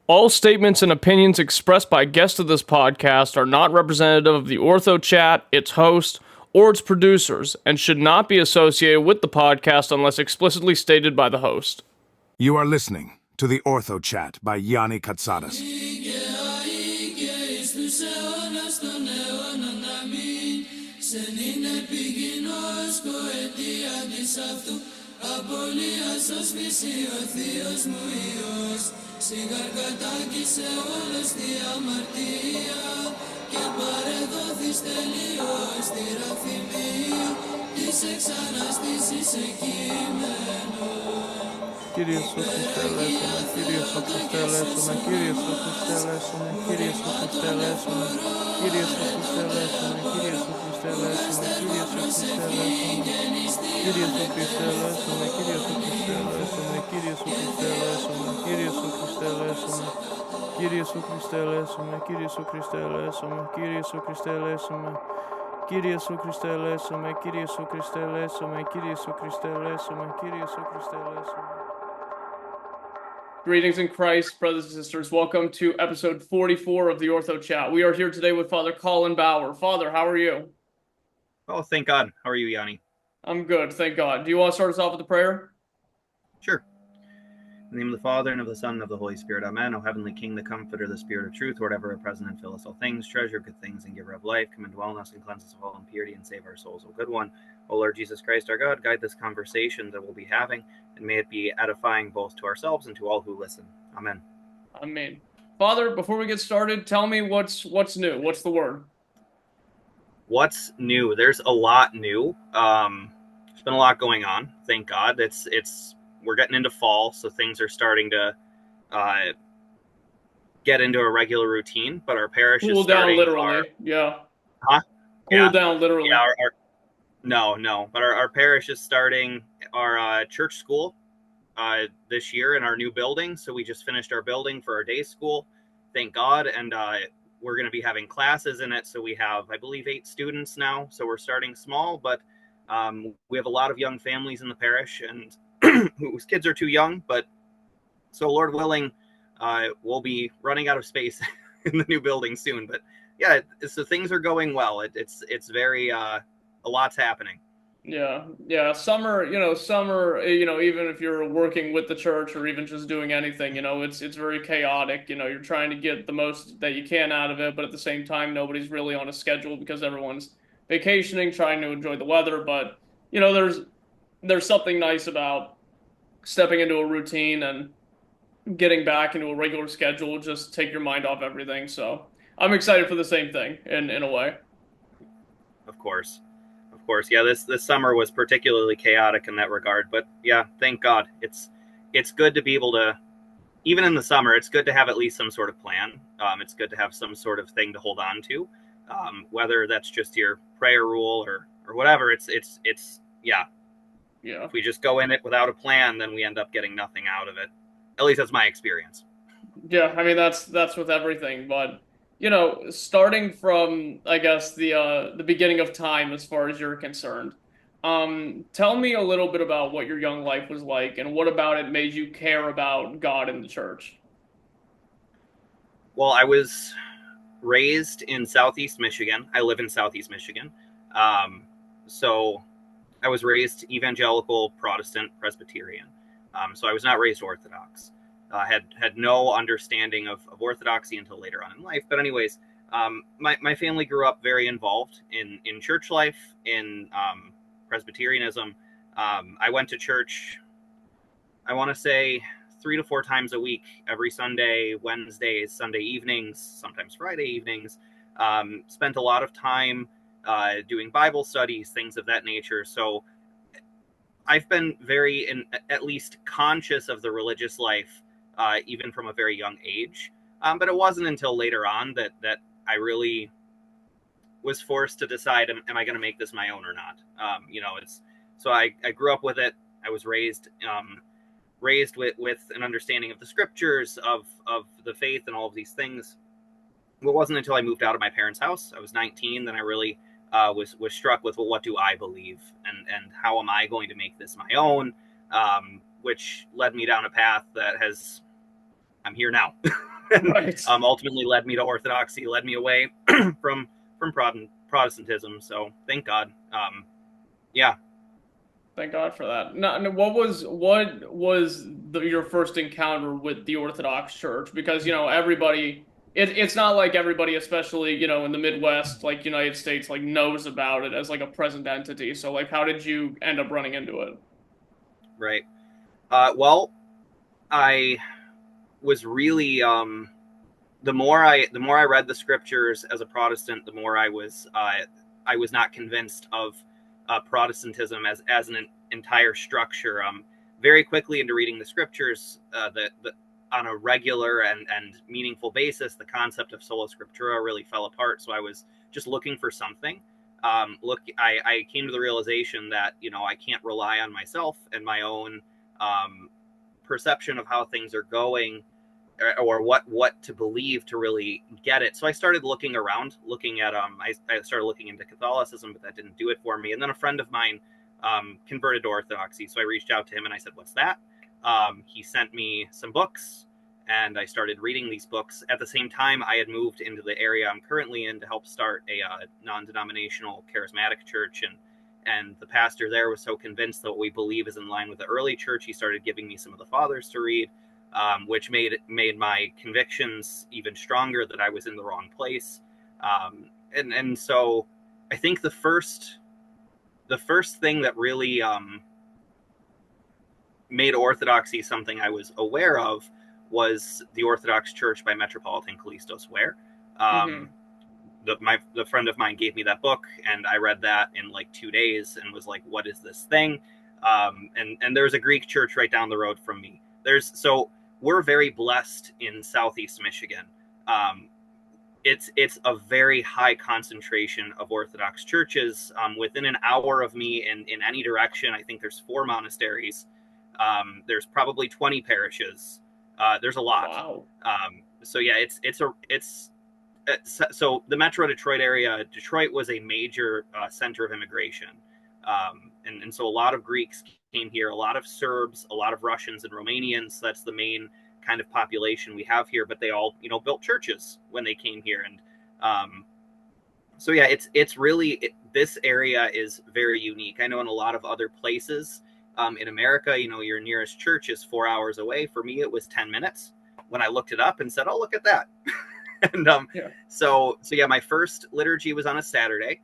All statements and opinions expressed by guests of this podcast are not representative of the Orthochat, its host, or its producers, and should not be associated with the podcast unless explicitly stated by the host. You are listening to the Orthochat by Yanni Katsadas. Συγκαρκατάκησε όλες τη αμαρτία και παρεδόθης τελείως τη ραθυμία της εξαναστήσης σε κείμενο. Κύριε Σου Χριστέ ελέησον, Κύριε Σου Χριστέ ελέησον, Κύριε Σου Χριστέ ελέησον, Κύριε Σου Χριστέ ελέησον, Κύριε Σου Χριστέ ελέησον, Κύριε Σου Χριστέ ελέησον, Κύριε Σου Χριστέ ελέησον, Κύριε Σου Χριστέ ελέησον, Κύριε Σου Χριστέ ελέησον, Κύριε Σου Χριστέ ελέησον, Κύριε Σου Χριστέ ελέησον, Κύριε Σου Χριστέ ελέησον, Κύριε Σου Χριστέ ελέησον, Κύριε Σου Χριστέ ελέησον, Κύριε Σου Χριστέ ελέησον, Κύριε Σου Χριστέ ελέησον, Κύριε Σου Χριστέ ελέησον, Κύριε Σου Χριστέ ελέησον. Greetings in Christ, brothers and sisters. Welcome to episode 44 of the Orthochat. We are here today with Father Colin Bauer. Father, how are you? Oh, thank God. How are you, Yanni? I'm good, thank God. Do you want to start us off with a prayer? Sure. In the name of the Father, and of the Son, and of the Holy Spirit. Amen. O Heavenly King, the Comforter, the Spirit of Truth, Lord, ever present and fill us all things, treasure of good things, and giver of life, come and dwell in us and cleanse us of all impurity and save our souls. O good one, O Lord Jesus Christ, our God, guide this conversation that we'll be having, and may it be edifying both to ourselves and to all who listen. Amen. Amen. Father, before we get started, tell me what's new. What's the word? What's new? There's a lot new. There's been a lot going on. Thank God. We're getting into fall, so things are starting to get into a regular routine. But our parish is starting. Cool down, literally. Yeah. Huh? Cool down, literally. Yeah. No. But our parish is starting our church school this year in our new building. So we just finished our building for our day school. Thank God. And we're going to be having classes in it. So we have, I believe, 8 students now. So we're starting small, but we have a lot of young families in the parish and whose kids are too young. But so Lord willing, we'll be running out of space in the new building soon. But yeah, so things are going well. It's very, a lot's happening. Yeah. Summer, even if you're working with the church or even just doing anything, it's very chaotic. You're trying to get the most that you can out of it, but at the same time, nobody's really on a schedule because everyone's vacationing, trying to enjoy the weather. But, there's something nice about stepping into a routine and getting back into a regular schedule, just take your mind off everything. So I'm excited for the same thing in a way. Of course. Yeah, this summer was particularly chaotic in that regard, but yeah, thank God. It's good to be able to, even in the summer, it's good to have at least some sort of plan. It's good to have some sort of thing to hold on to, whether that's just your prayer rule or whatever. It's yeah. If we just go in it without a plan, then we end up getting nothing out of it. At least that's my experience. Yeah, I mean that's with everything, but starting from, I guess, the beginning of time as far as you're concerned, tell me a little bit about what your young life was like and what about it made you care about God and the church. Well, I was raised in Southeast Michigan. I live in Southeast Michigan. So I was raised evangelical, Protestant, Presbyterian. So I was not raised Orthodox. Had no understanding of Orthodoxy until later on in life. But anyways, my family grew up very involved in church life, in Presbyterianism. I went to church, I want to say 3 to 4 times a week, every Sunday, Wednesdays, Sunday evenings, sometimes Friday evenings. Spent a lot of time doing Bible studies, things of that nature. So I've been very, at least conscious of the religious life, even from a very young age. But it wasn't until later on that I really was forced to decide, am I going to make this my own or not? So I grew up with it. I was raised with an understanding of the scriptures, of the faith and all of these things. It wasn't until I moved out of my parents' house, I was 19, then I really was struck with, well, what do I believe? And how am I going to make this my own? Which led me down a path that has I'm here now. And Right. ultimately led me to Orthodoxy, led me away from Protestantism. So thank God. Yeah. Thank God for that. No, what was your first encounter with the Orthodox Church? Because everybody, it's not like everybody, especially in the Midwest, like United States, like knows about it as like a present entity. So like, how did you end up running into it? Right. Well, I was really the more I read the scriptures as a Protestant, the more I was not convinced of Protestantism as an entire structure. Very quickly into reading the scriptures, on a regular and meaningful basis, the concept of sola scriptura really fell apart. So I was just looking for something. I came to the realization that I can't rely on myself and my own perception of how things are going, or what to believe to really get it. So I started looking around, looking at I started looking into Catholicism, but that didn't do it for me. And then a friend of mine converted to Orthodoxy, so I reached out to him and I said, "What's that?" He sent me some books, and I started reading these books. At the same time, I had moved into the area I'm currently in to help start a non-denominational charismatic church, and the pastor there was so convinced that what we believe is in line with the early church, he started giving me some of the fathers to read, which made my convictions even stronger that I was in the wrong place. And so I think the first thing that really made Orthodoxy something I was aware of was the Orthodox Church by Metropolitan Callistos Ware. Hmm. The friend of mine gave me that book, and I read that in like 2 days and was like, "What is this thing?" And there's a Greek church right down the road from me. So we're very blessed in Southeast Michigan. Um, it's a very high concentration of Orthodox churches. Within an hour of me in any direction, I think there's 4 monasteries. There's probably 20 parishes. There's a lot. Wow. So yeah, so the Metro Detroit area. Detroit was a major center of immigration, and so a lot of Greeks came here, a lot of Serbs, a lot of Russians and Romanians. That's the main kind of population we have here. But they all built churches when they came here, and so yeah, it's really this area is very unique. I know in a lot of other places in America, your nearest church is 4 hours away. For me, it was 10 minutes when I looked it up and said, "Oh, look at that." And Yeah. so yeah, my first liturgy was on a Saturday.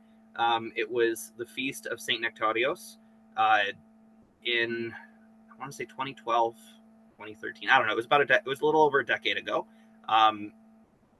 It was the feast of Saint Nectarios in, I want to say, 2012, 2013. I don't know. It was it was a little over a decade ago, and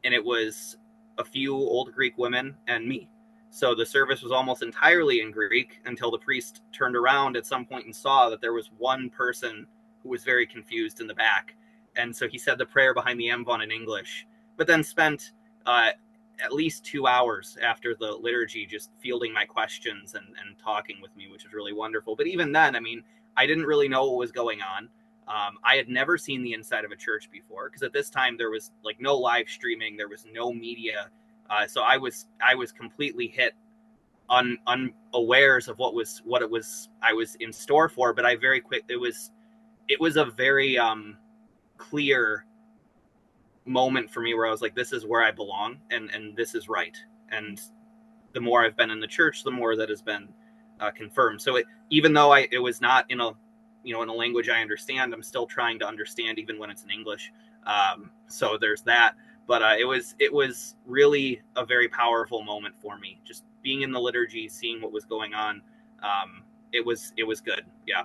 it was a few old Greek women and me. So the service was almost entirely in Greek until the priest turned around at some point and saw that there was one person who was very confused in the back, and so he said the prayer behind the Emvon in English, but then spent at least 2 hours after the liturgy just fielding my questions and talking with me, which was really wonderful. But even then, I mean, I didn't really know what was going on. I had never seen the inside of a church before, because at this time there was like no live streaming, there was no media, so I was completely hit unawares of what it was I was in store for. But I very quick it was a very clear moment for me where I was like, this is where I belong, and this is right. And the more I've been in the church, the more that has been confirmed. So even though it was not in a in a language I understand, I'm still trying to understand even when it's in English. So there's that. But it was really a very powerful moment for me, just being in the liturgy, seeing what was going on. It was good. Yeah.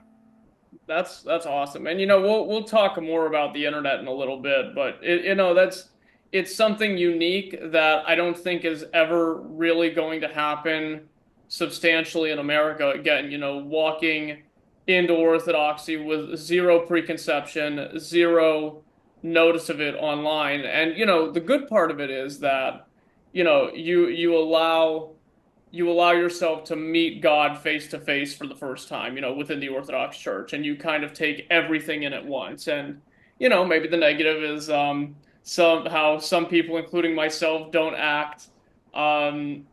That's awesome. And we'll talk more about the internet in a little bit, but it's something unique that I don't think is ever really going to happen substantially in America. Again, walking into Orthodoxy with zero preconception, zero notice of it online. And the good part of it is that you allow yourself to meet God face to face for the first time, within the Orthodox Church, and you kind of take everything in at once. And maybe the negative is somehow some people, including myself, don't act um,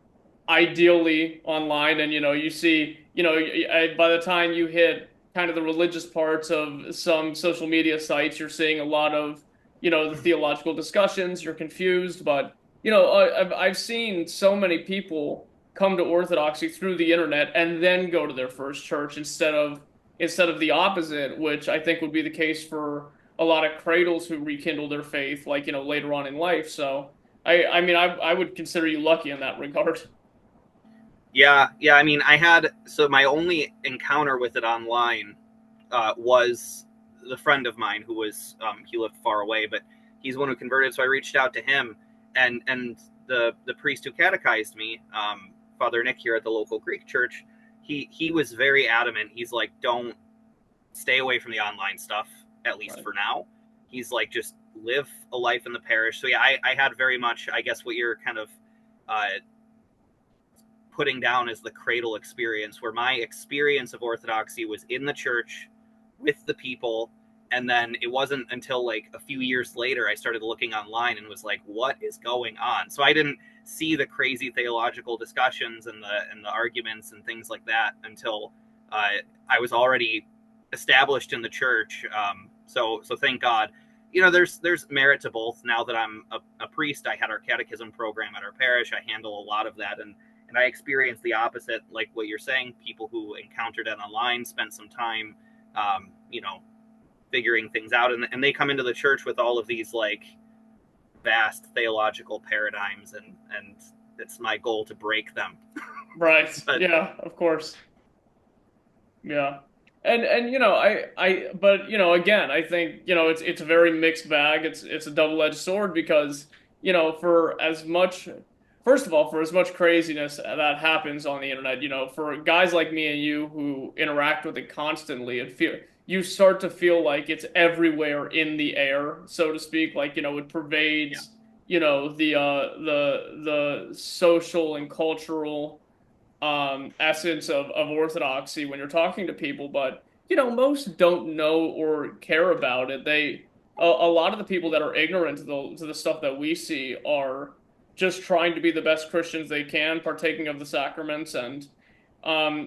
ideally online, and you see, by the time you hit kind of the religious parts of some social media sites, you're seeing a lot of the theological discussions, you're confused, but I've seen so many people come to Orthodoxy through the internet and then go to their first church instead of the opposite, which I think would be the case for a lot of cradles who rekindle their faith, like, later on in life. So I mean, I would consider you lucky in that regard. Yeah. I mean, my only encounter with it online was the friend of mine who was he lived far away, but he's the one who converted. So I reached out to him, and the priest who catechized me, Father Nick here at the local Greek church, he was very adamant. He's like, don't stay away from the online stuff, at least Right. for now. He's like, just live a life in the parish. So yeah, I had very much, I guess, what you're kind of putting down as the cradle experience, where my experience of Orthodoxy was in the church with the people. And then it wasn't until like a few years later I started looking online and was like, what is going on? So I didn't see the crazy theological discussions and the arguments and things like that until I was already established in the church. So thank God. There's merit to both. Now that I'm a priest, I had our catechism program at our parish. I handle a lot of that, and I experienced the opposite, like what you're saying. People who encountered it online spent some time, figuring things out, and they come into the church with all of these like vast theological paradigms, and it's my goal to break them. Right. But Yeah, of course. Yeah. And but again, I think, it's a very mixed bag. It's a double-edged sword because, for as much first of all, for as much craziness that happens on the internet, for guys like me and you who interact with it constantly, you start to feel like it's everywhere in the air, so to speak, like, it yeah, pervades, the social and cultural essence of orthodoxy when you're talking to people, but most don't know or care about it. A lot of the people that are ignorant to the stuff that we see are just trying to be the best Christians they can, partaking of the sacraments and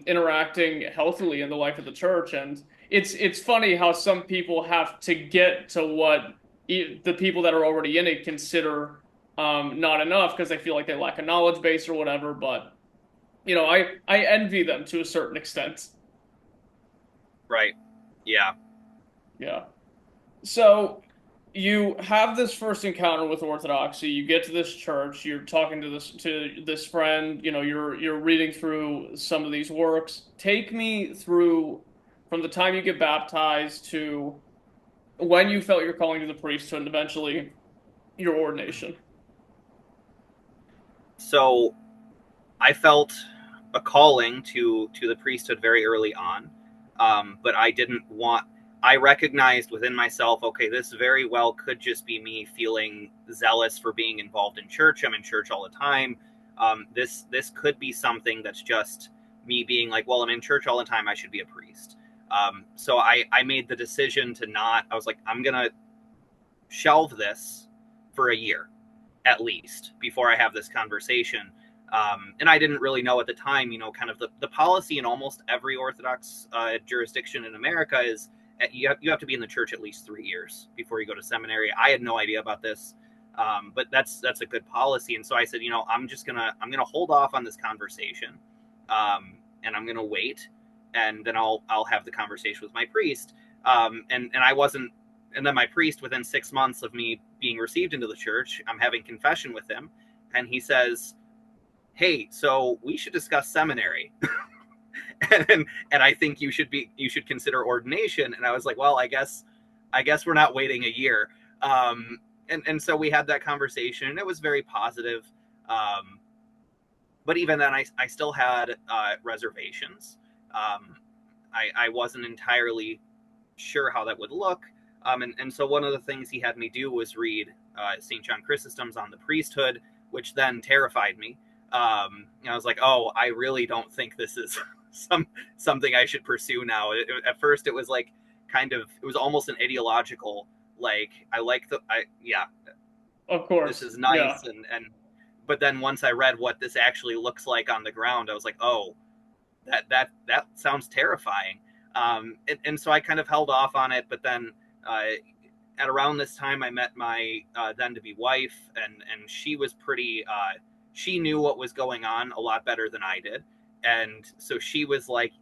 interacting healthily in the life of the church. And it's funny how some people have to get to what the people that are already in it consider not enough because they feel like they lack a knowledge base or whatever, but I envy them to a certain extent. right, yeah. Yeah. So you have this first encounter with Orthodoxy, you get to this church, you're talking to this friend, you're reading through some of these works. Take me through from the time you get baptized to when you felt your calling to the priesthood and eventually your ordination. So I felt a calling to the priesthood very early on, but I didn't want. I recognized within myself, okay, this very well could just be me feeling zealous for being involved in church. I'm in church all the time. This could be something that's just me being like, well, I'm in church all the time. I should be a priest. So I made the decision to not. I was like, I'm gonna shelve this for a year at least before I have this conversation. And I didn't really know at the time, kind of the policy in almost every Orthodox jurisdiction in America is you have to be in the church at least 3 years before you go to seminary. I had no idea about this, but that's a good policy. And so I said, I'm gonna hold off on this conversation, and I'm gonna wait, and then I'll have the conversation with my priest. And I wasn't. And then my priest, within 6 months of me being received into the church, I'm having confession with him, and he says, hey, so we should discuss seminary. and I think you should consider ordination. And I was like, well, I guess we're not waiting a year. And so we had that conversation, and it was very positive. But even then, I still had reservations. I wasn't entirely sure how that would look. And so one of the things he had me do was read St. John Chrysostom's on the priesthood, which then terrified me. And I was like, oh, I really don't think this is something I should pursue now. At first, it was like it was almost an ideological, like, yeah, Of this course. is Yeah. nice. But then once I read what this actually looks like on the ground, I was like, oh, that sounds terrifying. And so I kind of held off on it, but then at around this time, I met my then to be wife, and she was pretty. She knew what was going on a lot better than I did, and so she was like,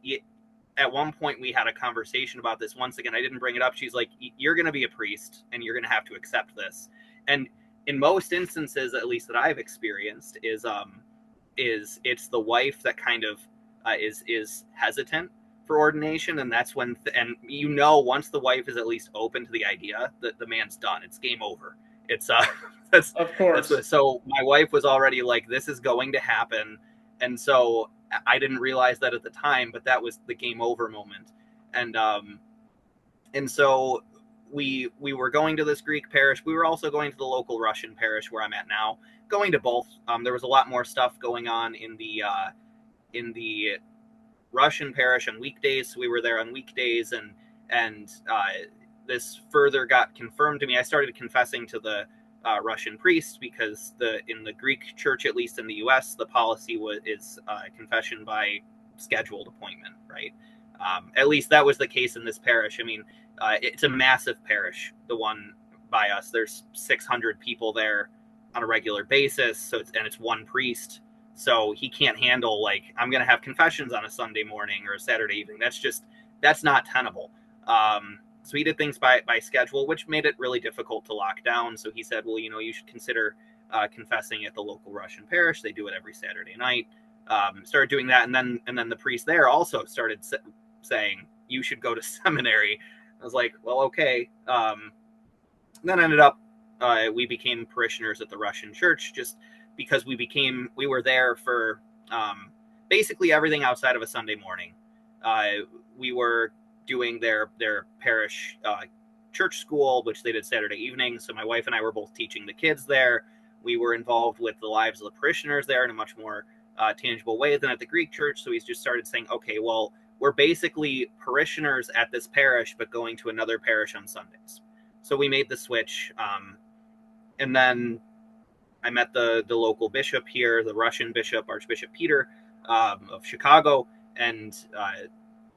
at one point we had a conversation about this. Once again, I didn't bring it up. She's like, "You're going to be a priest, and you're going to have to accept this." And in most instances, at least that I've experienced, is it's the wife that kind of is hesitant for ordination, and that's when and once the wife is at least open to the idea, that the man's done. It's game over. It's that's Of course. so my wife was already like, this is going to happen, and so I didn't realize that at the time, but that was the game over moment. And so we were going to this Greek parish. We were also going to the local Russian parish where I'm at now, going to both. There was a lot more stuff going on in the Russian parish on weekdays, so we were there on weekdays, and this further got confirmed to me. I started confessing to the Russian priest, because in the Greek church, at least in the U.S., the policy is confession by scheduled appointment, right? At least that was the case in this parish. I mean, it's a massive parish, the one by us. There's 600 people there on a regular basis, so it's one priest. So he can't handle, like, I'm going to have confessions on a Sunday morning or a Saturday evening. That's not tenable. So he did things by schedule, which made it really difficult to lock down. So he said, well, you should consider confessing at the local Russian parish. They do it every Saturday night. Started doing that. And then the priest there also started saying, you should go to seminary. I was like, well, okay. Then ended up, we became parishioners at the Russian church, just because we were there for basically everything outside of a Sunday morning. We were doing their parish church school, which they did Saturday evenings. So my wife and I were both teaching the kids there. We were involved with the lives of the parishioners there in a much more tangible way than at the Greek church. So he's just started saying, okay, well, we're basically parishioners at this parish, but going to another parish on Sundays. So we made the switch. And then I met the local bishop here, the Russian bishop, Archbishop Peter of Chicago, and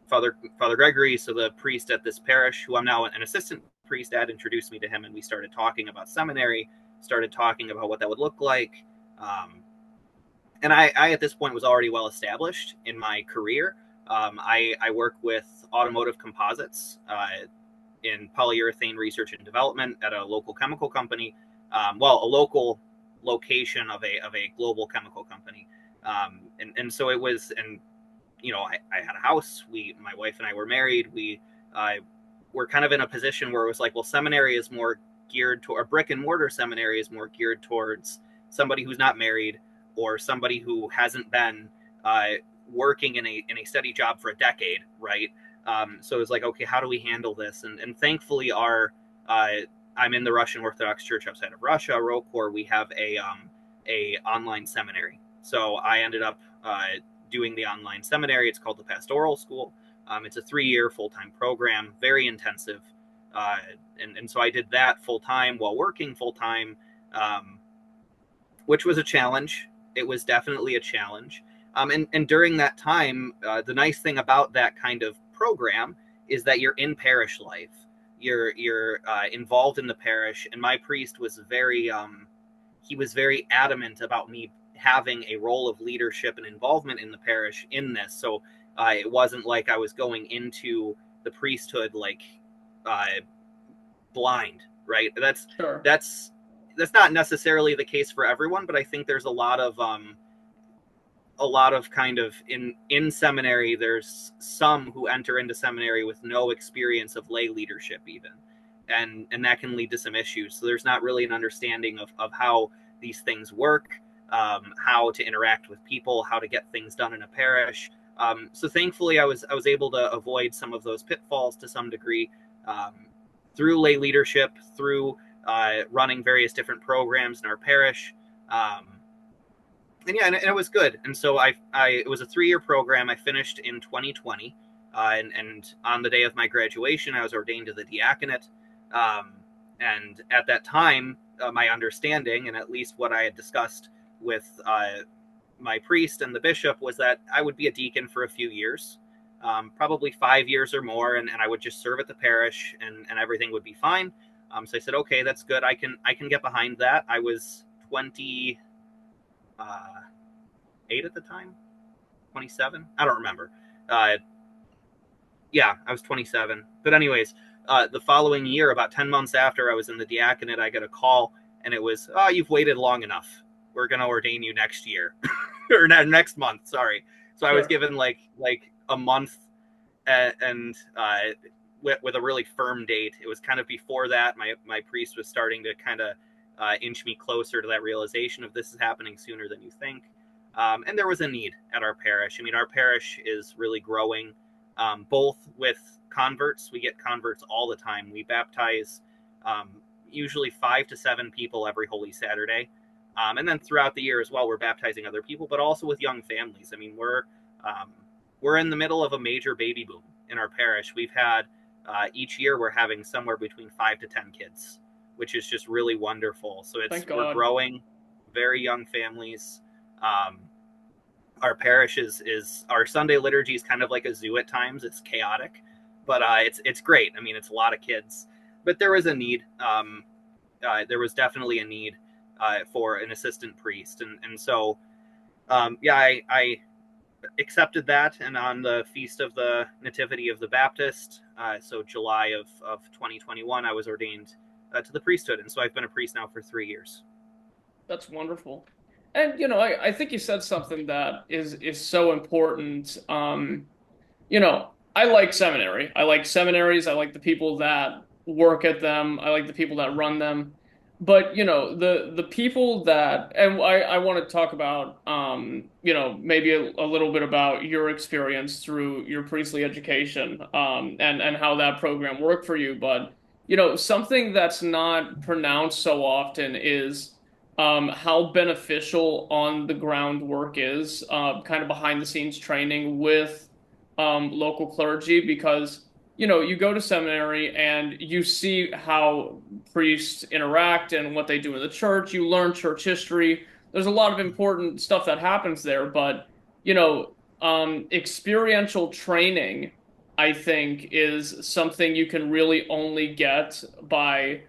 Father Gregory, so the priest at this parish, who I'm now an assistant priest at, introduced me to him, and we started talking about seminary, started talking about what that would look like. And I at this point was already well established in my career. I work with automotive composites in polyurethane research and development at a local chemical company. A local location of a global chemical company. And so it was, and I had a house. My wife and I were married. We were kind of in a position where it was like, well, seminary is more geared to, a brick and mortar seminary is more geared towards somebody who's not married, or somebody who hasn't been working in a steady job for a decade, right? So it was like, okay, how do we handle this? And thankfully, I'm in the Russian Orthodox Church outside of Russia, Rokor. We have a online seminary. So I ended up doing the online seminary. It's called the Pastoral School. It's a 3-year full-time program, very intensive. And so I did that full-time while working full-time, which was a challenge. It was definitely a challenge. And during that time, the nice thing about that kind of program is that you're in parish life. You're involved in the parish. And my priest was very adamant about me having a role of leadership and involvement in the parish in this. So it wasn't like I was going into the priesthood like blind, right? That's not necessarily the case for everyone, but I think there's a lot of kind of in seminary, there's some who enter into seminary with no experience of lay leadership even. And that can lead to some issues. So there's not really an understanding of how these things work, how to interact with people, how to get things done in a parish. So thankfully I was able to avoid some of those pitfalls to some degree, through lay leadership, through running various different programs in our parish. And it was good. And so it was a 3-year program. I finished in 2020. And on the day of my graduation, I was ordained to the diaconate. And at that time, my understanding, and at least what I had discussed with my priest and the bishop, was that I would be a deacon for a few years, probably 5 years or more, and I would just serve at the parish, and everything would be fine. So I said, okay, that's good. I can get behind that. I was 28 at the time, 27. I don't remember. Yeah, I was 27. But anyways, the following year, about 10 months after I was in the diaconate, I got a call, and it was, oh, you've waited long enough. We're going to ordain you next year. Or next month, sorry. So I was given like a month, and with a really firm date. It was kind of before that. My priest was starting to kind of inch me closer to that realization of this is happening sooner than you think. And there was a need at our parish. I mean, our parish is really growing, both with converts. We get converts all the time. We baptize usually 5 to 7 people every Holy Saturday. And then throughout the year as well, we're baptizing other people, but also with young families. I mean, we're in the middle of a major baby boom in our parish. We've had each year we're having somewhere between 5 to 10 kids, which is just really wonderful. So we're growing, very young families. Our parish is our Sunday liturgy is kind of like a zoo at times. It's chaotic, but it's great. I mean, it's a lot of kids, but there was a need. There was definitely a need for an assistant priest, and so I accepted that. And on the feast of the Nativity of the Baptist, so July of 2021, I was ordained to the priesthood, and so I've been a priest now for 3 years. That's wonderful. And I think you said something that is so important. I like seminary. I like seminaries. I like the people that work at them. I like the people that run them. But the people that, and I want to talk about maybe a little bit about your experience through your priestly education, and how that program worked for you. But something that's not pronounced so often is how beneficial on the ground work is, kind of behind the scenes training with local clergy, because you go to seminary and you see how priests interact and what they do in the church. You learn church history. There's a lot of important stuff that happens there, but experiential training, I think, is something you can really only get by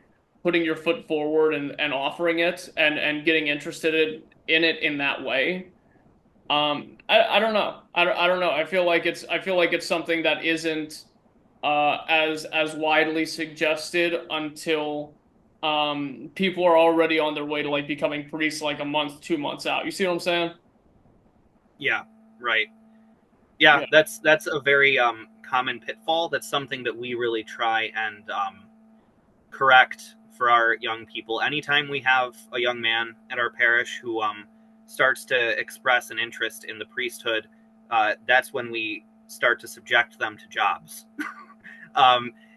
putting your foot forward and offering it and getting interested in it in that way. I don't know. I don't know. I feel like it's something that isn't as widely suggested until people are already on their way to like becoming priests like a month, 2 months out. You see what I'm saying? Yeah, right. Yeah. That's a very common pitfall. That's something that we really try and correct for our young people. Anytime we have a young man at our parish who starts to express an interest in the priesthood, that's when we start to subject them to jobs.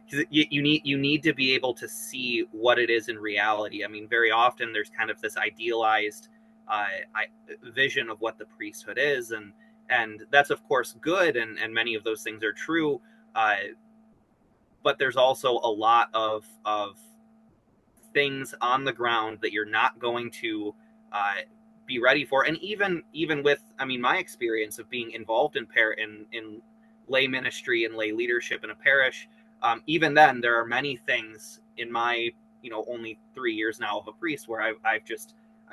You need to be able to see what it is in reality. I mean, very often there's kind of this idealized vision of what the priesthood is, and that's of course good, and many of those things are true. But there's also a lot of things on the ground that you're not going to be ready for. And even with, I mean, my experience of being involved in lay ministry and lay leadership in a parish, even then there are many things in my only 3 years now of a priest where I've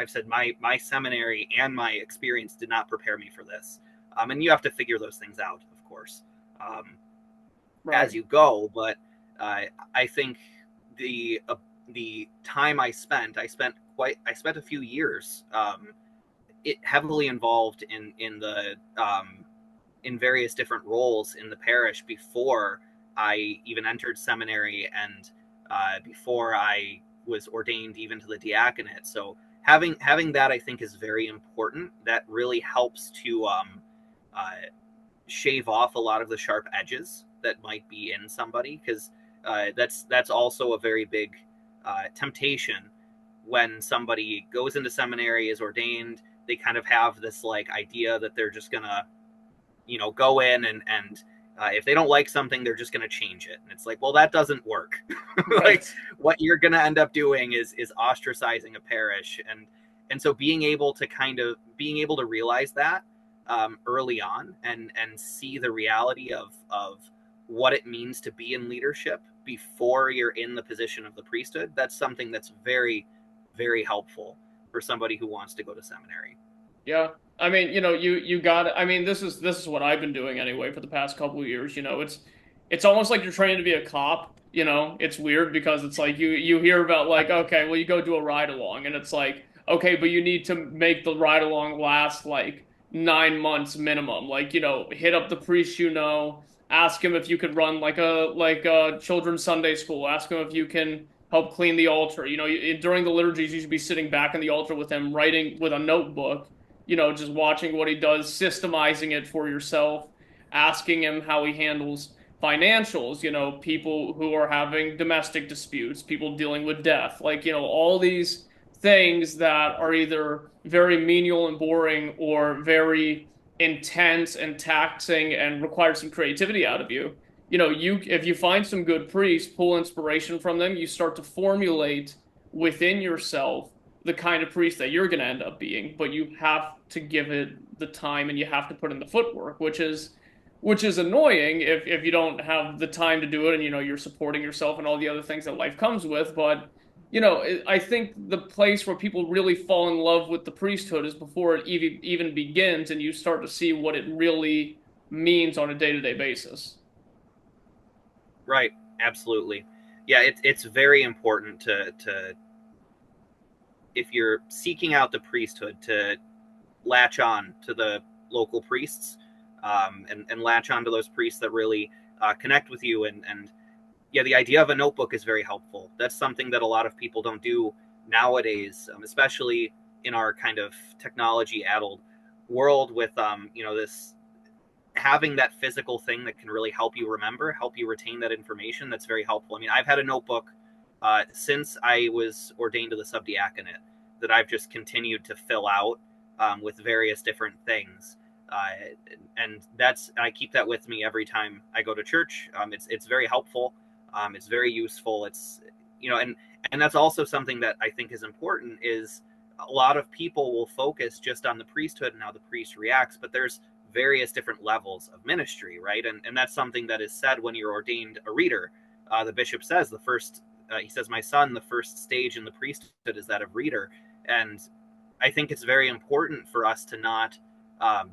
said my seminary and my experience did not prepare me for this, and you have to figure those things out, of course, as you go. But I think the time I spent a few years it heavily involved in various different roles in the parish before I even entered seminary, and before I was ordained even to the diaconate. So having that, I think, is very important. That really helps to shave off a lot of the sharp edges that might be in somebody, because that's also a very big temptation when somebody goes into seminary, is ordained. They kind of have this like idea that they're just gonna go in and if they don't like something, they're just gonna change it. And it's like, well, that doesn't work. Like, what you're gonna end up doing is ostracizing a parish. And so being able to realize that early on, and see the reality of what it means to be in leadership, before you're in the position of the priesthood, that's something that's very, very helpful for somebody who wants to go to seminary. Yeah. I mean, you got I mean, this is what I've been doing anyway for the past couple of years, it's almost like you're training to be a cop, It's weird because it's like you hear about like, okay, well you go do a ride along and it's like, okay, but you need to make the ride along last like 9 months minimum. Like, hit up the priest, ask him if you could run like a children's Sunday school, ask him if you can help clean the altar. During the liturgies, you should be sitting back in the altar with him, writing with a notebook, just watching what he does, systemizing it for yourself, asking him how he handles financials, people who are having domestic disputes, people dealing with death, like, all these things that are either very menial and boring or very intense and taxing and require some creativity out of you. If you find some good priests, pull inspiration from them, you start to formulate within yourself the kind of priest that you're going to end up being, but you have to give it the time and you have to put in the footwork, which is annoying if you don't have the time to do it and you're supporting yourself and all the other things that life comes with. But I think the place where people really fall in love with the priesthood is before it even begins and you start to see what it really means on a day-to-day basis. Right. Absolutely. Yeah, it's very important to if you're seeking out the priesthood, to latch on to the local priests, and latch on to those priests that really connect with you. And yeah, the idea of a notebook is very helpful. That's something that a lot of people don't do nowadays, especially in our kind of technology-addled world with, this having that physical thing that can really help you remember, help you retain that information. That's very helpful. I mean, I've had a notebook since I was ordained to the subdiaconate that I've just continued to fill out with various different things. And I keep that with me every time I go to church. It's very helpful. It's very useful. It's, and that's also something that I think is important is a lot of people will focus just on the priesthood and how the priest reacts, but there's various different levels of ministry, right? And that's something that is said when you're ordained a reader. The bishop says he says, my son, the first stage in the priesthood is that of reader. And I think it's very important for us to not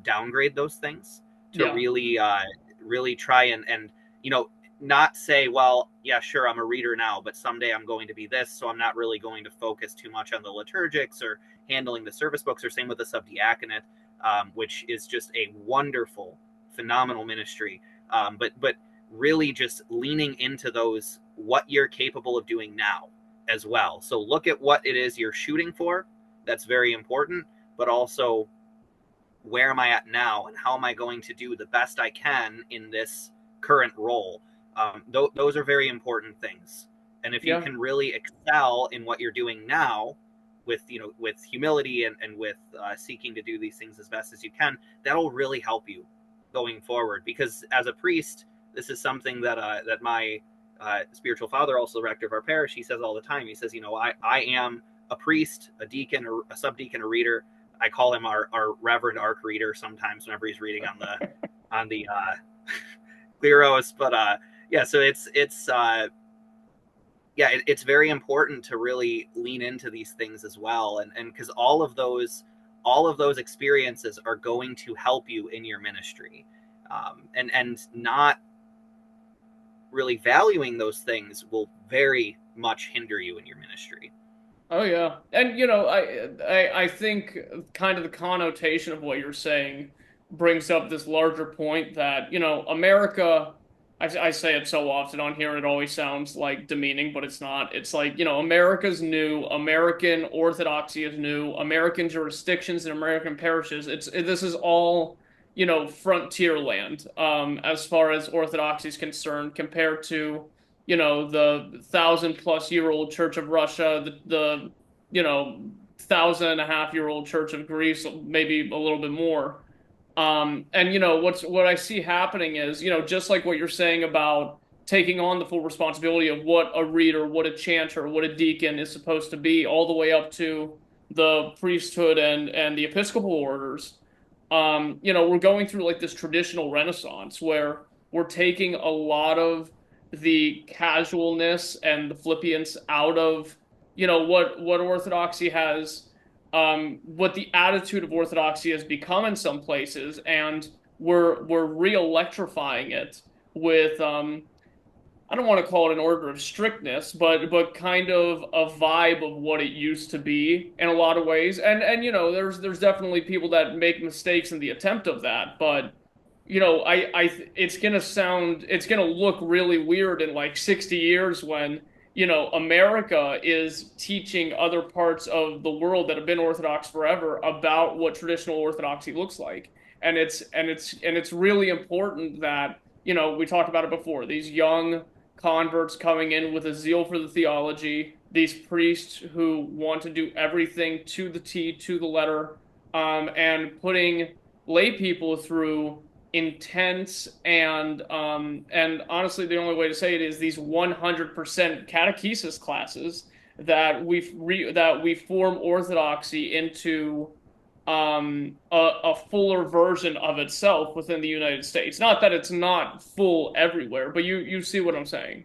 downgrade those things, to Yeah. really try and not say, well, yeah, sure, I'm a reader now, but someday I'm going to be this, so I'm not really going to focus too much on the liturgics or handling the service books, or same with the subdiaconate, which is just a wonderful, phenomenal ministry. But really just leaning into those, what you're capable of doing now as well. So look at what it is you're shooting for. That's very important, but also where am I at now and how am I going to do the best I can in this current role? Those are very important things. And if you can really excel in what you're doing now with humility and with seeking to do these things as best as you can, that'll really help you going forward. Because as a priest, this is something that my spiritual father, also the rector of our parish, he says all the time. He says, I am a priest, a deacon, or a subdeacon, a reader. I call him our Reverend Arc Reader sometimes whenever he's reading on the Kleros. But yeah, so it's very important to really lean into these things as well, and because all of those experiences are going to help you in your ministry, and not really valuing those things will very much hinder you in your ministry. Oh yeah. And I think kind of the connotation of what you're saying brings up this larger point that, America, I say it so often on here, it always sounds like demeaning, but it's not. It's like, America's new, American orthodoxy is new, American jurisdictions and American parishes. This is all, frontier land, as far as orthodoxy is concerned, compared to the 1,000+ year old Church of Russia, the 1,000.5 year old Church of Greece, maybe a little bit more. And what I see happening is, just like what you're saying about taking on the full responsibility of what a reader, what a chanter, what a deacon is supposed to be, all the way up to the priesthood and the Episcopal orders. We're going through like this traditional renaissance where we're taking a lot of the casualness and the flippance out of, you know, what orthodoxy has, what the attitude of orthodoxy has become in some places, and we're re-electrifying it with I don't want to call it an order of strictness, but kind of a vibe of what it used to be in a lot of ways. And you know, there's definitely people that make mistakes in the attempt of that, but you know, it's gonna look really weird in like 60 years when, you know, America is teaching other parts of the world that have been Orthodox forever about what traditional Orthodoxy looks like. And it's really important that, you know, we talked about it before, these young converts coming in with a zeal for the theology, these priests who want to do everything to the T, to the letter, and putting lay people through intense and honestly the only way to say it is these 100% catechesis classes that we form orthodoxy into a fuller version of itself within the United States. Not that it's not full everywhere, but you see what I'm saying.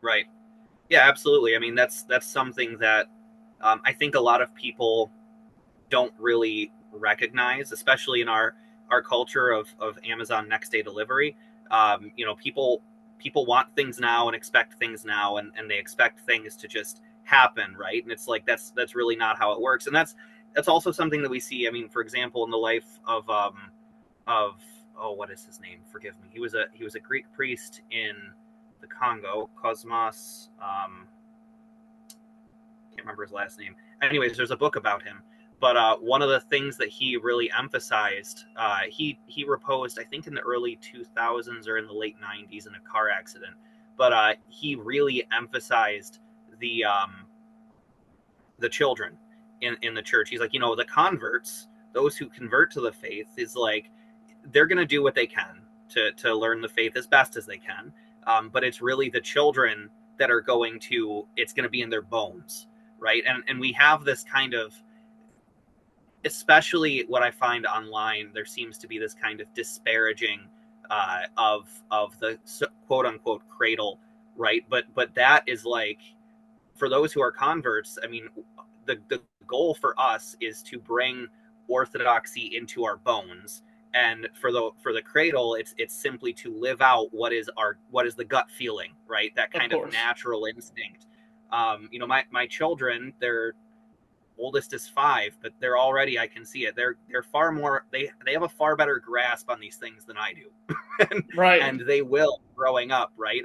Right. Yeah, absolutely. I mean, that's something that I think a lot of people don't really recognize, especially in our culture of Amazon next day delivery. You know, people want things now and expect things now, and they expect things to just happen, right? And it's like that's really not how it works. And that's also something that we see. I mean, for example, in the life of oh, what is his name? Forgive me. He was a Greek priest in the Congo, Cosmos. Can't remember his last name. Anyways, there's a book about him. But one of the things that he really emphasized, he reposed, I think, in the early 2000s or in the late 90s in a car accident. But he really emphasized the children in the church. He's like, you know, the converts, those who convert to the faith, is like they're going to do what they can to learn the faith as best as they can. But it's really the children that are it's going to be in their bones, right? And we have this kind of, especially what I find online, there seems to be this kind of disparaging of the quote unquote cradle, right? But that is like, for those who are converts, I mean, the goal for us is to bring orthodoxy into our bones. And for the cradle, it's simply to live out what is the gut feeling, right? That kind of natural instinct. You know, my children, they're oldest is 5, but they're already, I can see it, they're far more, they have a far better grasp on these things than I do. Right. And they will growing up, right?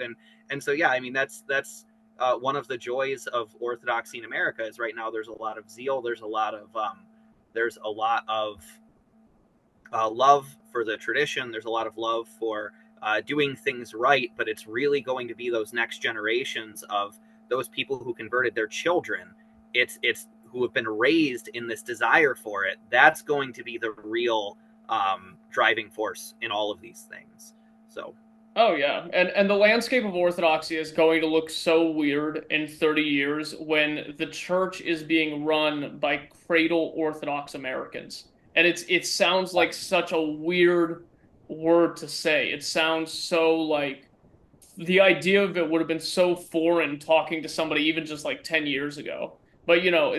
And so yeah, I mean, that's one of the joys of orthodoxy in America is right now there's a lot of zeal, there's a lot of love for the tradition, there's a lot of love for doing things right, but it's really going to be those next generations of those people who converted their children. It's who have been raised in this desire for it. That's going to be the real driving force in all of these things. So. Oh yeah, and the landscape of orthodoxy is going to look so weird in 30 years when the church is being run by cradle Orthodox Americans. And it sounds like such a weird word to say. It sounds so like the idea of it would have been so foreign talking to somebody even just like 10 years ago. But you know,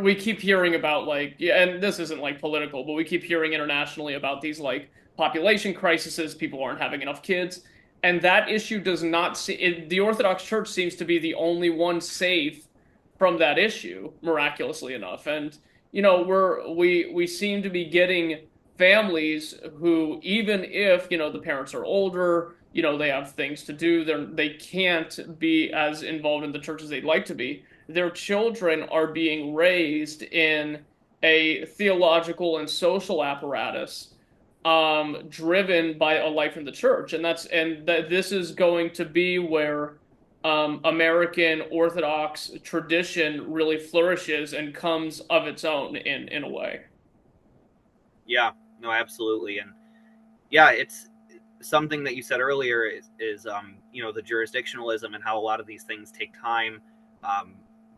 we keep hearing about like, yeah, and this isn't like political, but we keep hearing internationally about these like population crises, people aren't having enough kids, and that issue does not see the Orthodox Church seems to be the only one safe from that issue, miraculously enough. And you know, we seem to be getting families who, even if, you know, the parents are older, you know, they have things to do, they can't be as involved in the church as they'd like to be. Their children are being raised in a theological and social apparatus driven by a life in the church. This is going to be where American Orthodox tradition really flourishes and comes of its own in a way. Yeah, no, absolutely. And yeah, it's something that you said earlier is you know, the jurisdictionalism and how a lot of these things take time.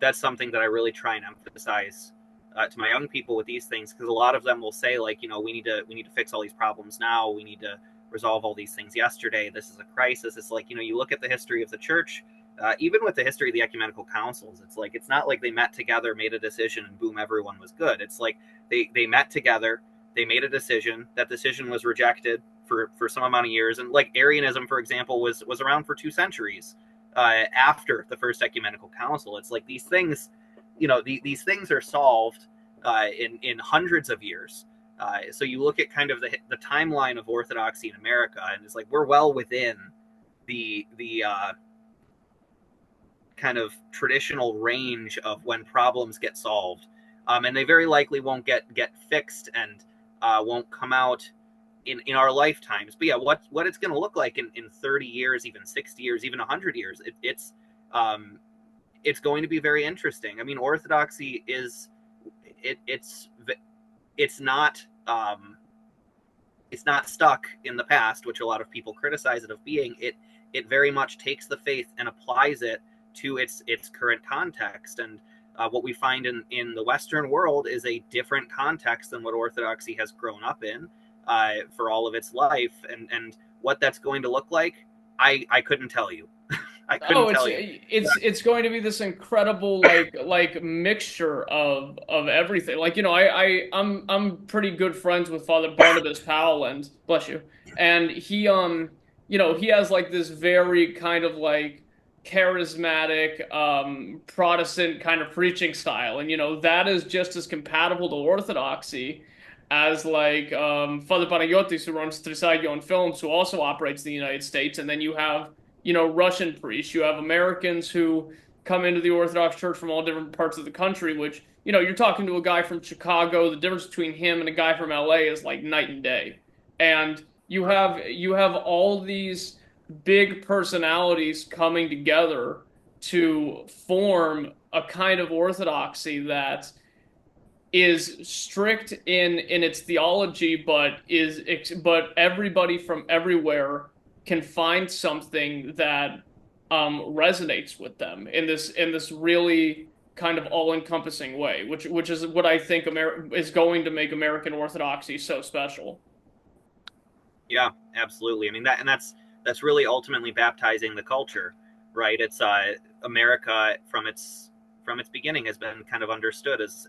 That's something that I really try and emphasize to my young people with these things, because a lot of them will say, like, you know, we need to fix all these problems now. We need to resolve all these things yesterday. This is a crisis. It's like, you look at the history of the church, even with the history of the ecumenical councils, it's like, it's not like they met together, made a decision, and boom, everyone was good. It's like they met together, they made a decision. That decision was rejected for some amount of years. And like Arianism, for example, was around for 2 centuries after the first ecumenical council. It's like these things, these things are solved in hundreds of years. So you look at kind of the timeline of Orthodoxy in America, and it's like we're well within the kind of traditional range of when problems get solved, and they very likely won't get fixed and won't come out in our lifetimes. But yeah, what it's going to look like in 30 years, even 60 years, even 100 years, it's going to be very interesting. I mean, Orthodoxy is it's not stuck in the past, which a lot of people criticize it of being. It very much takes the faith and applies it to its current context. And what we find in the Western world is a different context than what Orthodoxy has grown up in for all of its life. And what that's going to look like, I couldn't tell you. I couldn't tell you. It's going to be this incredible like mixture of everything. Like, I'm pretty good friends with Father Barnabas Powell, and bless you. And he he has like this very kind of like charismatic Protestant kind of preaching style, and that is just as compatible to Orthodoxy as like Father Panagiotis, who runs Trisagion Films, who also operates in the United States. And then you have Russian priests, you have Americans who come into the Orthodox Church from all different parts of the country, which you're talking to a guy from Chicago, the difference between him and a guy from LA is like night and day. And you have all these big personalities coming together to form a kind of orthodoxy that is strict in its theology, but everybody from everywhere can find something that resonates with them in this really kind of all-encompassing way, which is what I think is going to make American Orthodoxy so special. Yeah, absolutely. I mean, that's really ultimately baptizing the culture, right? It's America from its beginning has been kind of understood as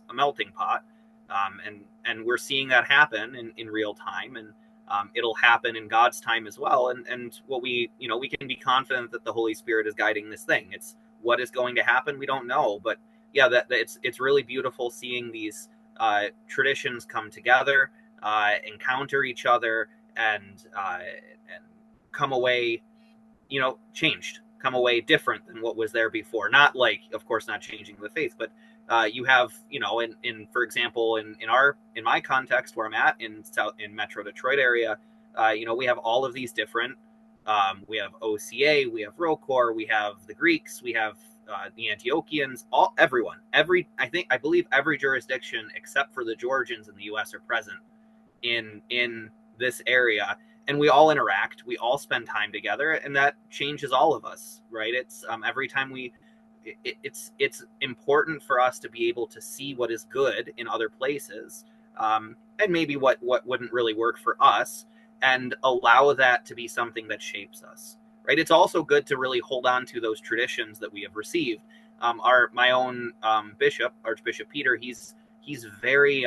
a melting pot, and we're seeing that happen in real time, and it'll happen in God's time as well. And what we can be confident that the Holy Spirit is guiding this thing. It's what is going to happen, we don't know, but yeah, that it's really beautiful seeing these traditions come together, encounter each other, and come away, changed, come away different than what was there before. Not like, of course, not changing the faith, but you have, in for example, in my context where I'm at in Metro Detroit area, we have all of these different. We have OCA, we have ROCOR, we have the Greeks, we have the Antiochians, everyone. I believe every jurisdiction except for the Georgians in the U.S. are present in this area, and we all interact, we all spend time together, and that changes all of us, right? It's every time it's important for us to be able to see what is good in other places, and maybe what wouldn't really work for us, and allow that to be something that shapes us, right? It's also good to really hold on to those traditions that we have received. My own bishop, Archbishop Peter, he's very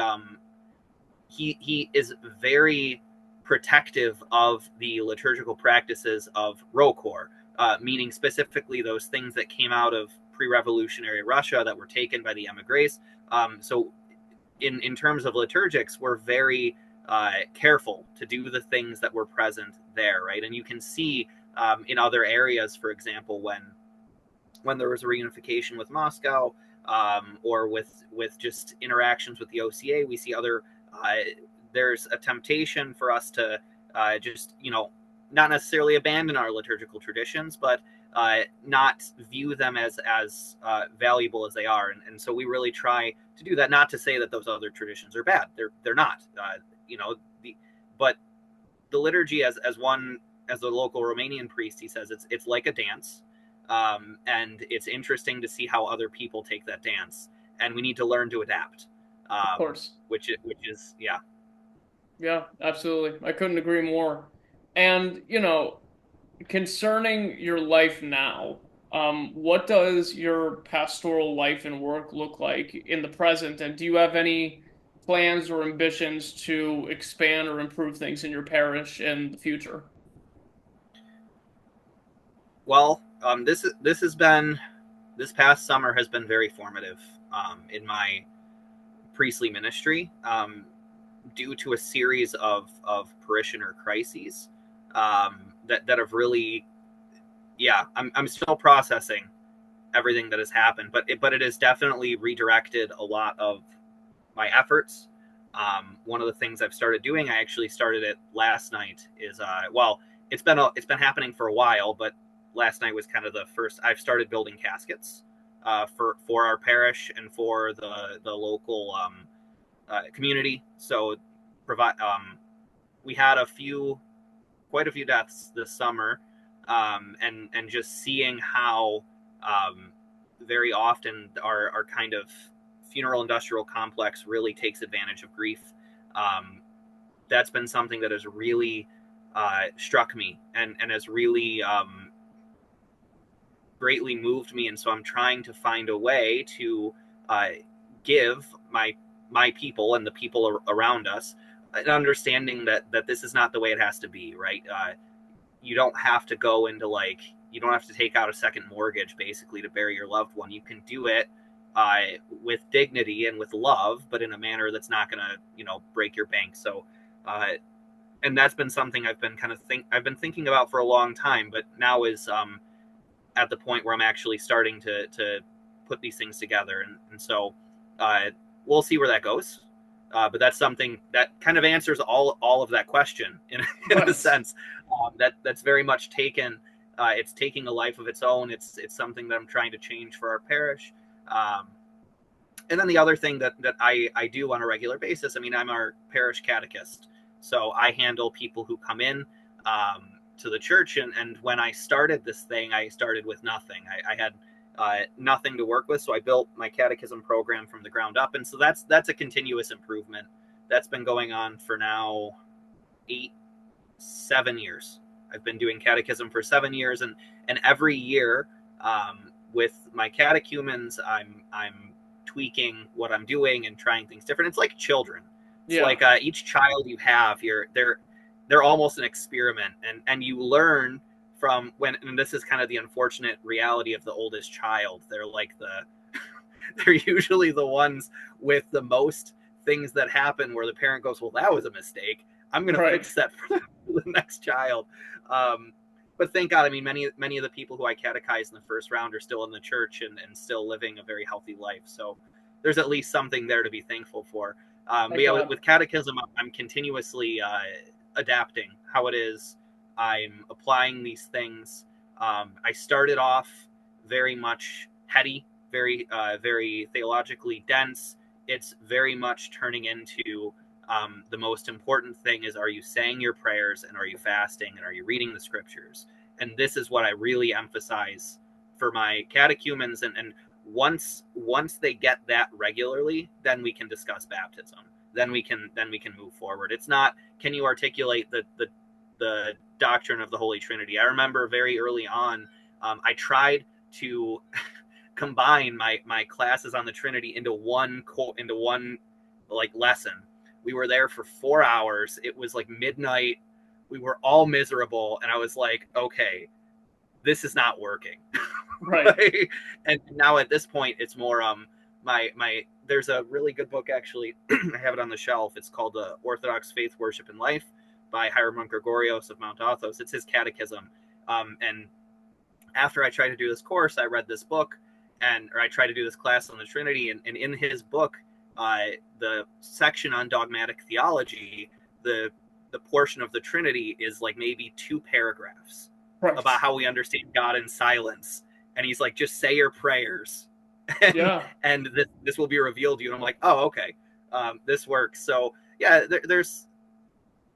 he is very protective of the liturgical practices of ROCOR, meaning specifically those things that came out of pre-revolutionary Russia that were taken by the emigres. So in terms of liturgics, we're very careful to do the things that were present there, right? And you can see in other areas, for example, when there was a reunification with Moscow, or with just interactions with the OCA, we see other there's a temptation for us to just not necessarily abandon our liturgical traditions, but not view them as valuable as they are, and so we really try to do that. Not to say that those other traditions are bad; they're not. But the liturgy, as the local Romanian priest, he says it's like a dance, and it's interesting to see how other people take that dance, and we need to learn to adapt. Of course, which is yeah. Yeah, absolutely. I couldn't agree more. And, you know, concerning your life now, what does your pastoral life and work look like in the present? And do you have any plans or ambitions to expand or improve things in your parish in the future? Well, this past summer has been very formative in my priestly ministry, due to a series of parishioner crises that have really, yeah, I'm still processing everything that has happened, but it has definitely redirected a lot of my efforts. One of the things I've started doing, I actually started it last night, is well, it's been happening for a while, but last night was kind of the first. I've started building caskets for our parish and for the local community. So provide we had quite a few deaths this summer, and just seeing how very often our kind of funeral industrial complex really takes advantage of grief. Um, that's been something that has really struck me and has really greatly moved me. And so I'm trying to find a way to uh, give my people and the people around us an understanding that this is not the way it has to be, right? You don't have to go into you don't have to take out a second mortgage basically to bury your loved one. You can do it with dignity and with love, but in a manner that's not going to break your bank. So and that's been something I've been thinking about for a long time, but now is at the point where I'm actually starting to put these things together, and so we'll see where that goes. But that's something that kind of answers all of that question in a Right. sense. That's very much taken. It's taking a life of its own. It's something that I'm trying to change for our parish. Um, and then the other thing that I do on a regular basis, I mean, I'm our parish catechist. So I handle people who come in to the church. And when I started this thing, I started with nothing. I had nothing to work with. So I built my catechism program from the ground up. And so that's a continuous improvement. That's been going on for now 7 years. I've been doing catechism for 7 years. And every year, with my catechumens, I'm tweaking what I'm doing and trying things different. It's like children. It's Yeah. like each child you have, they're almost an experiment, and you learn from when. And this is kind of the unfortunate reality of the oldest child. They're like they're usually the ones with the most things that happen where the parent goes, well, that was a mistake. I'm going to Right. fix that for the next child. But thank God, I mean, many of the people who I catechize in the first round are still in the church and still living a very healthy life. So there's at least something there to be thankful for. But Thank yeah, God. with catechism, I'm continuously adapting how it is. I'm applying these things. I started off very much heady, very theologically dense. It's very much turning into the most important thing is, are you saying your prayers, and are you fasting, and are you reading the scriptures? And this is what I really emphasize for my catechumens. And once they get that regularly, then we can discuss baptism. Then we can move forward. It's not, can you articulate the doctrine of the Holy Trinity? I remember very early on, I tried to combine my classes on the Trinity into one like lesson. We were there for 4 hours. It was like midnight. We were all miserable, and I was like, okay, this is not working. Right. And now at this point, it's more my there's a really good book actually. I have it on the shelf. It's called Orthodox Faith, Worship, and Life by Hiram Gregorios of Mount Athos. It's his catechism. And after I tried to do this course, I read this book, or I tried to do this class on the Trinity, and in his book, the section on dogmatic theology, the portion of the Trinity is like maybe 2 paragraphs Right. about how we understand God in silence, and he's like, just say your prayers, and Yeah. this will be revealed to you. And I'm like, oh, okay, this works. So yeah, there's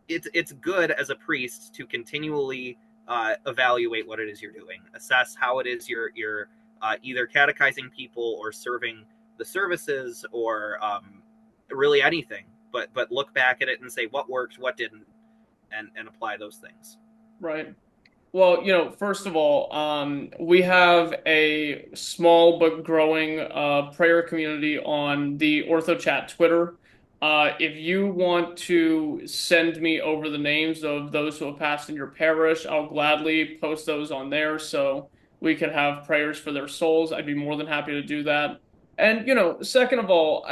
it's good as a priest to continually evaluate what it is you're doing, assess how it is you're either catechizing people or serving the services, or really anything. but look back at it and say what worked, what didn't, and apply those things. Right. Well, first of all, we have a small but growing prayer community on the Orthochat Twitter. If you want to send me over the names of those who have passed in your parish, I'll gladly post those on there so we can have prayers for their souls. I'd be more than happy to do that. And, second of all,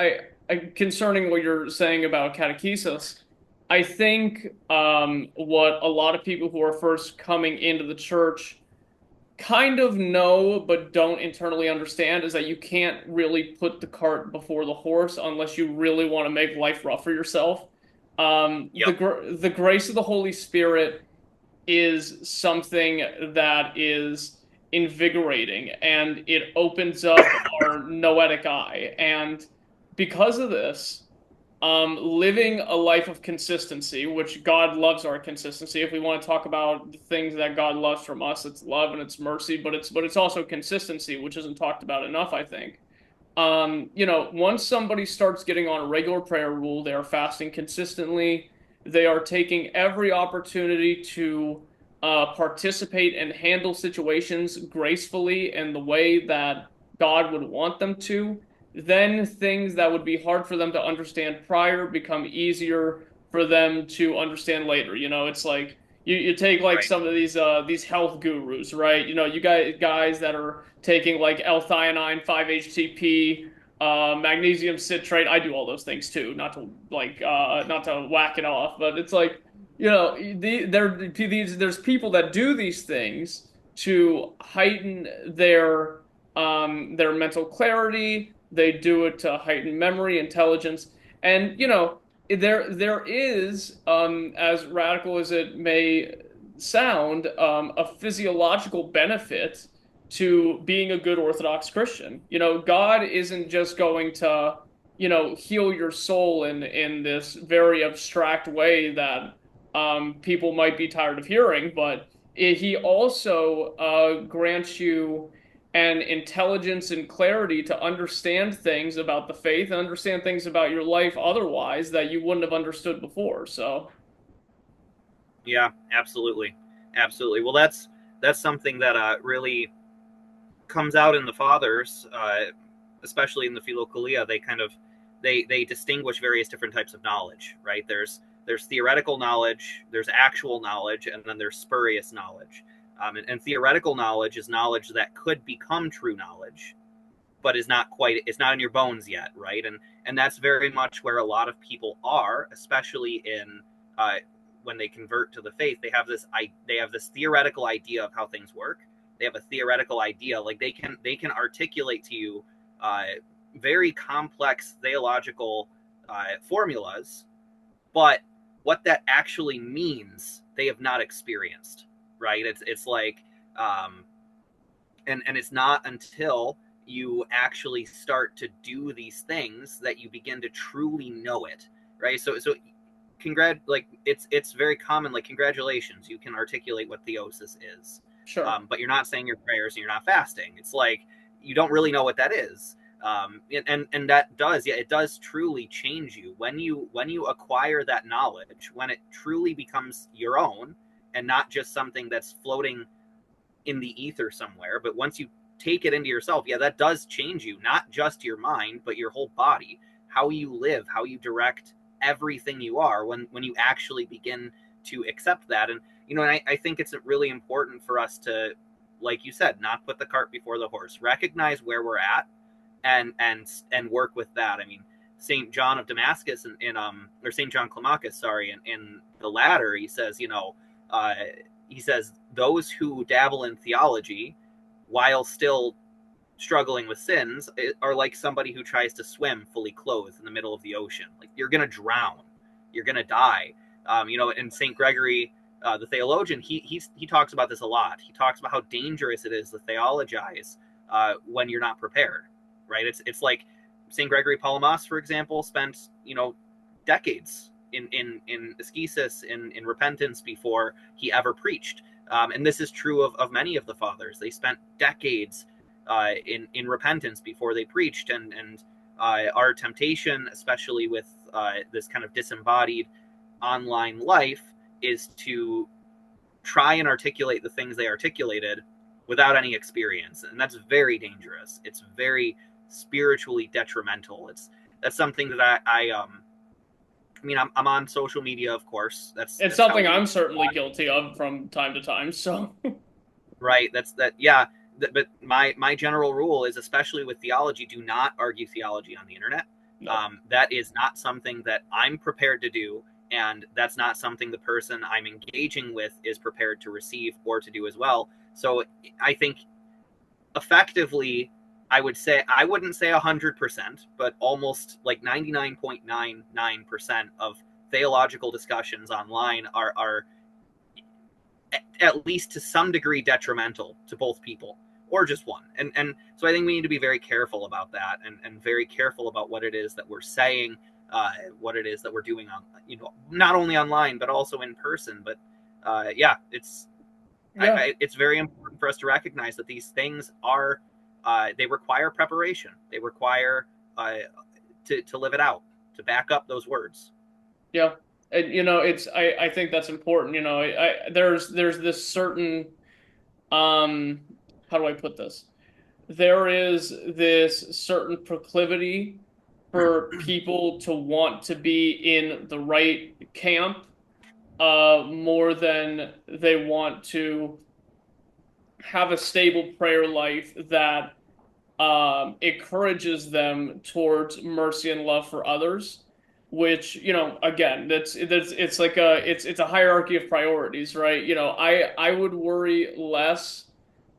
concerning what you're saying about catechesis, I think what a lot of people who are first coming into the church kind of know but don't internally understand is that you can't really put the cart before the horse unless you really want to make life rough for yourself. Yep. The grace of the Holy Spirit is something that is invigorating and it opens up our noetic eye. And because of this, living a life of consistency, which God loves our consistency. If we want to talk about the things that God loves from us, it's love and it's mercy, but it's also consistency, which isn't talked about enough, I think. Once somebody starts getting on a regular prayer rule, they are fasting consistently. They are taking every opportunity to participate and handle situations gracefully in the way that God would want them to. Then things that would be hard for them to understand prior become easier for them to understand later. It's like you take like Right. some of these health gurus, right? You guys that are taking like L-theanine, 5-HTP, magnesium citrate. I do all those things too, not to whack it off, but it's like there's people that do these things to heighten their mental clarity. They do it to heighten memory, intelligence, and there is as radical as it may sound, a physiological benefit to being a good Orthodox Christian. God isn't just going to, heal your soul in this very abstract way that people might be tired of hearing, but he also grants you an intelligence and clarity to understand things about the faith and understand things about your life otherwise that you wouldn't have understood before. So, Yeah, absolutely, absolutely. Well, that's something that really comes out in the fathers, especially in the Philokalia. They kind of they distinguish various different types of knowledge, right? There's theoretical knowledge, there's actual knowledge, and then there's spurious knowledge. And theoretical knowledge is knowledge that could become true knowledge, but it's not in your bones yet, right? And that's very much where a lot of people are, especially in when they convert to the faith. They have this theoretical idea of how things work. They have a theoretical idea, like they can articulate to you very complex theological formulas, but what that actually means they have not experienced, right? It's like and it's not until you actually start to do these things that you begin to truly know it, right? So like it's very common, like, congratulations, you can articulate what theosis is. sure. But you're not saying your prayers and you're not fasting. It's like you don't really know what that is. And that does, yeah, it does truly change you when you acquire that knowledge, when it truly becomes your own and not just something that's floating in the ether somewhere. But once you take it into yourself, yeah, that does change you, not just your mind, but your whole body, how you live, how you direct everything you are when you actually begin to accept that. And I think it's really important for us to, like you said, not put the cart before the horse, recognize where we're at and work with that. I mean, St. John of Damascus or St. John Climacus, sorry, in the latter, he says, he says those who dabble in theology while still struggling with sins are like somebody who tries to swim fully clothed in the middle of the ocean. Like, you're going to drown, you're going to die. And St. Gregory, the theologian, he talks about this a lot. He talks about how dangerous it is to theologize when you're not prepared, right? It's like St. Gregory Palamas, for example, spent decades in ascesis, in repentance before he ever preached. And this is true of many of the fathers. They spent decades in repentance before they preached, and our temptation, especially with this kind of disembodied online life, is to try and articulate the things they articulated without any experience, and that's very dangerous. It's very spiritually detrimental. That's something that I mean, I'm on social media, of course. It's That's how something we I'm certainly guilty of from time to time. So right. Yeah. But my general rule is, especially with theology, do not argue theology on the internet. no. That is not something that I'm prepared to do, and that's not something the person I'm engaging with is prepared to receive or to do as well. So I think effectively, I wouldn't say 100%, but almost like 99.99% of theological discussions online are at least to some degree detrimental to both people or just one. And so I think we need to be very careful about that, and very careful about what it is that we're saying, what it is that we're doing on, not only online but also in person. But it's very important for us to recognize that these things are they require preparation. They require to live it out, to back up those words. Yeah. And, I think that's important. There's this certain, how do I put this? There is this certain proclivity for people to want to be in the right camp, more than they want to have a stable prayer life that encourages them towards mercy and love for others. Which, again, that's it's like it's a hierarchy of priorities, right? I would worry less,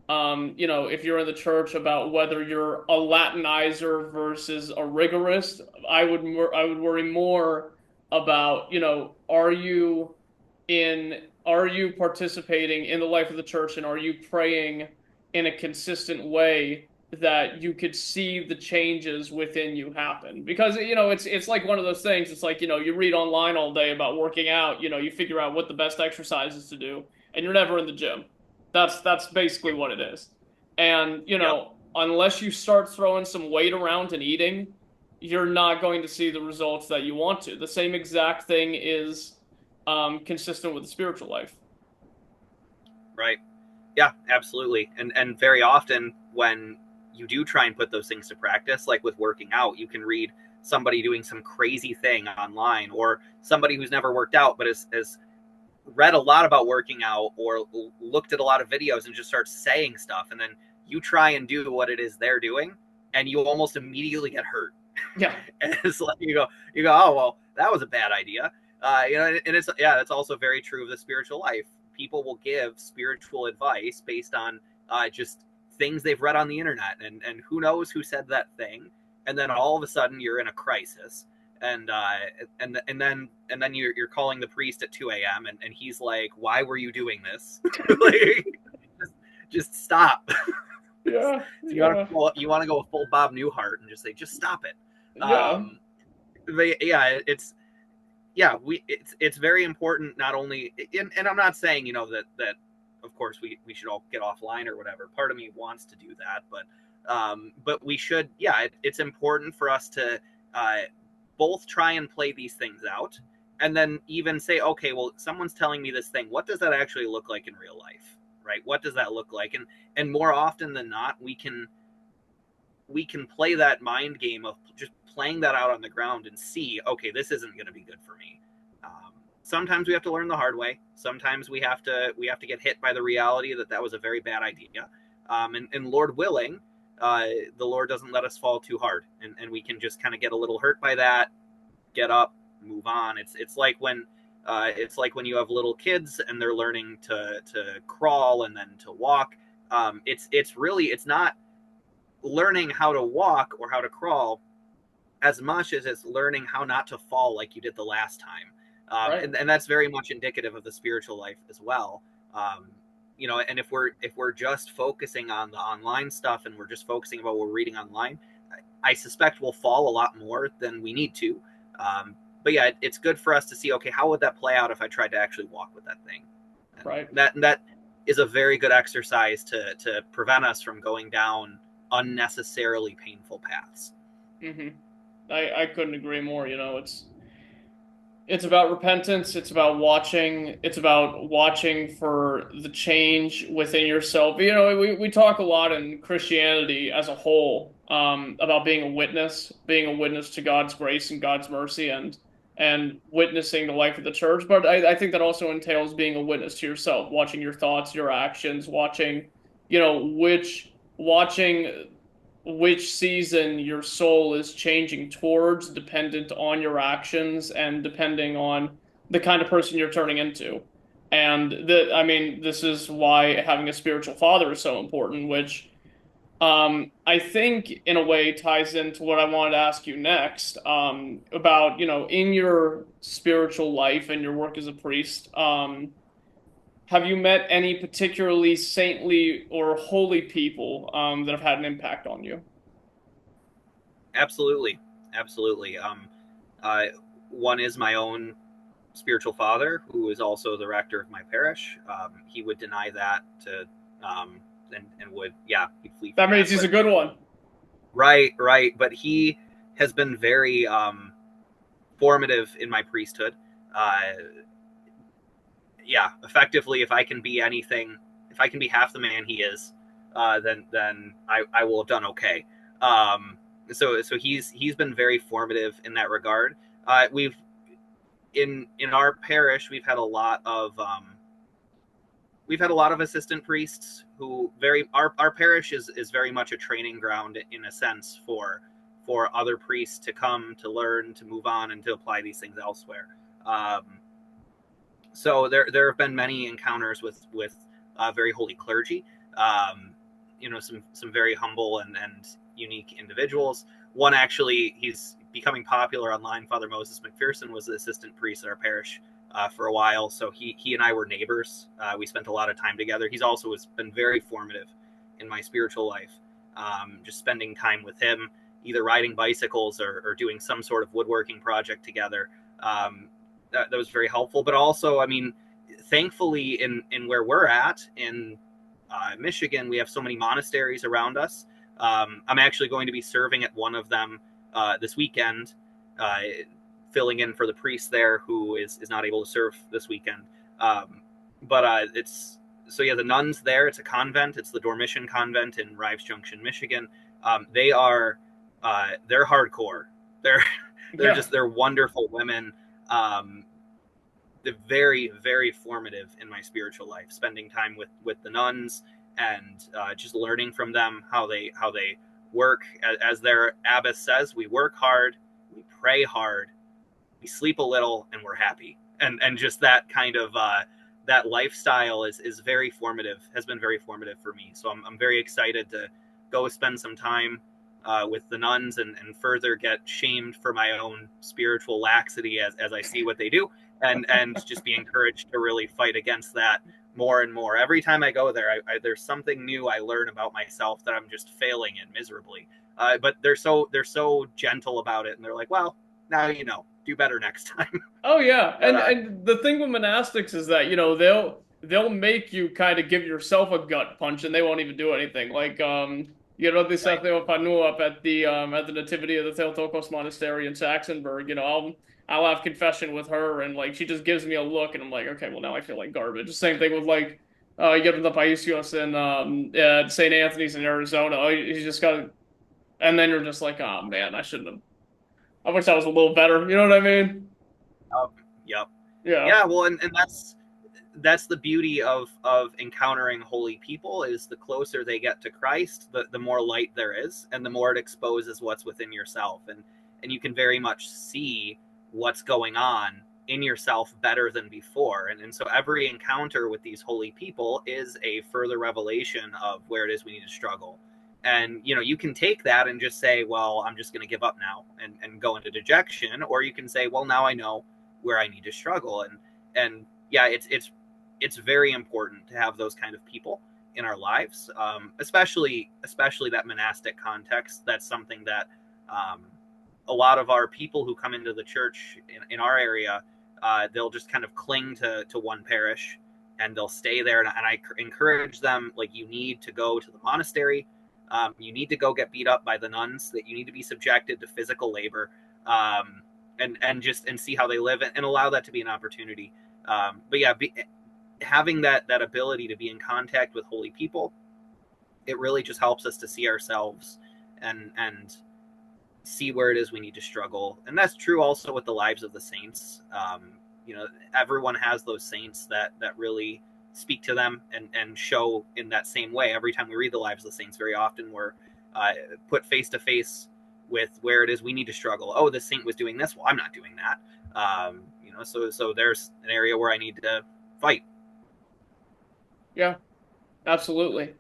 if you're in the church, about whether you're a Latinizer versus a rigorist. I would worry more about, are you participating in the life of the church, and are you praying in a consistent way that you could see the changes within you happen? Because it's like one of those things. It's like, you read online all day about working out, you figure out what the best exercises to do, and you're never in the gym. That's basically what it is. And unless you start throwing some weight around and eating, you're not going to see the results that you want to. The same exact thing is consistent with the spiritual life. Right. Yeah, absolutely. And very often when you do try and put those things to practice, like with working out, you can read somebody doing some crazy thing online, or somebody who's never worked out but has read a lot about working out or looked at a lot of videos and just starts saying stuff, and then you try and do what it is they're doing, and you almost immediately get hurt. Yeah. And it's like you go, oh well, that was a bad idea. And that's also very true of the spiritual life. People will give spiritual advice based on just things they've read on the internet, and who knows who said that thing, and then all of a sudden you're in a crisis, and then you're calling the priest at 2 a.m. and he's like, why were you doing this? Like, just stop. Yeah. So you want to go full Bob Newhart and just say, just stop it. Yeah. But yeah, it's very important, not only, and I'm not saying, that of course we should all get offline or whatever. Part of me wants to do that, but we should, it's important for us to both try and play these things out, and then even say, okay, well, someone's telling me this thing, what does that actually look like in real life, right? What does that look like? And more often than not, we can play that mind game of just playing that out on the ground and see, okay, this isn't going to be good for me. Sometimes we have to learn the hard way. Sometimes we have to get hit by the reality that was a very bad idea. And Lord willing, the Lord doesn't let us fall too hard, and we can just kind of get a little hurt by that, get up, move on. It's like when you have little kids and they're learning to crawl and then to walk. It's not learning how to walk or how to crawl as much as it's learning how not to fall like you did the last time. Right. And that's very much indicative of the spiritual life as well. And if we're just focusing on the online stuff, and we're just focusing about what we're reading online, I suspect we'll fall a lot more than we need to. But yeah, it's good for us to see, okay, how would that play out if I tried to actually walk with that thing? And right. That is a very good exercise to prevent us from going down unnecessarily painful paths. Mm-hmm. I couldn't agree more. It's about repentance. It's about watching for the change within yourself. We talk a lot in Christianity as a whole, about being a witness to God's grace and God's mercy, and witnessing the life of the church. But I think that also entails being a witness to yourself, watching your thoughts, your actions, you know, which, watching which season your soul is changing towards, dependent on your actions and depending on the kind of person you're turning into. I mean, this is why having a spiritual father is so important, which, I think in a way ties into what I wanted to ask you next, about, in your spiritual life and your work as a priest. Have you met any particularly saintly or holy people, that have had an impact on you? Absolutely, absolutely. Uh, One is my own spiritual father, who is also the rector of my parish. He would deny that to, and would, yeah, he'd flee That from means that. he's a But good one. right, right. But he has been very formative in my priesthood. Uh, yeah, effectively, if I can be anything, if I can be half the man he is, then I will have done okay. Um, so he's been very formative in that regard. We've in our parish we've had a lot of assistant priests who very our parish is very much a training ground in a sense for other priests to come to learn to move on and to apply these things elsewhere. So there have been many encounters with very holy clergy. Some very humble and unique individuals. One actually, he's becoming popular online. Father Moses McPherson was the assistant priest at our parish for a while, so he and I were neighbors. We spent a lot of time together. He's also has been very formative in my spiritual life. Just spending time with him, either riding bicycles or doing some sort of woodworking project together. That was very helpful. But also, I mean, thankfully, in where we're at in Michigan, we have so many monasteries around us. I'm actually going to be serving at one of them this weekend, uh, filling in for the priest there who is not able to serve this weekend. But it's so yeah, the nuns there. It's a convent. It's the Dormition Convent in Rives Junction, Michigan. They're hardcore. They're Yeah. they're wonderful women. Um, they're very, very formative in my spiritual life. Spending time with the nuns and just learning from them how they work. As their abbess says, we work hard, we pray hard, we sleep a little, and we're happy. And just that kind of that lifestyle is very formative. Has been very formative for me. So I'm very excited to go spend some time with the nuns and further get shamed for my own spiritual laxity as I see what they do, and just be encouraged to really fight against that more and more. Every time I go there, there's something new I learn about myself that I'm just failing in miserably. But they're so gentle about it, and they're like, well, now you know, do better next time. Oh yeah. but And the thing with monastics is that, they'll make you kind of give yourself a gut punch and they won't even do anything. Like, the right, Theo Panu up at the Nativity of the Theotokos Monastery in Saxonburg, I'll have confession with her and like she just gives me a look and I'm like, okay, well now I feel like garbage. Same thing with like, you get the Paisios in St. Anthony's in Arizona. Oh, you just got, and then you're just like, oh man, I shouldn't have. I wish I was a little better. You know what I mean? yep, Yeah. yeah. Well, and that's the beauty of encountering holy people is the closer they get to Christ, the more light there is, and the more it exposes what's within yourself, and you can very much see what's going on in yourself better than before. And so every encounter with these holy people is a further revelation of where it is we need to struggle. And you can take that and just say, well, I'm just going to give up now and go into dejection, or you can say, well, now I know where I need to struggle. And yeah, it's very important to have those kind of people in our lives, especially that monastic context. That's something that a lot of our people who come into the church in our area, they'll just kind of cling to one parish and they'll stay there. And I encourage them, like, you need to go to the monastery. You need to go get beat up by the nuns, that you need to be subjected to physical labor, and see how they live, and allow that to be an opportunity. But yeah, having that ability to be in contact with holy people, it really just helps us to see ourselves and see where it is we need to struggle. And that's true also with the lives of the saints. Everyone has those saints that really speak to them and show in that same way. Every time we read the lives of the saints, very often we're put face to face with where it is we need to struggle. Oh, this saint was doing this. Well, I'm not doing that. So there's an area where I need to fight. Yeah, absolutely.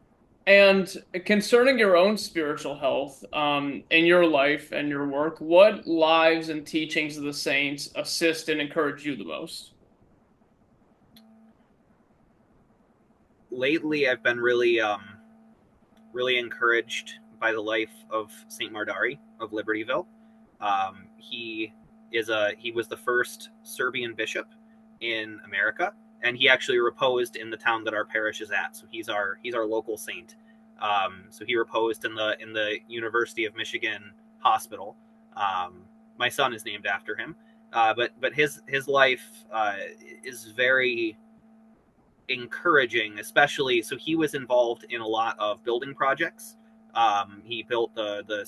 And concerning your own spiritual health, in your life and your work, what lives and teachings of the saints assist and encourage you the most? Lately, I've been really encouraged by the life of Saint Mardari of Libertyville. He was the first Serbian bishop in America, and he actually reposed in the town that our parish is at. So he's our local saint. So he reposed in the University of Michigan hospital. My son is named after him. But his life is very encouraging, especially. So he was involved in a lot of building projects. He built the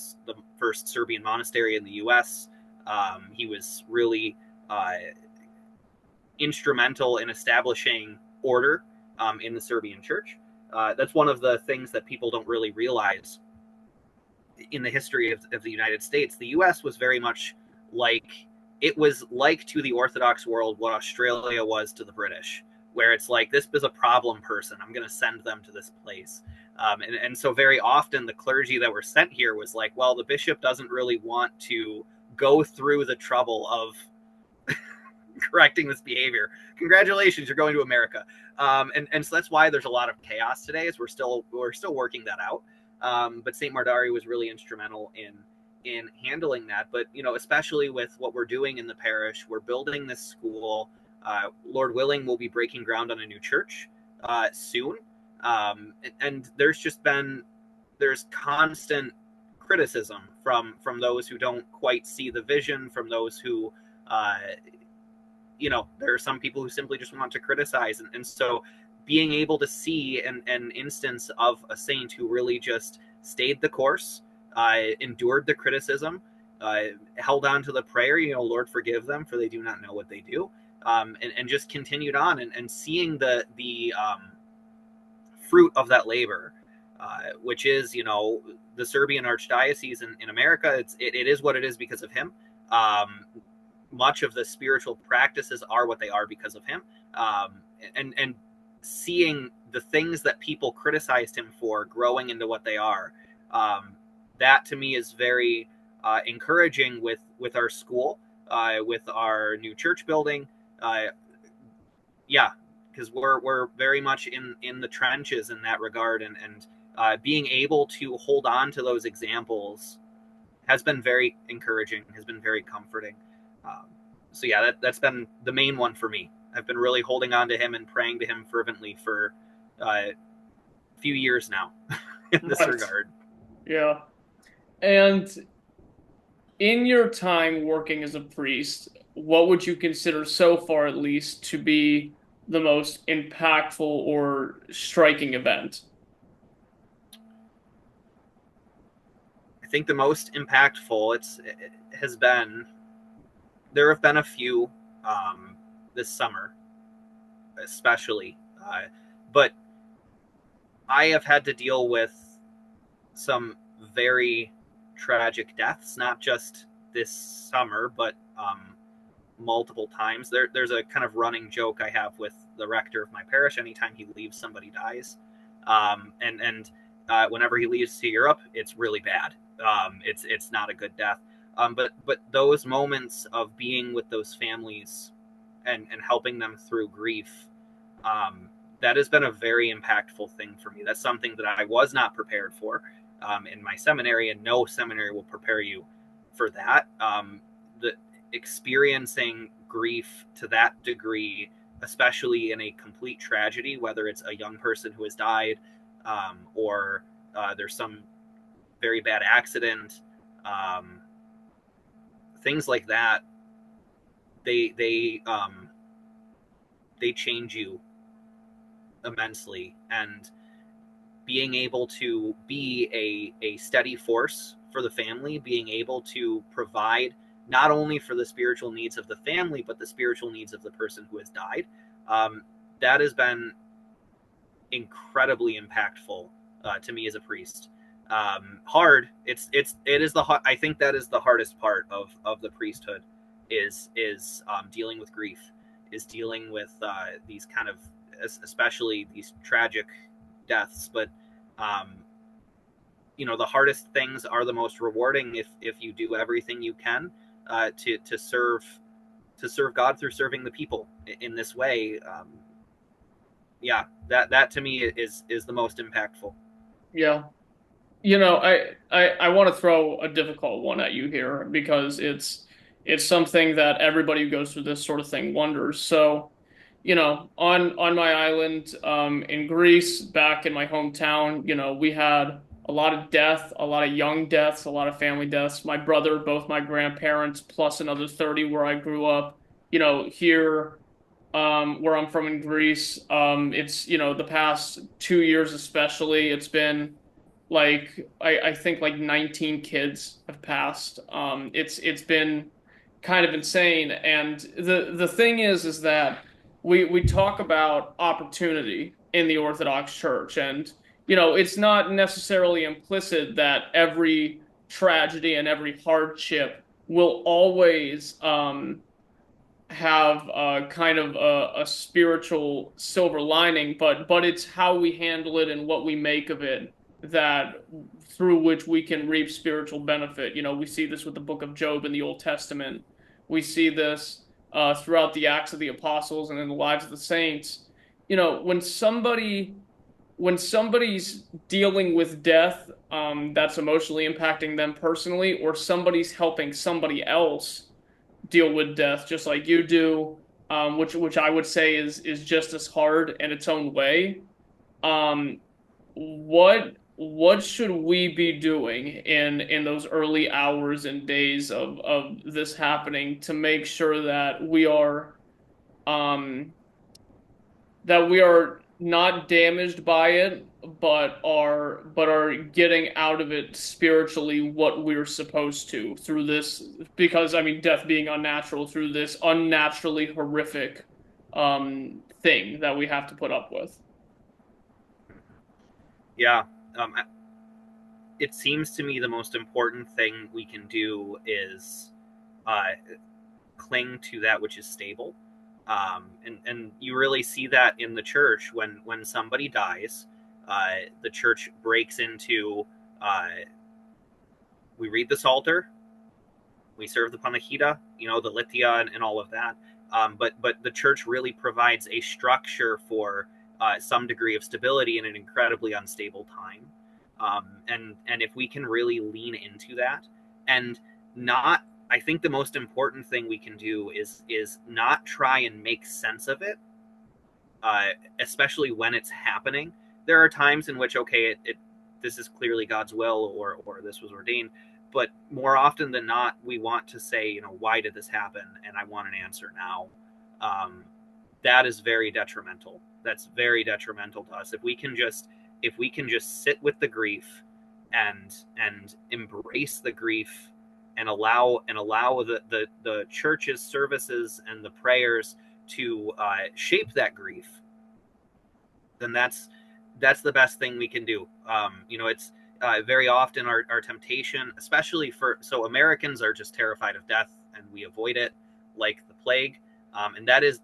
first Serbian monastery in the U.S. He was really instrumental in establishing order in the Serbian church. That's one of the things that people don't really realize in the history of the United States. The U.S. was very much like to the Orthodox world what Australia was to the British, where it's like, this is a problem person, I'm going to send them to this place. And so very often the clergy that were sent here was like, well, the bishop doesn't really want to go through the trouble of correcting this behavior. Congratulations, you're going to America. And so that's why there's a lot of chaos today, is we're still working that out. But St. Mardari was really instrumental in handling that. But, especially with what we're doing in the parish, we're building this school. Lord willing, we'll be breaking ground on a new church soon. And there's constant criticism from those who don't quite see the vision, from those who, there are some people who simply just want to criticize. And so being able to see an instance of a saint who really just stayed the course, endured the criticism, held on to the prayer, Lord, forgive them, for they do not know what they do. And just continued on, and seeing the fruit of that labor, which is, the Serbian Archdiocese in America. It is what it is because of him. Much of the spiritual practices are what they are because of him. And seeing the things that people criticized him for growing into what they are, that to me is very encouraging with our school, with our new church building. Because we're very much in the trenches in that regard, and being able to hold on to those examples has been very encouraging, has been very comforting. So yeah, that's been the main one for me. I've been really holding on to him and praying to him fervently for a few years now in this regard. Yeah. And in your time working as a priest, what would you consider so far, at least, to be the most impactful or striking event? I think the most impactful there have been a few this summer, especially, but I have had to deal with some very tragic deaths, not just this summer, but multiple times. There's a kind of running joke I have with the rector of my parish. Anytime he leaves, somebody dies. And whenever he leaves to Europe, it's really bad. It's not a good death. But those moments of being with those families and helping them through grief, that has been a very impactful thing for me. That's something that I was not prepared for in my seminary, and no seminary will prepare you for that. The experiencing grief to that degree, especially in a complete tragedy, whether it's a young person who has died, or there's some very bad accident, things like that, they change you immensely. And being able to be a steady force for the family, being able to provide not only for the spiritual needs of the family, but the spiritual needs of the person who has died, that has been incredibly impactful to me as a priest. Hard. It is the, I think that is the hardest part of the priesthood, is dealing with grief, is dealing with these kind of, especially these tragic deaths. But the hardest things are the most rewarding if you do everything you can to serve God through serving the people in this way. Yeah, that to me is the most impactful. Yeah. I want to throw a difficult one at you here because it's something that everybody who goes through this sort of thing wonders. So, on my island, in Greece, back in my hometown, we had a lot of death, a lot of young deaths, a lot of family deaths. My brother, both my grandparents, plus another 30 where I grew up. Here, where I'm from in Greece, it's, the past 2 years especially, it's been like I think like 19 kids have passed. It's been kind of insane. And the thing is that we talk about opportunity in the Orthodox Church, and it's not necessarily implicit that every tragedy and every hardship will always have kind of a spiritual silver lining, but it's how we handle it and what we make of it that through which we can reap spiritual benefit. We see this with the book of Job in the Old Testament. We see this throughout the Acts of the Apostles and in the lives of the saints. When somebody's dealing with death, that's emotionally impacting them personally, or somebody's helping somebody else deal with death just like you do, which I would say is just as hard in its own way. Um, what should we be doing in those early hours and days of this happening to make sure um that we are not damaged by it, but are getting out of it spiritually what we're supposed to through this, because I mean death being unnatural, through this unnaturally horrific thing that we have to put up with. Yeah. It seems to me the most important thing we can do is uh, cling to that which is stable. And you really see that in the church when somebody dies. The church breaks into, we read the Psalter, we serve the Panachida, the Litia, and all of that. But the church really provides a structure for some degree of stability in an incredibly unstable time. And if we can really lean into that, and not, I think the most important thing we can do is not try and make sense of it, especially when it's happening. There are times in which, okay, this is clearly God's will, or this was ordained. But more often than not, we want to say, why did this happen? And I want an answer now. That is very detrimental. That's very detrimental to us. If we can just sit with the grief and embrace the grief and allow the church's services and the prayers to shape that grief, then that's the best thing we can do. It's very often our temptation, especially so Americans are just terrified of death and we avoid it like the plague. And that is,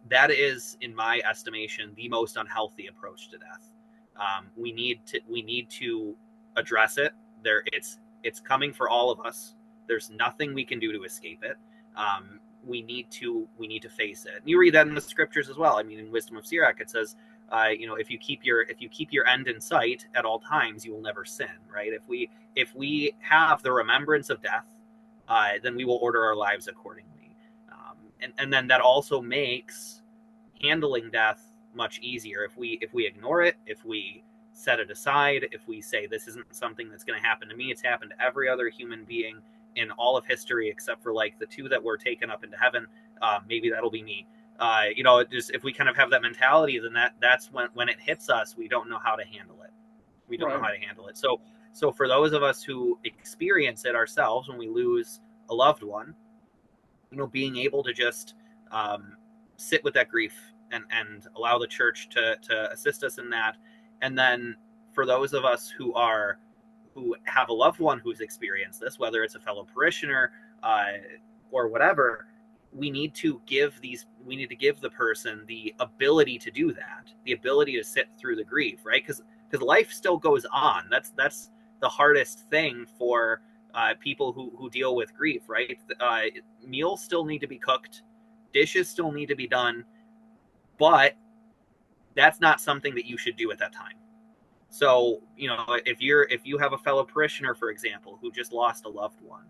in my estimation, the most unhealthy approach to death. We need to address it. It's coming for all of us. There's nothing we can do to escape it. We need to face it. And you read that in the scriptures as well. I mean, in Wisdom of Sirach, it says, if you keep your end in sight at all times, you will never sin. Right? If we have the remembrance of death, then we will order our lives accordingly. And then that also makes handling death much easier. If we ignore it, if we set it aside, if we say this isn't something that's going to happen to me, it's happened to every other human being in all of history except for like the two that were taken up into heaven, maybe that'll be me. Just if we kind of have that mentality, then that's when it hits us, we don't know how to handle it. We don't know how to handle it. So for those of us who experience it ourselves when we lose a loved one, being able to just sit with that grief and allow the church to assist us in that. And then for those of us who have a loved one who's experienced this, whether it's a fellow parishioner or whatever, we need to give the person the ability to do that, the ability to sit through the grief, right? Because life still goes on. That's the hardest thing for people who deal with grief, right? Meals still need to be cooked, dishes still need to be done, but that's not something that you should do at that time. So, if you have a fellow parishioner, for example, who just lost a loved one,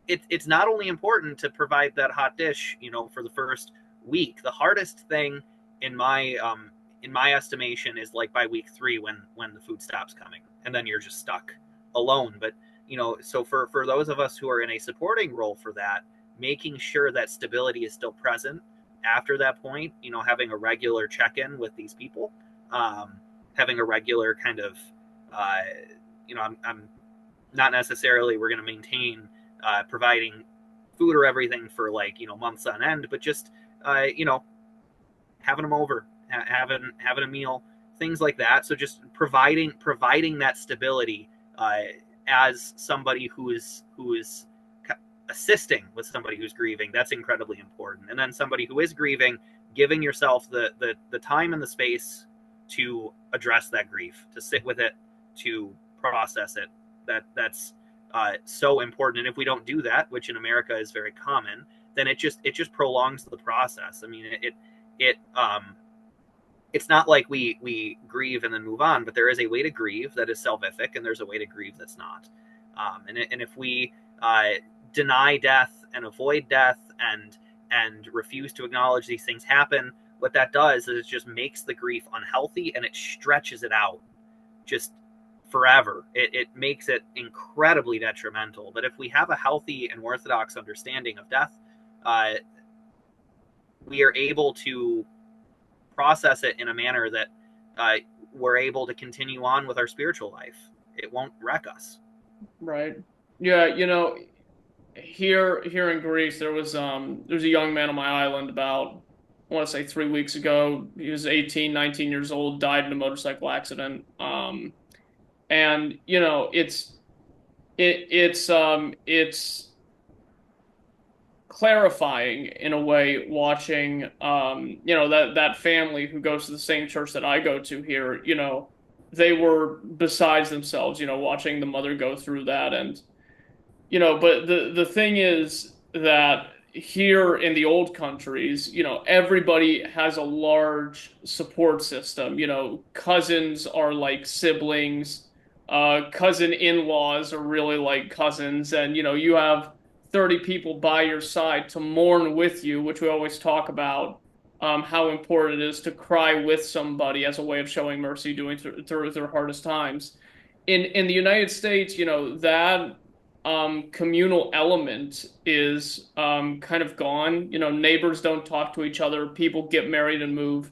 it's not only important to provide that hot dish, for the first week. The hardest thing in my estimation is like by week 3 when the food stops coming, and then you're just stuck alone. But so for those of us who are in a supporting role for that, making sure that stability is still present after that point, having a regular check-in with these people, having a regular kind of, I'm not necessarily we're going to maintain providing food or everything for like, months on end, but just, having them over, having a meal, things like that. So just providing that stability as somebody who is assisting with somebody who's grieving, that's incredibly important. And then somebody who is grieving, giving yourself the time and the space to address that grief, to sit with it, to process it. That's so important. And if we don't do that, which in America is very common, then it just prolongs the process. I mean, it's not like we grieve and then move on, but there is a way to grieve that is salvific, and there's a way to grieve that's not. And if we deny death and avoid death and refuse to acknowledge these things happen, what that does is it just makes the grief unhealthy, and it stretches it out just forever. It makes it incredibly detrimental. But if we have a healthy and orthodox understanding of death, we are able to process it in a manner that we're able to continue on with our spiritual life. It won't wreck us. Right. Yeah, here in Greece, there was a young man on my island about, I want to say 3 weeks ago. He was 18, 19 years old, died in a motorcycle accident. And it's clarifying in a way watching that family who goes to the same church that I go to here. They were besides themselves, watching the mother go through that. And but the thing is that here in the old countries, everybody has a large support system. Cousins are like siblings, cousin in-laws are really like cousins, and you have 30 people by your side to mourn with you, which we always talk about, how important it is to cry with somebody as a way of showing mercy during through their hardest times. In the United States, that communal element is kind of gone. Neighbors don't talk to each other. People get married and move,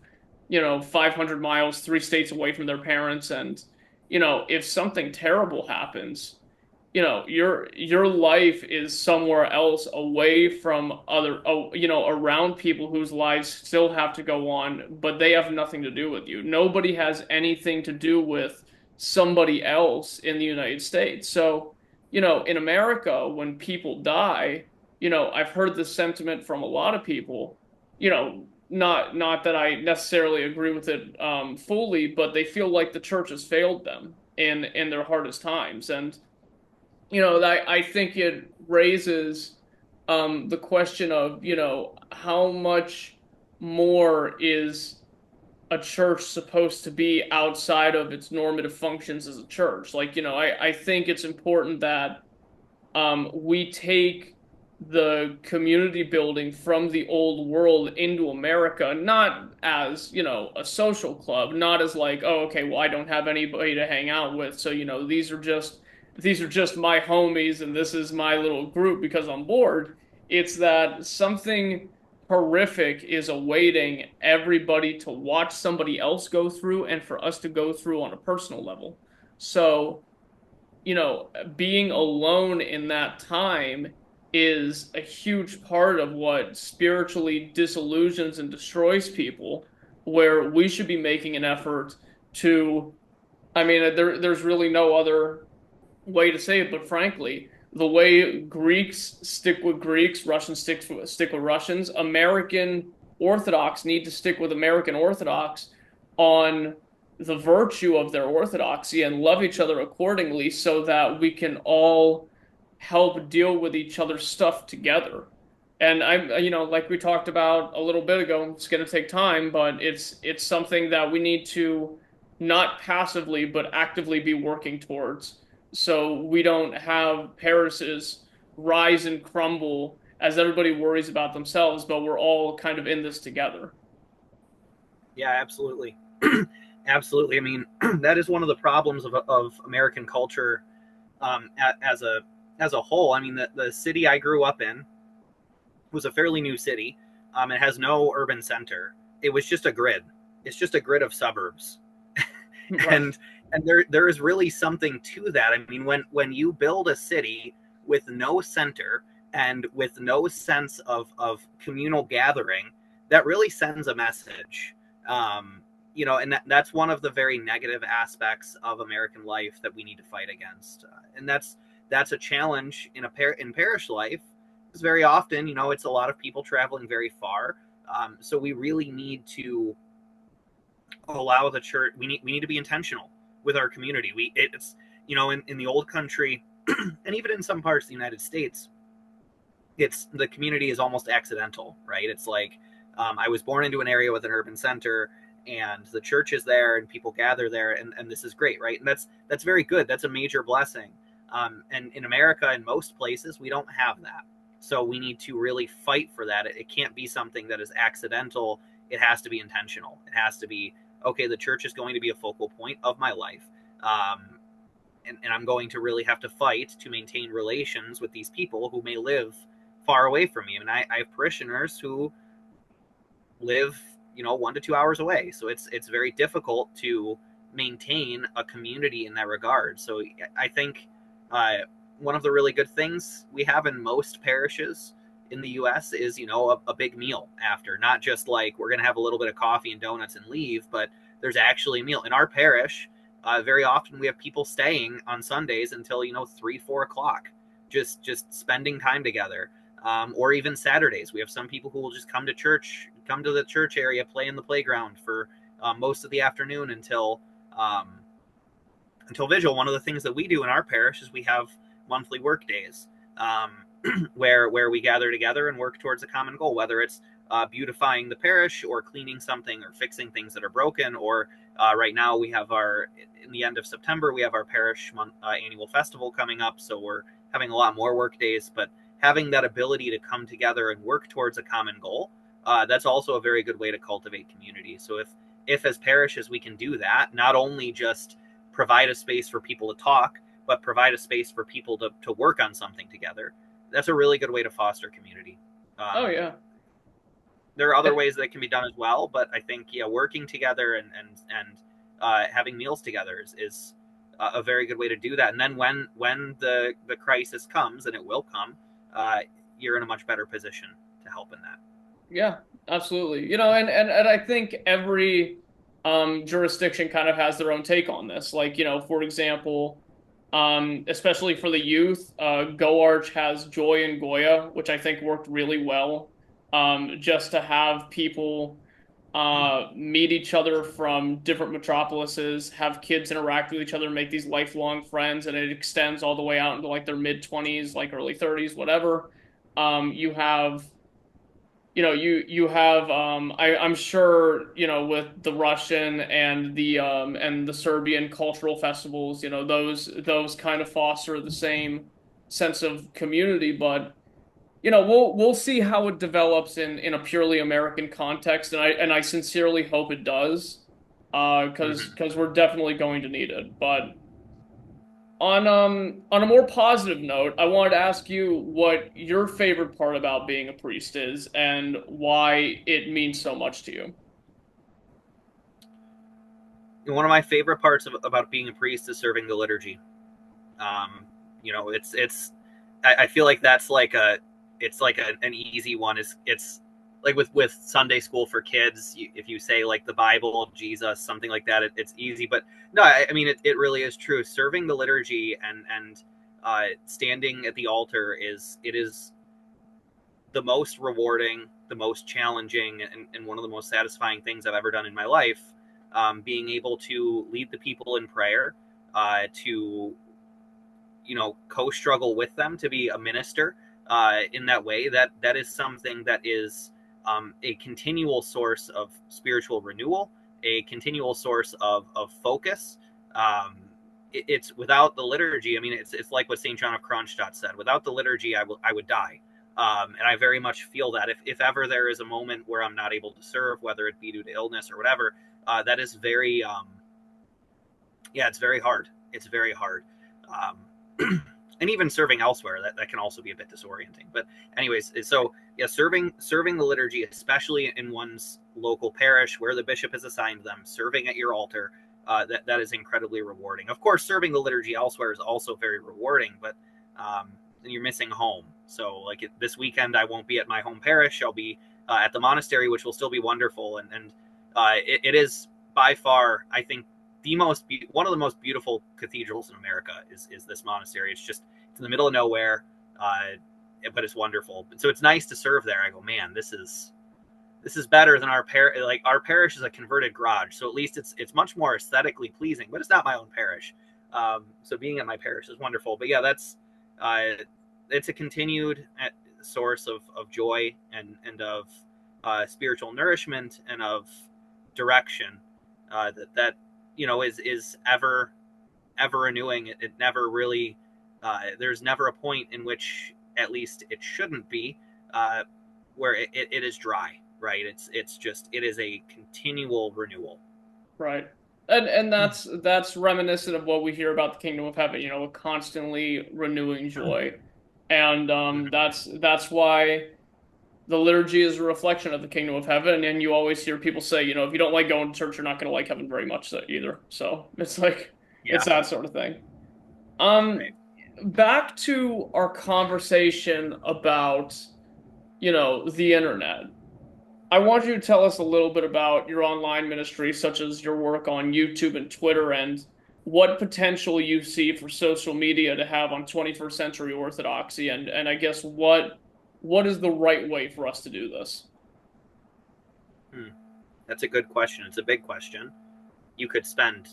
500 miles, 3 states away from their parents. And, if something terrible happens, your life is somewhere else away from around people whose lives still have to go on, but they have nothing to do with you. Nobody has anything to do with somebody else in the United States. So, in America, when people die, I've heard the sentiment from a lot of people, not that I necessarily agree with it fully, but they feel like the church has failed them in their hardest times. And, I think it raises the question of, how much more is a church supposed to be outside of its normative functions as a church? Like, I think it's important that we take the community building from the old world into America, not as, a social club, not as like, oh, okay, well, I don't have anybody to hang out with, so, these are just my homies and this is my little group because I'm bored. It's that something horrific is awaiting everybody to watch somebody else go through and for us to go through on a personal level. So, being alone in that time is a huge part of what spiritually disillusions and destroys people, where we should be making an effort to, I mean, there's really no other way to say it, but frankly, the way Greeks stick with Greeks, Russians stick with Russians, American Orthodox need to stick with American Orthodox on the virtue of their orthodoxy and love each other accordingly so that we can all help deal with each other's stuff together. And like we talked about a little bit ago, it's going to take time, but it's something that we need to not passively but actively be working towards so we don't have parishes rise and crumble as everybody worries about themselves, but we're all kind of in this together. Yeah, absolutely. Absolutely. I mean, that is one of the problems of American culture, as a whole. I mean, the city I grew up in was a fairly new city. It has no urban center. It was just a grid. It's just a grid of suburbs. Right. and and there is really something to that. I mean, when you build a city with no center and with no sense of communal gathering, that really sends a message. And that's one of the very negative aspects of American life that we need to fight against. And that's a challenge in parish life, because very often, it's a lot of people traveling very far. So we really need to allow the church. We need to be intentional with our community. It's in the old country, and even in some parts of the United States, it's the community is almost accidental, right? It's like, I was born into an area with an urban center, and the church is there, and people gather there, and this is great, right? And that's very good. That's a major blessing. And in America, in most places, we don't have that. So we need to really fight for that. It can't be something that is accidental. It has to be intentional. It has to be, okay, the church is going to be a focal point of my life. And I'm going to really have to fight to maintain relations with these people who may live far away from me. I mean, I have parishioners who live, 1 to 2 hours away. So it's very difficult to maintain a community in that regard. So I think one of the really good things we have in most parishes in the U.S. is, a big meal after, not just like we're going to have a little bit of coffee and donuts and leave, but there's actually a meal. In our parish, very often we have people staying on Sundays until 3-4 o'clock, just spending time together. Or even Saturdays, we have some people who will just come to the church area, play in the playground for most of the afternoon until vigil. One of the things that we do in our parish is we have monthly work days, where we gather together and work towards a common goal, whether it's beautifying the parish or cleaning something or fixing things that are broken. Or right now we have in the end of September, we have our parish annual festival coming up. So we're having a lot more work days, but having that ability to come together and work towards a common goal, that's also a very good way to cultivate community. So if as parishes we can do that, not only just provide a space for people to talk, but provide a space for people to work on something together, that's a really good way to foster community. Oh yeah. There are other ways that can be done as well, but I think, working together and having meals together is a very good way to do that. And then when the crisis comes, and it will come, you're in a much better position to help in that. Yeah, absolutely. And I think every jurisdiction kind of has their own take on this. Like, for example, especially for the youth, Go Arch has Joy and Goya, which I think worked really well. Just to have people meet each other from different metropolises, have kids interact with each other, make these lifelong friends, and it extends all the way out into like their mid-20s, like early 30s, whatever. You have I'm sure, with the Russian and the Serbian cultural festivals, those kind of foster the same sense of community. But we'll see how it develops in a purely American context, and I sincerely hope it does, Mhm. because we're definitely going to need it. But on a more positive note, I wanted to ask you what your favorite part about being a priest is and why it means so much to you. One of my favorite parts about being a priest is serving the liturgy. Um, it's I feel like that's like an easy one. It's like with Sunday school for kids. If you say like the Bible, Jesus, something like that, it's easy. But no, I mean it really is true. Serving the liturgy and standing at the altar is the most rewarding, the most challenging, and one of the most satisfying things I've ever done in my life. Being able to lead the people in prayer, to co-struggle with them, to be a minister in that way, that is something that is a continual source of spiritual renewal, a continual source of focus. It's without the liturgy. I mean, it's like what St. John of Kronstadt said: without the liturgy, I would die. And I very much feel that if ever there is a moment where I'm not able to serve, whether it be due to illness or whatever, that is very yeah, it's very hard. It's very hard. And even serving elsewhere, that can also be a bit disorienting. But anyways, so yeah, serving the liturgy, especially in one's local parish where the bishop has assigned them, serving at your altar, that is incredibly rewarding. Of course, serving the liturgy elsewhere is also very rewarding, but you're missing home. So like this weekend, I won't be at my home parish. I'll be at the monastery, which will still be wonderful. And it is by far, I think, one of the most beautiful cathedrals in America is this monastery. It's in the middle of nowhere, but it's wonderful. So it's nice to serve there. I go, man, this is better than our parish. Like our parish is a converted garage, so at least it's much more aesthetically pleasing. But it's not my own parish, so being at my parish is wonderful. But yeah, uh, it's a continued source of joy and of spiritual nourishment and of direction, that is ever renewing. It never really there's never a point in which, at least it shouldn't be, where it is dry, right? It is a continual renewal. Right. And that's reminiscent of what we hear about the kingdom of heaven, a constantly renewing joy. And Mhm. that's why the liturgy is a reflection of the kingdom of heaven. And you always hear people say, if you don't like going to church, you're not going to like heaven very much either. So it's like it's Yeah, that sort of thing. Um, right. back to our conversation about, the internet. I want you to tell us a little bit about your online ministry, such as your work on YouTube and Twitter, and what potential you see for social media to have on 21st century Orthodoxy, and I guess what is the right way for us to do this? Hmm. That's a good question. It's a big question. You could spend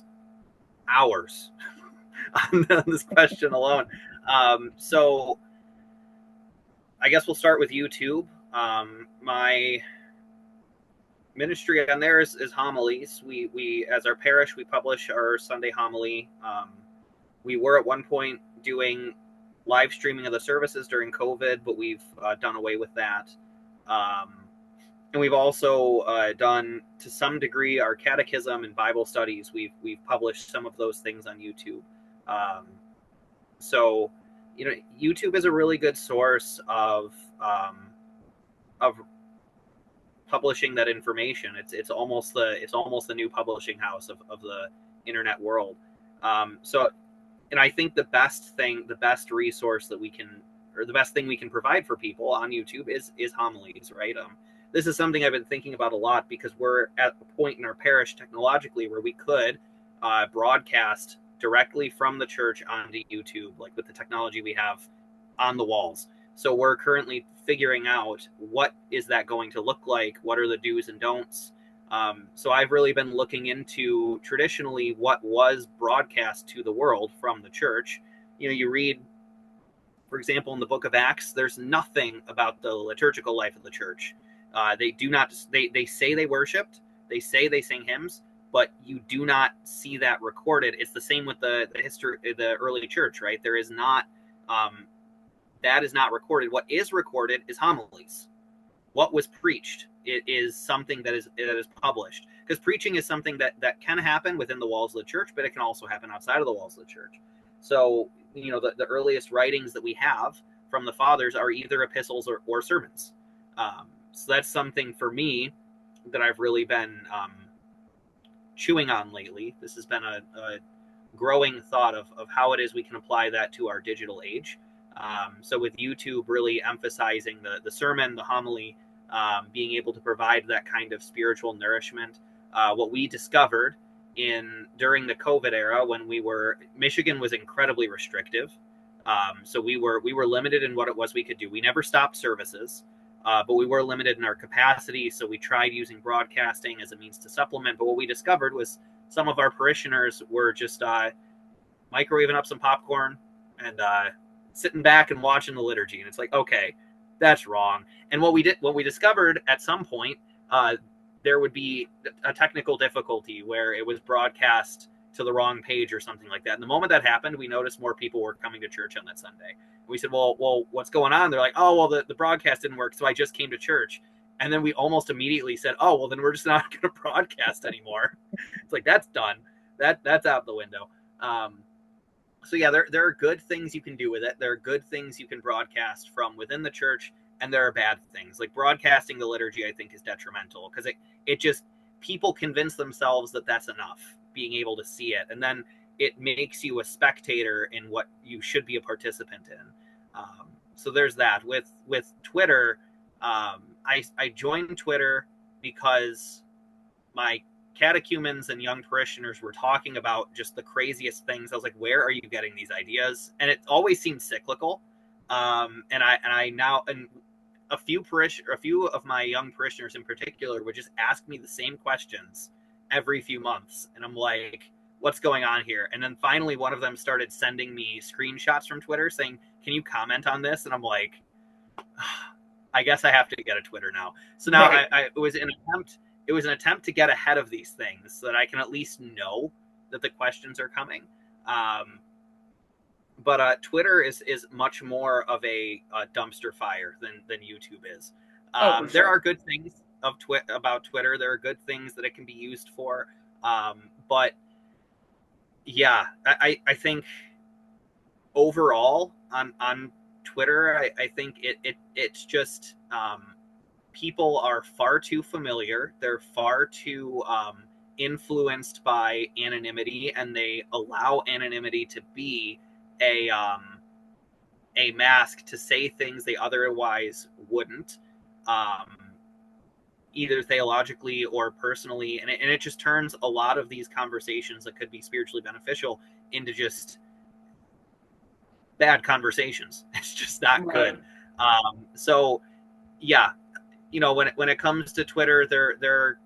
hours on this question alone. So I guess we'll start with YouTube. My ministry on there is homilies. We as our parish, we publish our Sunday homily. We were at one point doing live streaming of the services during COVID, but we've done away with that. Um, and we've also done, to some degree, our catechism and Bible studies. We've published some of those things on YouTube. Um, so, YouTube is a really good source of publishing that information. It's almost the new publishing house of the internet world. So, and I think the best resource that we can, or the best thing we can provide for people on YouTube is homilies, right? This is something I've been thinking about a lot, because we're at a point in our parish technologically where we could broadcast directly from the church onto YouTube, like with the technology we have on the walls. So we're currently figuring out what is that going to look like, what are the do's and don'ts. So I've really been looking into traditionally what was broadcast to the world from the church. You read, for example, in the book of Acts, there's nothing about the liturgical life of the church. They do not. They say they worshipped. They say they sing hymns, but you do not see that recorded. It's the same with the history, the early church, right? There is not. That is not recorded. What is recorded is homilies. What was preached, it is something that is published, because preaching is something that can happen within the walls of the church, but it can also happen outside of the walls of the church. So, you know, the earliest writings that we have from the fathers are either epistles or sermons. So that's something for me that I've really been chewing on lately. This has been a growing thought of how it is we can apply that to our digital age. So with YouTube really emphasizing the sermon, the homily, being able to provide that kind of spiritual nourishment. What we discovered during the COVID era, when Michigan was incredibly restrictive. So we were limited in what it was we could do. We never stopped services, but we were limited in our capacity. So we tried using broadcasting as a means to supplement. But what we discovered was some of our parishioners were just microwaving up some popcorn and sitting back and watching the liturgy. And it's like, okay, that's wrong. And what we discovered at some point, there would be a technical difficulty where it was broadcast to the wrong page or something like that. And the moment that happened, we noticed more people were coming to church on that Sunday. And we said, well, what's going on? They're like, oh, well, the broadcast didn't work, so I just came to church. And then we almost immediately said, oh, well, then we're just not going to broadcast anymore. It's like, that's done. That's out the window. So yeah, there are good things you can do with it. There are good things you can broadcast from within the church, and there are bad things. Like broadcasting the liturgy, I think, is detrimental, because it just, people convince themselves that that's enough, being able to see it, and then it makes you a spectator in what you should be a participant in. So there's that. With Twitter, I joined Twitter because my catechumens and young parishioners were talking about just the craziest things. I was like, where are you getting these ideas? And it always seemed cyclical. And a few of my young parishioners in particular would just ask me the same questions every few months. And I'm like, what's going on here? And then finally, one of them started sending me screenshots from Twitter saying, can you comment on this? And I'm like, I guess I have to get a Twitter now. So now right. It was an attempt to get ahead of these things so that I can at least know that the questions are coming. But Twitter is much more of a dumpster fire than YouTube is. Sure. There are good things about Twitter. There are good things that it can be used for. But yeah, I think overall on Twitter, I think it's just people are far too familiar. They're far too influenced by anonymity, and they allow anonymity to be a mask to say things they otherwise wouldn't, either theologically or personally, and it just turns a lot of these conversations that could be spiritually beneficial into just bad conversations. It's just not right. Good. So yeah, you know, when it comes to Twitter,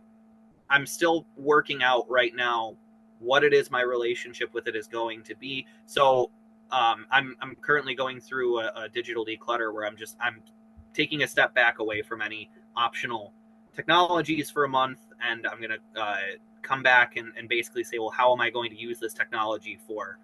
I'm still working out right now what it is my relationship with it is going to be. So I'm currently going through a digital declutter where I'm taking a step back away from any optional technologies for a month, and I'm going to come back and basically say, well, how am I going to use this technology for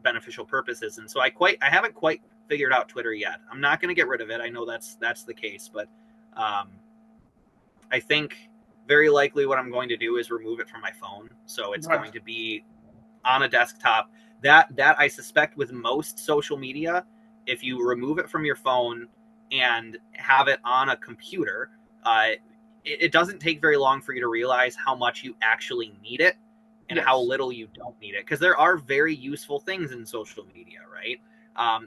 beneficial purposes? And so I haven't quite figured out Twitter yet. I'm not going to get rid of it. I know that's the case, but I think very likely what I'm going to do is remove it from my phone. So it's right. going to be on a desktop. That I suspect with most social media, if you remove it from your phone and have it on a computer, it doesn't take very long for you to realize how much you actually need it and yes. how little you don't need it. Because there are very useful things in social media, right?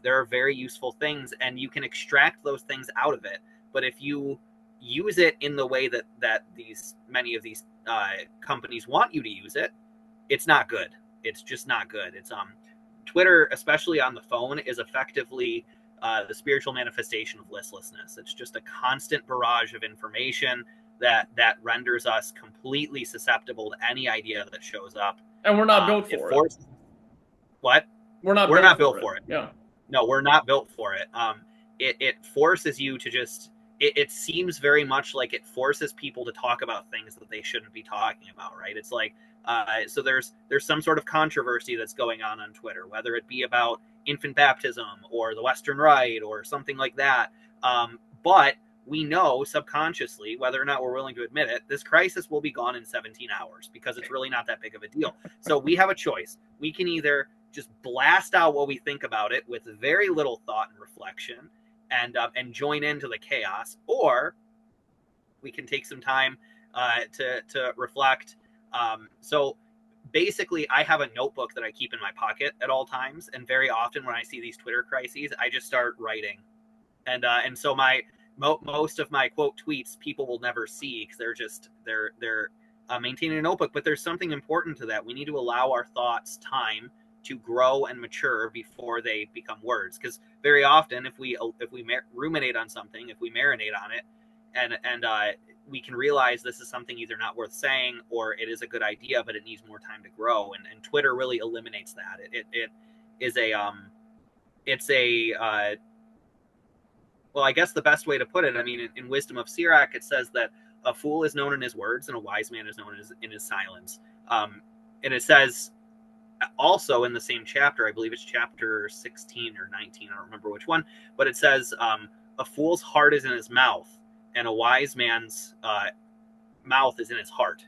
There are very useful things, and you can extract those things out of it. But if you use it in the way that many of these companies want you to use it, it's not good. It's just not good. It's Twitter, especially on the phone, is effectively the spiritual manifestation of listlessness. It's just a constant barrage of information that renders us completely susceptible to any idea that shows up. And we're not built for it. What? We're not built for it. Yeah. No, we're not built for it. It forces you to just. It seems very much like it forces people to talk about things that they shouldn't be talking about, right? It's like, so there's some sort of controversy that's going on Twitter, whether it be about infant baptism or the Western Rite or something like that. But we know subconsciously, whether or not we're willing to admit it, this crisis will be gone in 17 hours because it's really not that big of a deal. So we have a choice. We can either just blast out what we think about it with very little thought and reflection and join into the chaos, or we can take some time to reflect. So basically, I have a notebook that I keep in my pocket at all times, and very often when I see these Twitter crises, I just start writing, and so most of my quote tweets people will never see because they're maintaining a notebook. But there's something important to that. We need to allow our thoughts time to grow and mature before they become words, because very often if we ruminate on something, if we marinate on it, and we can realize this is something either not worth saying or it is a good idea but it needs more time to grow, and Twitter really eliminates that. It is a it's a well, I guess the best way to put it, I mean, in Wisdom of Sirach, it says that a fool is known in his words and a wise man is known in his silence. And it says also in the same chapter, I believe it's chapter 16 or 19, I don't remember which one, but it says a fool's heart is in his mouth and a wise man's mouth is in his heart.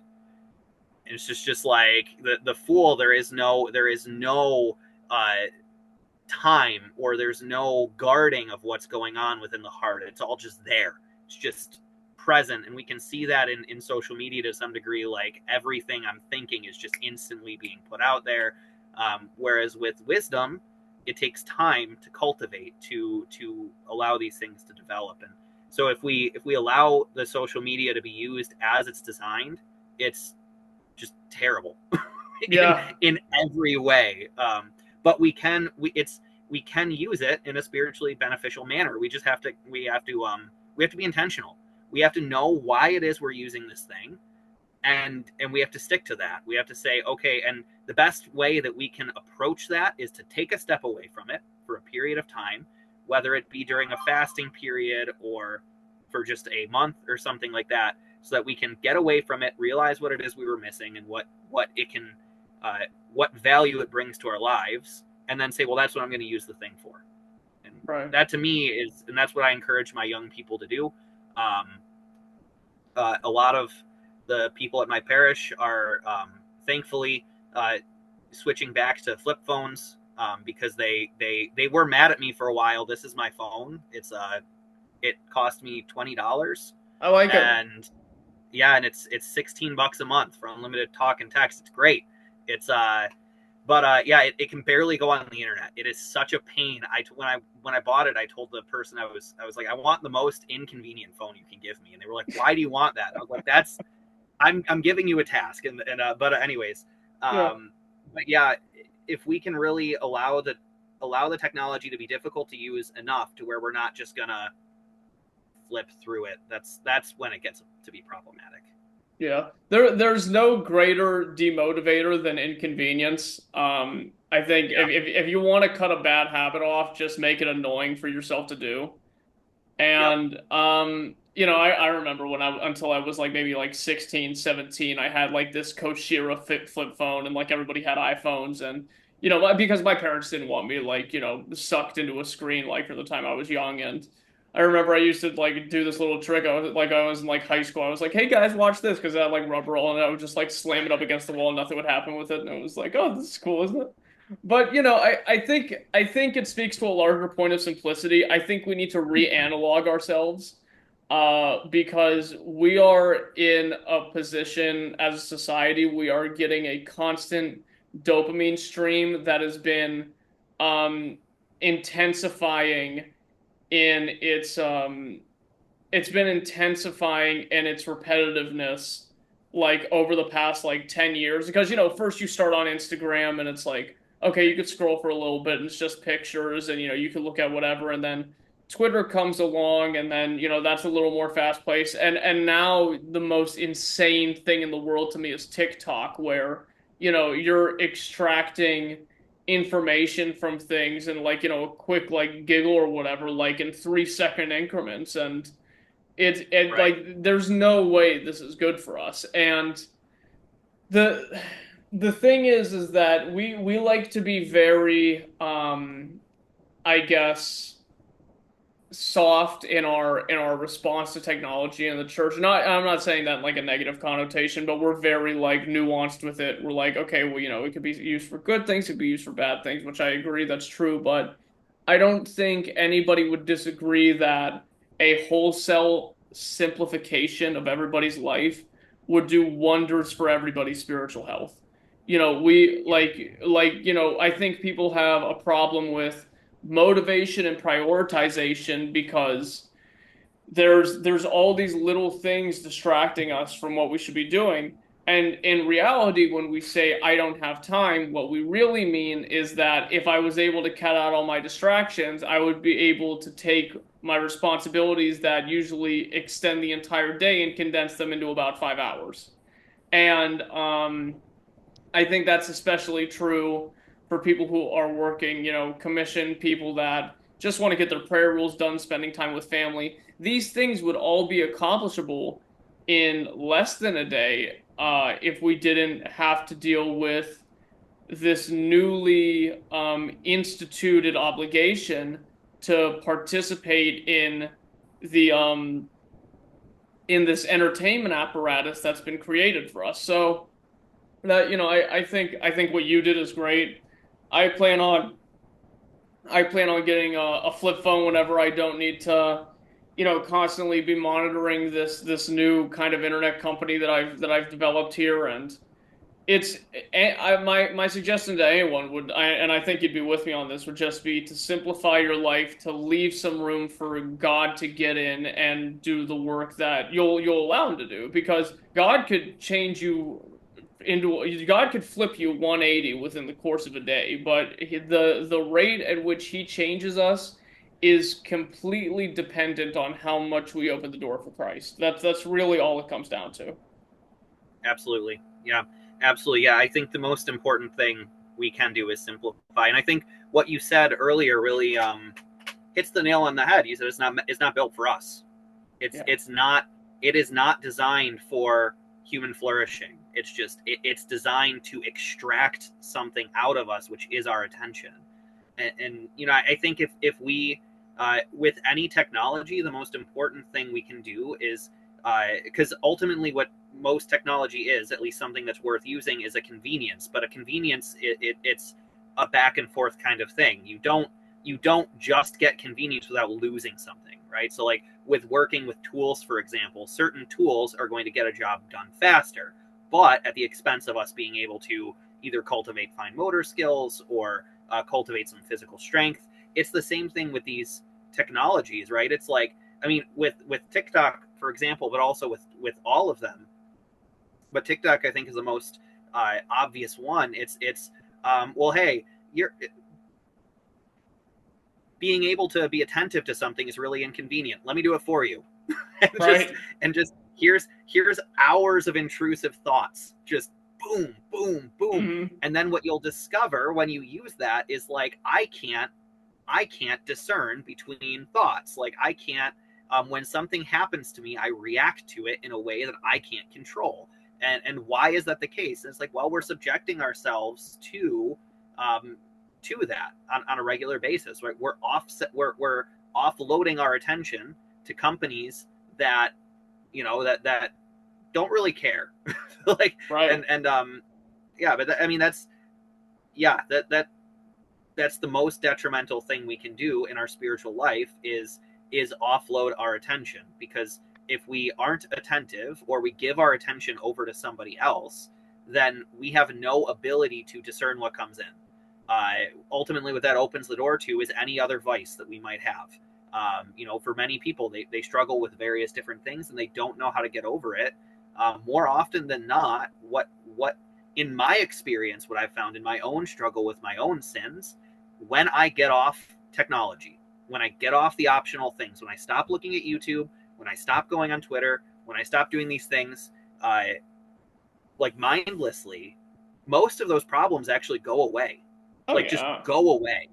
And it's just like the fool, there is no time, or there's no guarding of what's going on within the heart. It's all just there. It's just present. And we can see that in social media to some degree. Like everything I'm thinking is just instantly being put out there. Whereas with wisdom, it takes time to cultivate, to allow these things to develop. And so if we allow the social media to be used as it's designed, it's just terrible in every way. But we can use it in a spiritually beneficial manner. We just have to be intentional. We have to know why it is we're using this thing, and we have to stick to that. We have to say, okay, and the best way that we can approach that is to take a step away from it for a period of time, whether it be during a fasting period or for just a month or something like that, so that we can get away from it, realize what it is we were missing and what it can what value it brings to our lives, and then say, well, that's what I'm going to use the thing for. And that to me is, and that's what I encourage my young people to do. A lot of the people at my parish are thankfully switching back to flip phones because they were mad at me for a while. This is my phone. It cost me $20. I like it. And yeah, and it's $16 a month for unlimited talk and text. It's great. It's it can barely go on the internet. It is such a pain. When I bought it, I told the person I was like, I want the most inconvenient phone you can give me, and they were like, why do you want that? I was like, I'm giving you a task, but anyways, but yeah, if we can really allow the technology to be difficult to use enough to where we're not just gonna flip through it, that's when it gets to be problematic. Yeah, there's no greater demotivator than inconvenience. I think if you want to cut a bad habit off, just make it annoying for yourself to do. And I remember until I was like maybe like 16, 17, I had like this Koshira flip phone, and like everybody had iPhones, and because my parents didn't want me like sucked into a screen like for the time I was young. And I remember I used to like do this little trick. I was in like high school. I was like, "Hey guys, watch this," because I had like rubber roll, and I would just like slam it up against the wall, and nothing would happen with it. And it was like, "Oh, this is cool, isn't it?" But I think it speaks to a larger point of simplicity. I think we need to re-analog ourselves, because we are in a position as a society. We are getting a constant dopamine stream that has been intensifying in it's been intensifying in its repetitiveness like over the past like 10 years, because first you start on Instagram and it's like, okay, you could scroll for a little bit and it's just pictures, and you could look at whatever, and then Twitter comes along, and then that's a little more fast paced, and now the most insane thing in the world to me is TikTok, where you're extracting information from things and like a quick like giggle or whatever, like in 3-second increments, and right. Like there's no way this is good for us. And the thing is that we like to be very I guess, soft in our response to technology in the church. Not, I'm not saying that in like a negative connotation, but we're very like nuanced with it. We're like, okay, well, it could be used for good things, it could be used for bad things, which I agree that's true, but I don't think anybody would disagree that a wholesale simplification of everybody's life would do wonders for everybody's spiritual health. We I think people have a problem with motivation and prioritization because there's all these little things distracting us from what we should be doing. And in reality, when we say I don't have time, what we really mean is that if I was able to cut out all my distractions, I would be able to take my responsibilities that usually extend the entire day and condense them into about 5 hours. And I think that's especially true for people who are working, commission people that just want to get their prayer rules done, spending time with family. These things would all be accomplishable in less than a day if we didn't have to deal with this newly instituted obligation to participate the in this entertainment apparatus that's been created for us. So that I think what you did is great. I plan on I plan on getting a flip phone whenever I don't need to, constantly be monitoring this new kind of internet company that I've developed here, and it's my suggestion to anyone and I think you'd be with me on this, would just be to simplify your life, to leave some room for God to get in and do the work that you'll allow him to do, because God could flip you 180 within the course of a day, but the rate at which he changes us is completely dependent on how much we open the door for Christ. That's really all it comes down to. Absolutely. Yeah. Absolutely. Yeah. I think the most important thing we can do is simplify. And I think what you said earlier really hits the nail on the head. You said it's not built for us. Yeah. It is not designed for human flourishing. It's designed to extract something out of us, which is our attention. And I think if we with any technology, the most important thing we can do is because ultimately what most technology is, at least something that's worth using, is a convenience. But a convenience, it's a back and forth kind of thing. You don't just get convenience without losing something, right? So like with working with tools, for example, certain tools are going to get a job done faster, but at the expense of us being able to either cultivate fine motor skills or cultivate some physical strength. It's the same thing with these technologies, right? It's like, I mean, with TikTok, for example, but also with all of them. But TikTok, I think, is the most obvious one. It's well, hey, you're being able to be attentive to something is really inconvenient. Let me do it for you. and Right. just here's hours of intrusive thoughts. Just boom, boom, boom. Hmm. And then what you'll discover when you use that is like, I can't discern between thoughts. Like I can't when something happens to me, I react to it in a way that I can't control. And why is that the case? And it's like, well, we're subjecting ourselves to that on a regular basis, right? We're offloading our attention to companies that that don't really care. like Right. and yeah, but I mean that's yeah, that's the most detrimental thing we can do in our spiritual life is offload our attention, because if we aren't attentive or we give our attention over to somebody else, then we have no ability to discern what comes in. Ultimately, what that opens the door to is any other vice that we might have. For many people, they struggle with various different things and they don't know how to get over it. More often than not, what in my experience, what I've found in my own struggle with my own sins, when I get off technology, when I get off the optional things, when I stop looking at YouTube, when I stop going on Twitter, when I stop doing these things, like mindlessly, most of those problems actually go away. Oh Like just yeah. go away.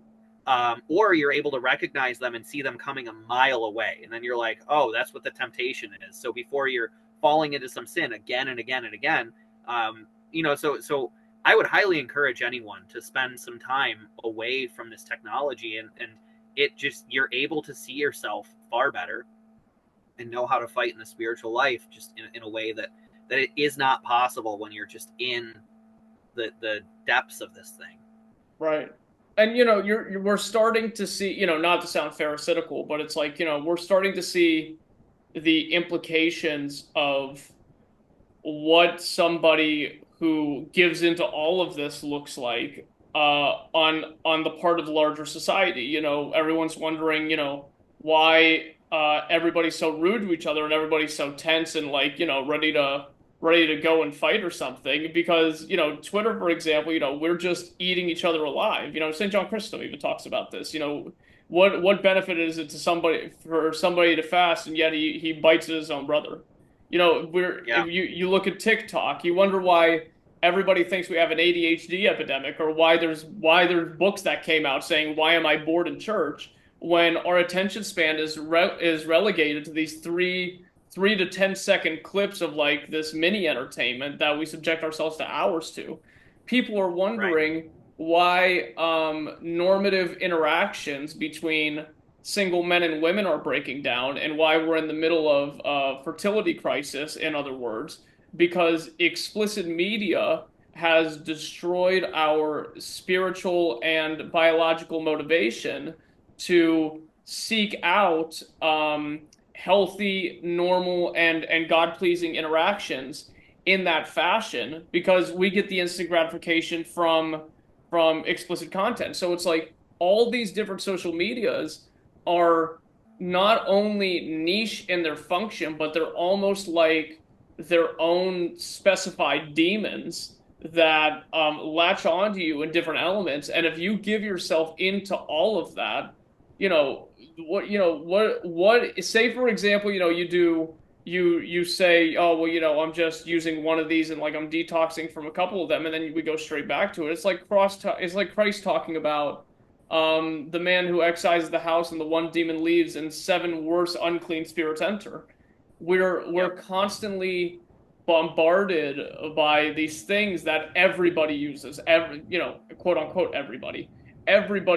Or you're able to recognize them and see them coming a mile away. And then you're like, oh, that's what the temptation is. So before you're falling into some sin again and again and again, so I would highly encourage anyone to spend some time away from this technology and it just, you're able to see yourself far better and know how to fight in the spiritual life just in a way that it is not possible when you're just in the depths of this thing. Right. And we're starting to see, not to sound pharisaical, but it's like, we're starting to see the implications of what somebody who gives into all of this looks like on the part of the larger society. Everyone's wondering, why everybody's so rude to each other and everybody's so tense and like, ready to go and fight or something because, Twitter, for example, we're just eating each other alive. St. John Chrysostom even talks about this. What benefit is it to somebody to fast and yet he bites at his own brother? Yeah. If you look at TikTok, you wonder why everybody thinks we have an ADHD epidemic or why there's books that came out saying why am I bored in church when our attention span is relegated to these 3 to 10 second clips of like this mini entertainment that we subject ourselves to hours to. People are Right. wondering why normative interactions between single men and women are breaking down and why we're in the middle of a fertility crisis, in other words, because explicit media has destroyed our spiritual and biological motivation to seek out healthy, normal, and God-pleasing interactions in that fashion because we get the instant gratification from explicit content. So it's like all these different social medias are not only niche in their function, but they're almost like their own specified demons that latch onto you in different elements. And if you give yourself into all of that, what say for example, you say, oh well, I'm just using one of these and like I'm detoxing from a couple of them, and then we go straight back to it. It's like Christ talking about the man who excises the house and the one demon leaves and 7 worse unclean spirits enter. We're constantly bombarded by these things that everybody uses, quote unquote everybody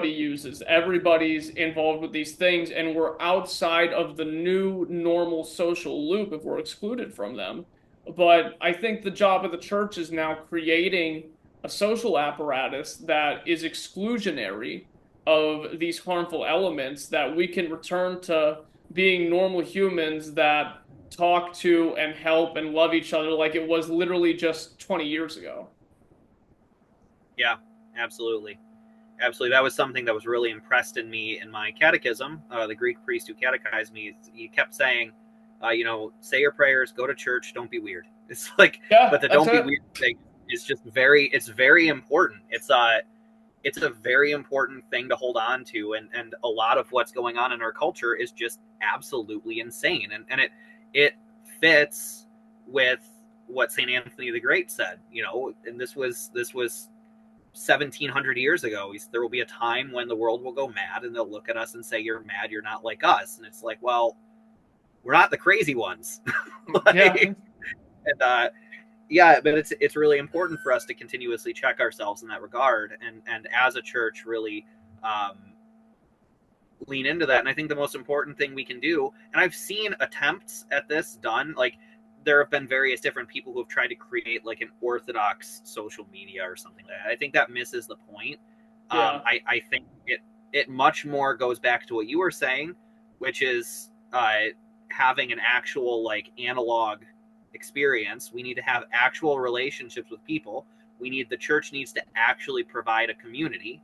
uses, everybody's involved with these things, and we're outside of the new normal social loop if we're excluded from them. But I think the job of the church is now creating a social apparatus that is exclusionary of these harmful elements that we can return to being normal humans that talk to and help and love each other like it was literally just 20 years ago. Yeah, absolutely. Absolutely. That was something that was really impressed in me in my catechism. The Greek priest who catechized me, he kept saying, say your prayers, go to church, don't be weird. It's like, Yeah, but the that's don't be it. weird thing is just it's very important. It's a very important thing to hold on to. And a lot of what's going on in our culture is just absolutely insane. And it fits with what St. Anthony the Great said, and this was 1700 years ago. There will be a time when the world will go mad and they'll look at us and say, you're mad, you're not like us. And it's like, well, we're not the crazy ones. Yeah. And yeah, but it's really important for us to continuously check ourselves in that regard, and as a church really lean into that. And I think the most important thing we can do, and I've seen attempts at this done, like there have been various different people who have tried to create like an orthodox social media or something like that. I think that misses the point. Yeah. I think it much more goes back to what you were saying, which is having an actual like analog experience. We need to have actual relationships with people. The church needs to actually provide a community.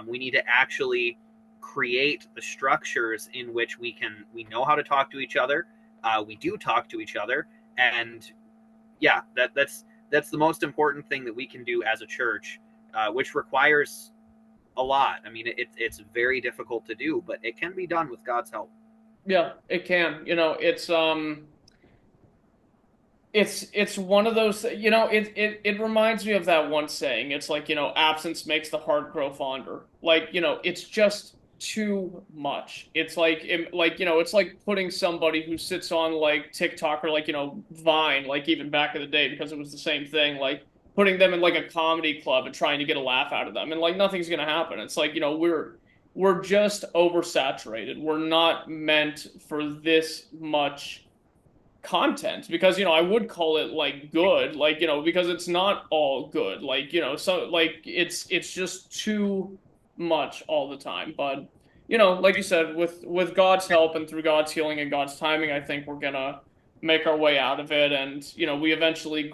We need to actually create the structures in which we know how to talk to each other. We do talk to each other. And yeah, that's the most important thing that we can do as a church, which requires a lot. I mean, it's very difficult to do, but it can be done with God's help. Yeah, it can. It's one of those, it reminds me of that one saying. It's like, absence makes the heart grow fonder. Like, it's just too much. It's like, it's like putting somebody who sits on like TikTok or like, Vine, like even back in the day, because it was the same thing, like putting them in like a comedy club and trying to get a laugh out of them. And like, nothing's going to happen. It's like, we're just oversaturated. We're not meant for this much content because, I would call it like good, like, because it's not all good. Like, so like it's just too much all the time. But, like you said, with God's help and through God's healing and God's timing, I think we're gonna make our way out of it. And, we eventually we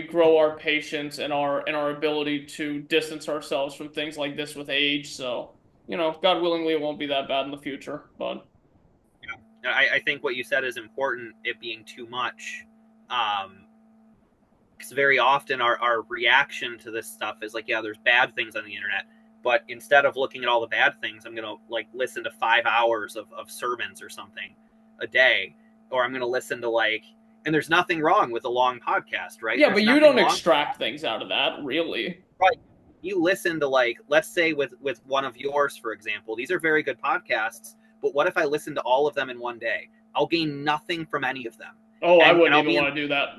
grow our patience and our ability to distance ourselves from things like this with age. So, God willingly, it won't be that bad in the future. But I think what you said is important, it being too much. Because very often our reaction to this stuff is like, yeah, there's bad things on the internet. But instead of looking at all the bad things, I'm going to like listen to 5 hours of sermons or something a day. Or I'm going to listen to and there's nothing wrong with a long podcast, right? yeah, There's but you nothing don't wrong. extract things out of that, really. Right. You listen to let's say with one of yours, for example, these are very good podcasts, but what if I listen to all of them in one day? I'll gain nothing from any of them. Oh, I And wouldn't I'll even be want to do that.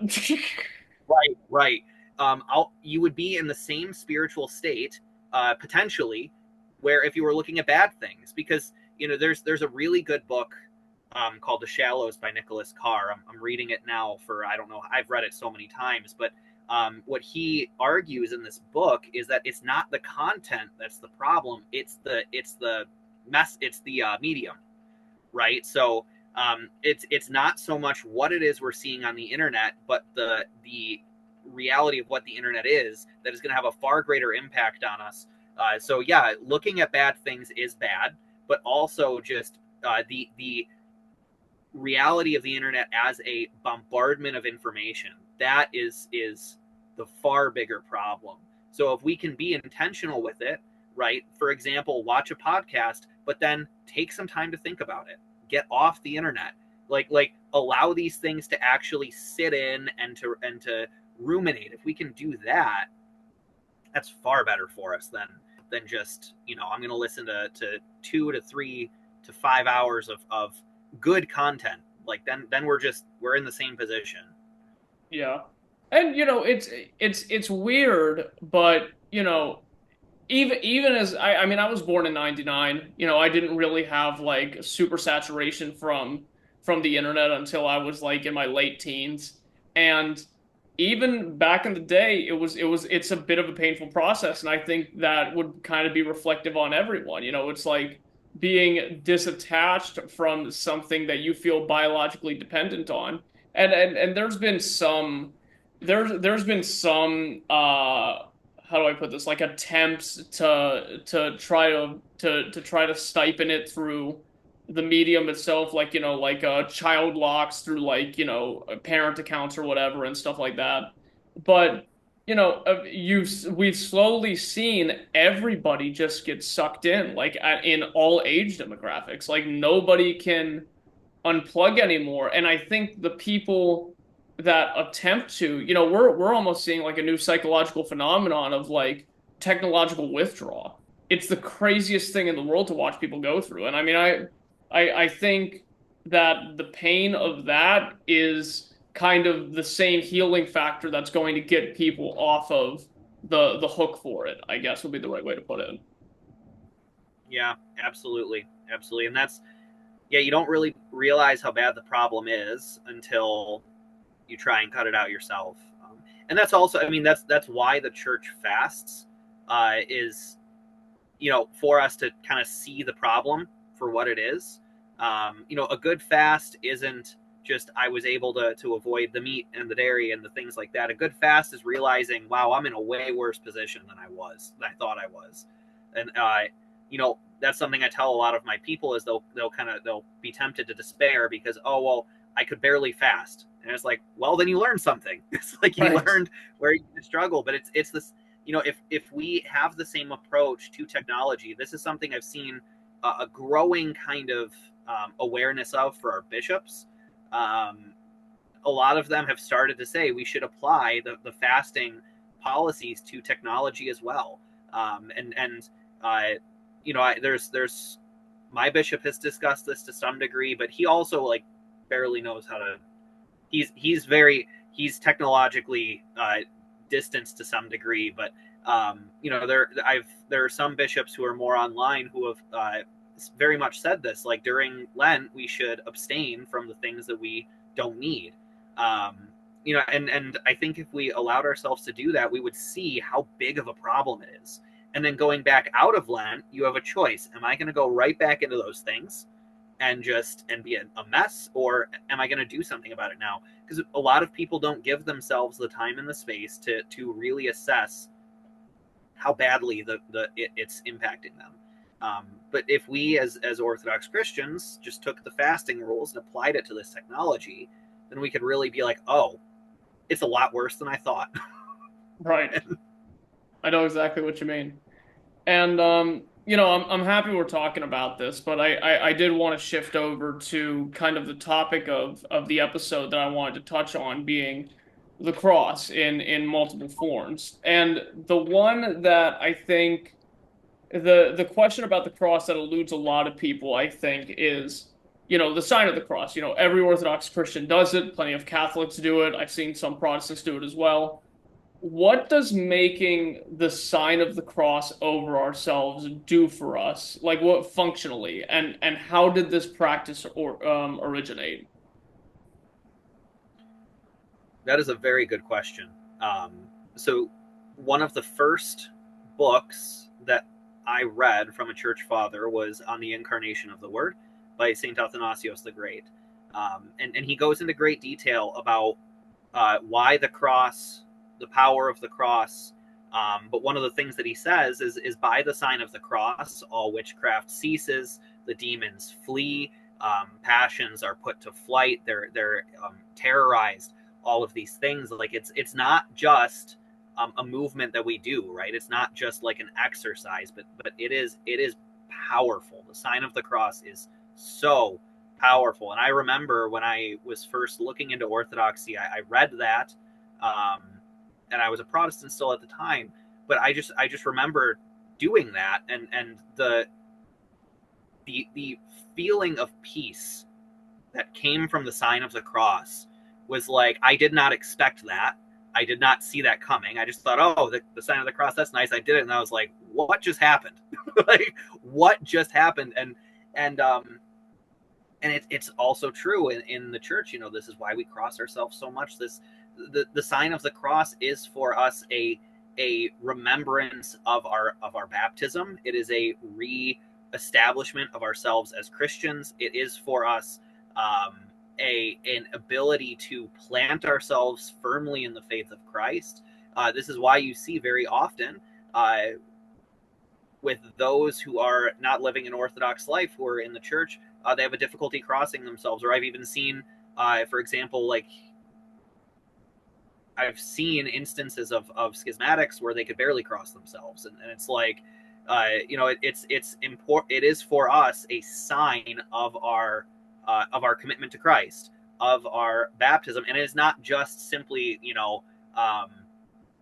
right. You would be in the same spiritual state, potentially, where if you were looking at bad things, because there's a really good book called The Shallows by Nicholas Carr. I'm reading it now for, I don't know, I've read it so many times, but what he argues in this book is that it's not the content that's the problem, it's the medium, right? So it's not so much what it is we're seeing on the internet, but the reality of what the internet is that is going to have a far greater impact on us. So yeah, looking at bad things is bad, but also just the reality of the internet as a bombardment of information, that is the far bigger problem. So if we can be intentional with it, right? For example, watch a podcast, but then take some time to think about it. Get off the internet. Like allow these things to actually sit in and to ruminate. If we can do that, that's far better for us than just, I'm going to listen to 2 to 3 to 5 hours of good content. Like then we're in the same position. Yeah. And it's weird, but even as I mean I was born in 99, I didn't really have like super saturation from the internet until I was like in my late teens. And even back in the day, it's a bit of a painful process, and I think that would kind of be reflective on everyone. It's like being disattached from something that you feel biologically dependent on. And there's been some how do I put this? Like attempts to try to try to stipend it through the medium itself, like like child locks through like parent accounts or whatever and stuff like that. But we've slowly seen everybody just get sucked in, like in all age demographics. Like nobody can unplug anymore, and I think the people that attempt to, we're almost seeing like a new psychological phenomenon of like technological withdrawal. It's the craziest thing in the world to watch people go through. And I mean, I think that the pain of that is kind of the same healing factor that's going to get people off of the hook for it, I guess would be the right way to put it. Yeah, absolutely. And you don't really realize how bad the problem is until you try and cut it out yourself. And that's also, I mean, that's why the church fasts, is, for us to kind of see the problem for what it is. A good fast isn't just, I was able to avoid the meat and the dairy and the things like that. A good fast is realizing, wow, I'm in a way worse position than I thought I was. And, that's something I tell a lot of my people is they'll be tempted to despair because, oh, well, I could barely fast. And it's like, well, then you learned something. It's like you learned where you struggle. But it's this, if we have the same approach to technology, this is something I've seen a growing kind of awareness of for our bishops. A lot of them have started to say we should apply the fasting policies to technology as well. There's my bishop has discussed this to some degree, but he also barely knows how to. He's technologically distanced to some degree, but There are some bishops who are more online who have very much said this. Like during Lent, we should abstain from the things that we don't need. And I think if we allowed ourselves to do that, we would see how big of a problem it is. And then going back out of Lent, you have a choice. Am I going to go right back into those things and be a mess, or am I going to do something about it now? Because a lot of people don't give themselves the time and the space to really assess how badly it's impacting them. But if we as Orthodox Christians just took the fasting rules and applied it to this technology, then we could really be like, oh, it's a lot worse than I thought. Right. I know exactly what you mean. And I'm happy we're talking about this, but I did want to shift over to kind of the topic of the episode that I wanted to touch on, being the cross in multiple forms. And the one that I think the question about the cross that eludes a lot of people, I think, is, the sign of the cross. Every Orthodox Christian does it, plenty of Catholics do it. I've seen some Protestants do it as well. What does making the sign of the cross over ourselves do for us? Like, what functionally, and how did this practice originate? That is a very good question. So one of the first books that I read from a church father was on the Incarnation of the Word by St. Athanasius the Great. And he goes into great detail about why the cross, the power of the cross. But one of the things that he says is by the sign of the cross, all witchcraft ceases, the demons flee, passions are put to flight, they're terrorized, all of these things. Like it's not just a movement that we do, right? It's not just like an exercise, but it is powerful. The sign of the cross is so powerful. And I remember when I was first looking into Orthodoxy, I read that, and I was a Protestant still at the time, but I just remember doing that, and the feeling of peace that came from the sign of the cross was like, I did not expect that. I did not see that coming. I just thought, oh, the sign of the cross, that's nice. I did it, and I was like, what just happened? Like, what just happened? And it's also true in the church. This is why we cross ourselves so much. The sign of the cross is for us a remembrance of our baptism. It is a re-establishment of ourselves as Christians. It is for us an ability to plant ourselves firmly in the faith of Christ. This is why you see very often with those who are not living an Orthodox life, who are in the church, they have a difficulty crossing themselves. Or I've even seen, for example, like I've seen instances of schismatics where they could barely cross themselves, and it's like, it's important. It is for us a sign of our commitment to Christ, of our baptism, and it is not just simply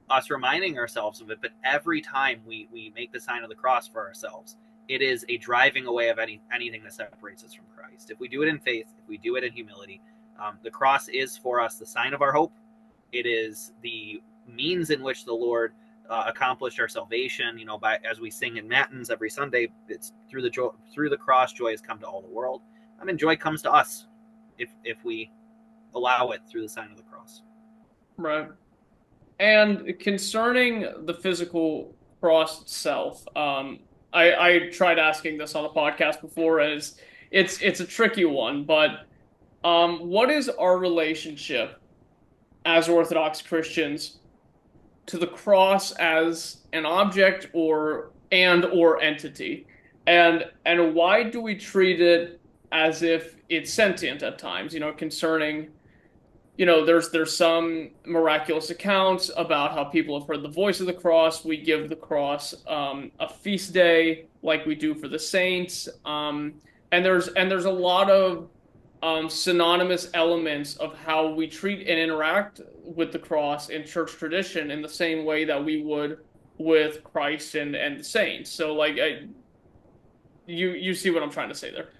us reminding ourselves of it, but every time we make the sign of the cross for ourselves, it is a driving away of anything that separates us from Christ. If we do it in faith, if we do it in humility, the cross is for us the sign of our hope. It is the means in which the Lord accomplished our salvation. As we sing in matins every Sunday, it's through the cross, joy has come to all the world. Joy comes to us if we allow it through the sign of the cross. Right. And concerning the physical cross itself, I tried asking this on the podcast before, as it's a tricky one, but what is our relationship as Orthodox Christians to the cross as an object or entity, and why do we treat it as if it's sentient at times? Concerning, there's some miraculous accounts about how people have heard the voice of the cross. We give the cross a feast day like we do for the saints, and there's a lot of synonymous elements of how we treat and interact with the cross in church tradition in the same way that we would with Christ and the saints. So, like, you see what I'm trying to say there?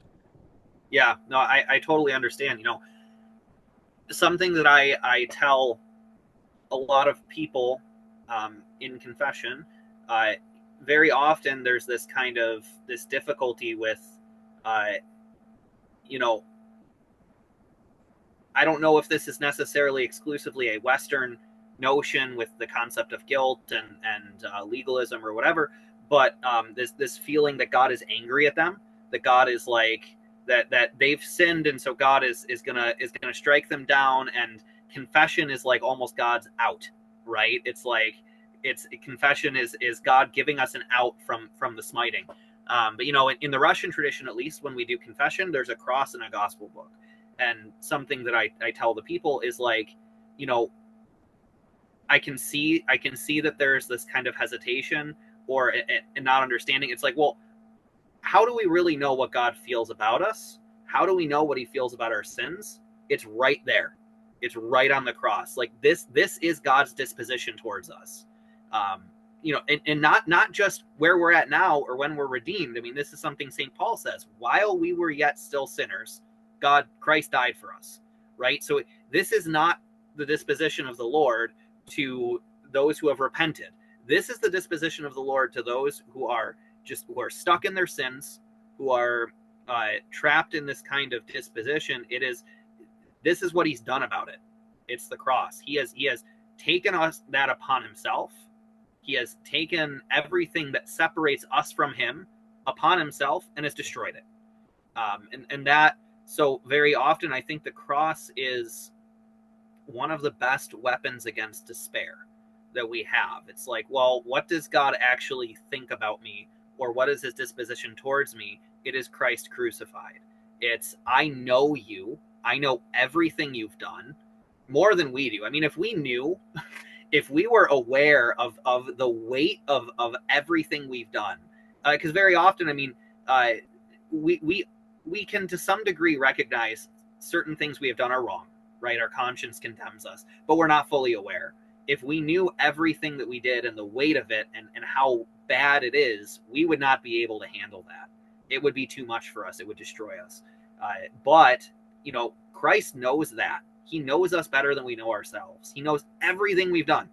Yeah, no, I totally understand. Something that I tell a lot of people in confession, very often there's this kind of this difficulty with, you know, I don't know if this is necessarily exclusively a Western notion with the concept of guilt and legalism or whatever, but this feeling that God is angry at them, that God is like that they've sinned, and so God is gonna strike them down, and confession is like almost God's out, right? It's like confession is God giving us an out from the smiting. But you know, in the Russian tradition, at least, when we do confession, there's a cross and a gospel book. And something that I tell the people is like, you know, I can see that there's this kind of hesitation or and not understanding. It's like, well, how do we really know what God feels about us? How do we know what he feels about our sins? It's right there. It's right on the cross. Like this is God's disposition towards us. You know, and not just where we're at now or when we're redeemed. I mean, this is something St. Paul says, while we were yet still sinners, Christ died for us, right? So this is not the disposition of the Lord to those who have repented. This is the disposition of the Lord to those who are stuck in their sins, who are trapped in this kind of disposition. This is what he's done about it. It's the cross. He has taken that upon himself. He has taken everything that separates us from him upon himself and has destroyed it. And that, so very often I think the cross is one of the best weapons against despair that we have. It's like, well, what does God actually think about me? Or what is his disposition towards me? It is Christ crucified. It's, I know you. I know everything you've done more than we do. I mean, if we knew, if we were aware of the weight of everything we've done, because very often, I mean, we can to some degree recognize certain things we have done are wrong, right? Our conscience condemns us, but we're not fully aware. If we knew everything that we did and the weight of it and how bad it is, we would not be able to handle that. It would be too much for us. It would destroy us. But, you know, Christ knows that. He knows us better than we know ourselves. He knows everything we've done.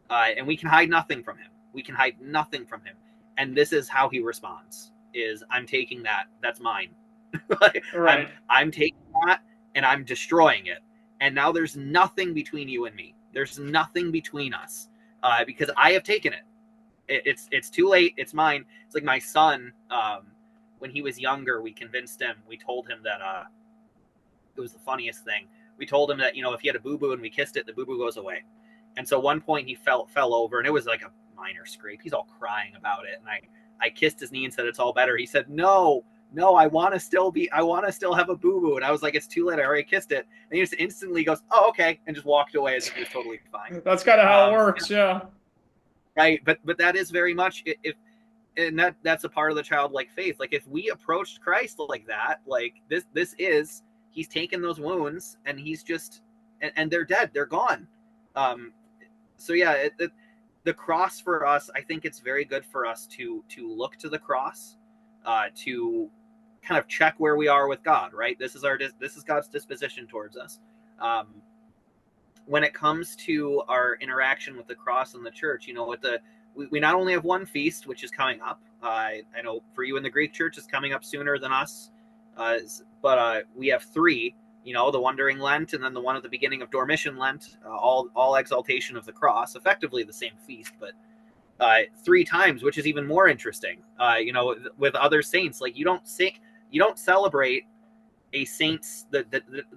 And we can hide nothing from him. We can hide nothing from him. And this is how he responds, is I'm taking that. That's mine. Right. I'm taking that and I'm destroying it. And now there's nothing between you and me. There's nothing between us because I have taken it. It's too late. It's mine. It's like my son, when he was younger, we convinced him, we told him that it was the funniest thing. We told him that, you know, if he had a boo-boo and we kissed it, the boo-boo goes away. And so one point he fell over, and it was like a minor scrape. He's all crying about it. And I kissed his knee and said, it's all better. He said, no, I want to still have a boo-boo. And I was like, it's too late. I already kissed it. And he just instantly goes, oh, okay. And just walked away as if he was totally fine. That's kind of how it works. Yeah. Right. But that is very much that's a part of the childlike faith. Like if we approached Christ like that, like he's taken those wounds and he's just, and they're dead. They're gone. So yeah, the cross for us, I think it's very good for us to look to the cross, to kind of check where we are with God, right? This is God's disposition towards us. When it comes to our interaction with the cross and the church, you know, we not only have one feast, which is coming up. I know for you in the Greek church is coming up sooner than us, but we have three. You know, the Wandering Lent, and then the one at the beginning of Dormition Lent, all exaltation of the cross, effectively the same feast, but 3 times, which is even more interesting. You know, with other saints, like you don't celebrate a saint's the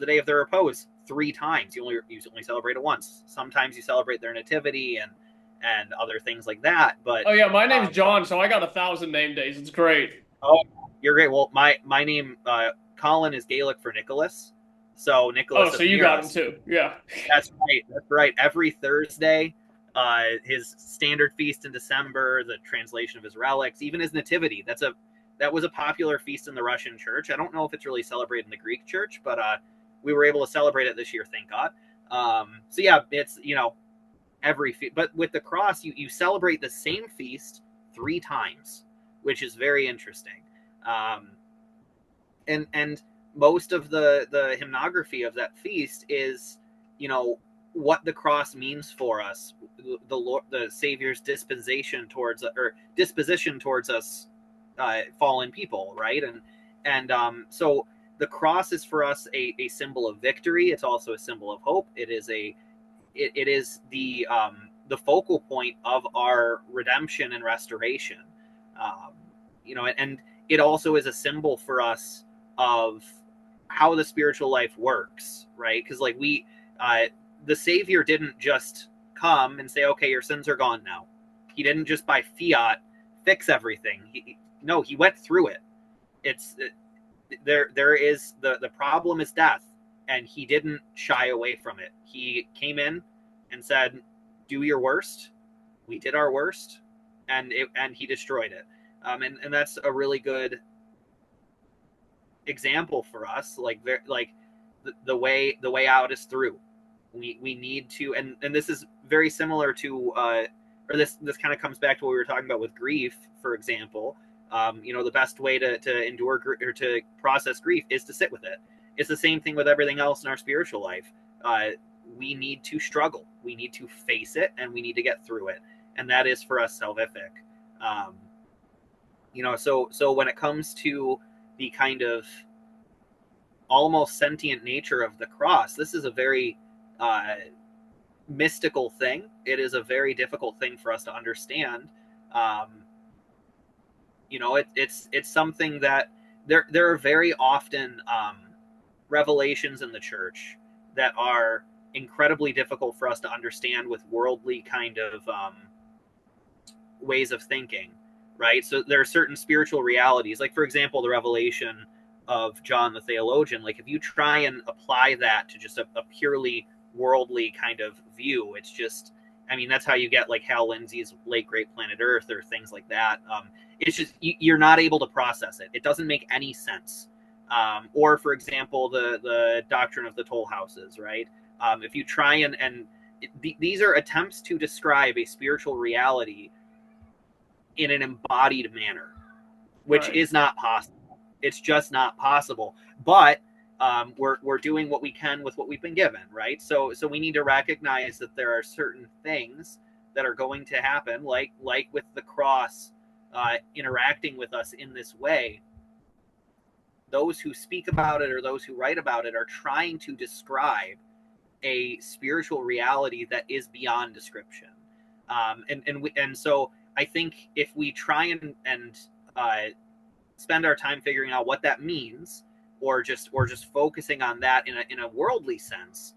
day of their repose 3 times. You only celebrate it once. Sometimes you celebrate their nativity and other things like that. But oh yeah, my name's John, so I got 1,000 name days. It's great. Oh, you're great. Well, my name Colin is Gaelic for Nicholas. So Nicholas. Oh, so you got him too. Yeah. That's right. Every Thursday, his standard feast in December, the translation of his relics, even his nativity. That was a popular feast in the Russian church. I don't know if it's really celebrated in the Greek church, but we were able to celebrate it this year, thank God. So yeah, it's, you know, every feast. But with the cross, you celebrate the same feast 3 times, which is very interesting. And most of the hymnography of that feast is, you know, what the cross means for us, the Lord, the Savior's disposition towards us, fallen people, right? So the cross is for us a symbol of victory. It's also a symbol of hope. It is the focal point of our redemption and restoration. And it also is a symbol for us of how the spiritual life works, right? Because like the Savior didn't just come and say, okay, your sins are gone now. He didn't just by fiat fix everything. He went through it. There is the problem is death, and he didn't shy away from it. He came in and said, do your worst. We did our worst, and he destroyed it. And that's a really good example for us. Like the way out is through. We need to, and this is very similar to, or this kind of comes back to what we were talking about with grief, for example. The best way to endure or to process grief is to sit with it. It's the same thing with everything else in our spiritual life. We need to struggle. We need to face it, and we need to get through it. And that is for us salvific. So when it comes to the kind of almost sentient nature of the cross, this is a very mystical thing. It is a very difficult thing for us to understand. It's something that there are very often revelations in the church that are incredibly difficult for us to understand with worldly kind of ways of thinking, right? So there are certain spiritual realities, like for example, the revelation of John the theologian. Like if you try and apply that to just a purely worldly kind of view, it's just, that's how you get like Hal Lindsey's Late Great Planet Earth or things like that. It's just you're not able to process it. It doesn't make any sense. Or for example, the doctrine of the toll houses, right? If you try these are attempts to describe a spiritual reality in an embodied manner, which is not possible. It's just not possible. But we're doing what we can with what we've been given, right? So we need to recognize that there are certain things that are going to happen, like with the cross interacting with us in this way. Those who speak about it or those who write about it are trying to describe a spiritual reality that is beyond description. And so I think if we try and spend our time figuring out what that means, or just focusing on that in a worldly sense,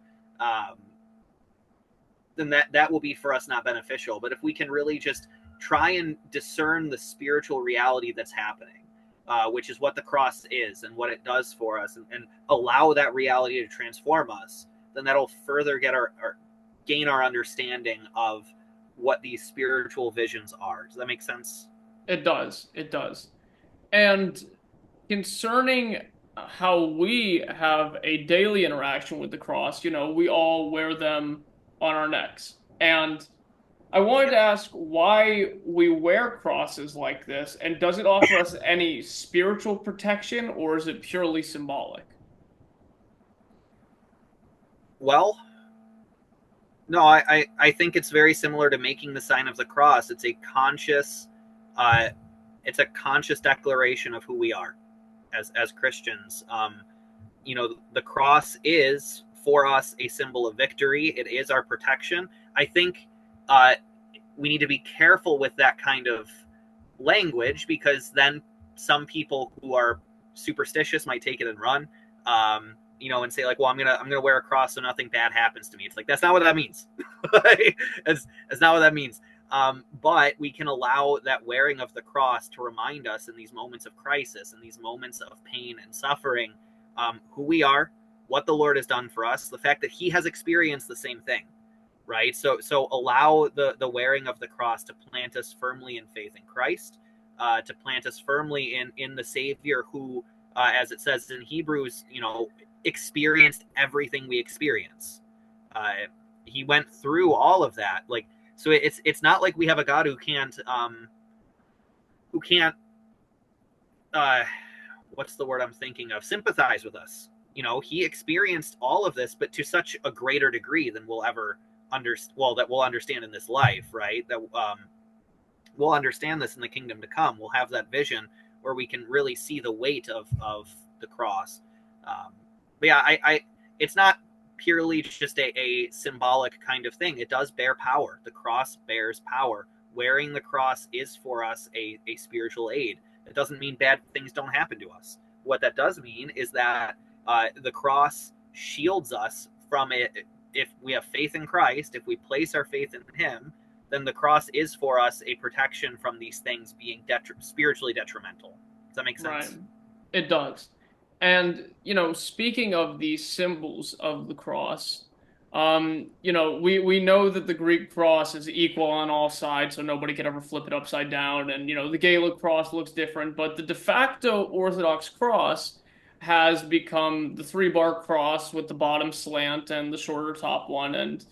then that will be for us not beneficial. But if we can really just try and discern the spiritual reality that's happening, which is what the cross is and what it does for us, and allow that reality to transform us, then that'll further gain our understanding of what these spiritual visions are. Does that make sense? It does. It does. And concerning how we have a daily interaction with the cross, we all wear them on our necks. And I wanted to ask why we wear crosses like this, and does it offer us any spiritual protection, or is it purely symbolic? Well, no, I think it's very similar to making the sign of the cross. It's a conscious declaration of who we are as Christians. The cross is for us a symbol of victory. It is our protection. I think we need to be careful with that kind of language, because then some people who are superstitious might take it and run, and say like, well, I'm gonna wear a cross so nothing bad happens to me. It's like, that's not what that means. That's not what that means. But we can allow that wearing of the cross to remind us in these moments of crisis, in these moments of pain and suffering, who we are, what the Lord has done for us, the fact that he has experienced the same thing, right? So allow the wearing of the cross to plant us firmly in faith in Christ, to plant us firmly in the Savior who, as it says in Hebrews, experienced everything we experience. He went through all of that. Like, so it's not like we have a God who can't what's the word I'm thinking of? Sympathize with us, he experienced all of this, but to such a greater degree than we'll ever that we'll understand in this life, right? That we'll understand this in the kingdom to come. We'll have that vision where we can really see the weight of the cross. But yeah, it's not purely just a symbolic kind of thing. It does bear power. The cross bears power. Wearing the cross is for us a spiritual aid. It doesn't mean bad things don't happen to us. What that does mean is that the cross shields us from it. If we have faith in Christ, if we place our faith in him, then the cross is for us a protection from these things being spiritually detrimental. Does that make sense? Right. It does. And, speaking of these symbols of the cross, we know that the Greek cross is equal on all sides, so nobody could ever flip it upside down. And, the Gaelic cross looks different, but the de facto Orthodox cross has become the three-bar cross with the bottom slant and the shorter top one, and,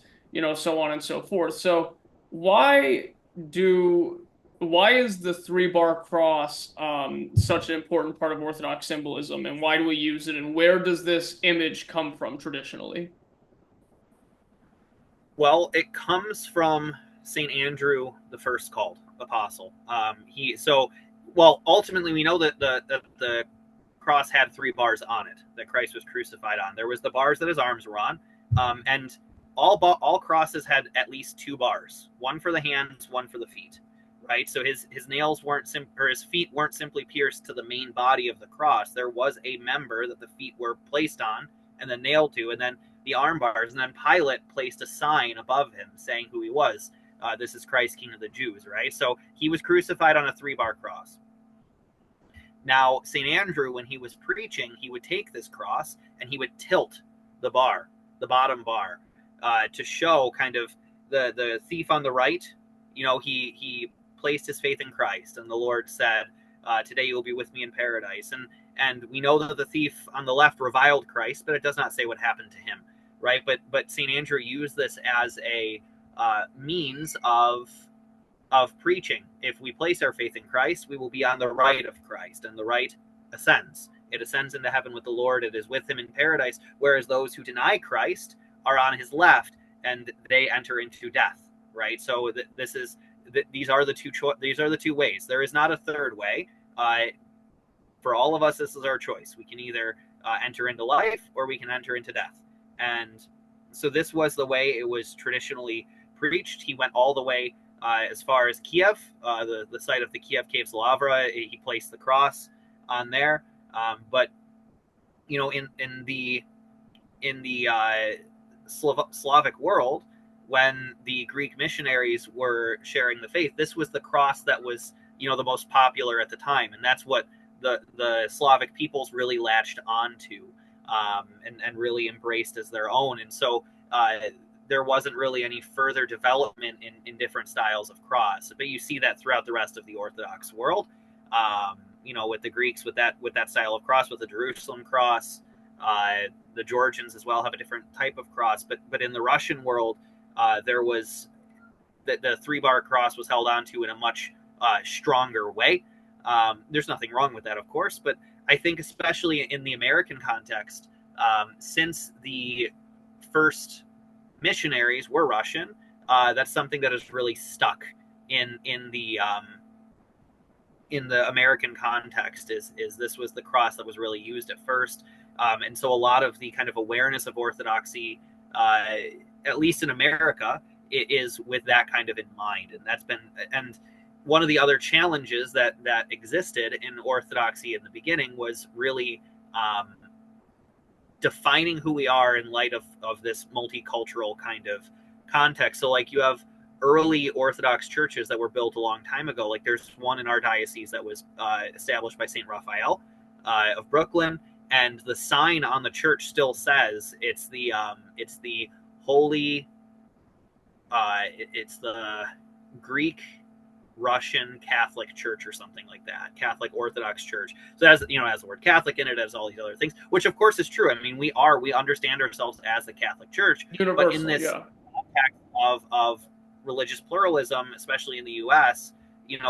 so on and so forth. So why do why is the three-bar cross such an important part of Orthodox symbolism, and why do we use it, and where does this image come from traditionally? Well, it comes from Saint Andrew, the first called apostle. Ultimately, we know that the cross had 3 bars on it that Christ was crucified on. There was the bars that his arms were on, and all crosses had at least 2 bars, one for the hands, one for the feet. Right, so his nails his feet weren't simply pierced to the main body of the cross. There was a member that the feet were placed on and then nailed to, and then the arm bars. And then Pilate placed a sign above him saying who he was. This is Christ, King of the Jews. Right, so he was crucified on a 3-bar cross. Now, St. Andrew, when he was preaching, he would take this cross and he would tilt the bottom bar, to show kind of the thief on the right. He placed his faith in Christ, and the Lord said, today you will be with me in paradise. And we know that the thief on the left reviled Christ, but it does not say what happened to him, right? But St. Andrew used this as a means of preaching. If we place our faith in Christ, we will be on the right of Christ, and the right ascends. It ascends into heaven with the Lord. It is with him in paradise, whereas those who deny Christ are on his left, and they enter into death, right? So these are the two ways. There is not a third way. For all of us, this is our choice. We can either enter into life or we can enter into death. And so this was the way it was traditionally preached. He went all the way as far as Kiev, the site of the Kiev Caves Lavra. He placed the cross on there. But in the Slavic world, when the Greek missionaries were sharing the faith, this was the cross that was, the most popular at the time. And that's what the Slavic peoples really latched onto, and really embraced as their own. And so there wasn't really any further development in different styles of cross. But you see that throughout the rest of the Orthodox world, with the Greeks, with that style of cross, with the Jerusalem cross. The Georgians as well have a different type of cross. But in the Russian world, there was the 3-bar cross was held onto in a much stronger way. There's nothing wrong with that, of course, but I think especially in the American context, since the first missionaries were Russian, that's something that has really stuck in the American context. Is this was the cross that was really used at first, and so a lot of the kind of awareness of Orthodoxy, at least in America, it is with that kind of in mind. And one of the other challenges that existed in Orthodoxy in the beginning was really defining who we are in light of this multicultural kind of context. So like you have early Orthodox churches that were built a long time ago. Like there's one in our diocese that was established by St. Raphael of Brooklyn. And the sign on the church still says it's the holy, it's the Greek Russian Catholic Church or something like that, Catholic Orthodox Church. So it has the word Catholic in it, as all these other things, which of course is true. I mean, we understand ourselves as the Catholic Church, Universal, but in this context of religious pluralism, especially in the U.S.,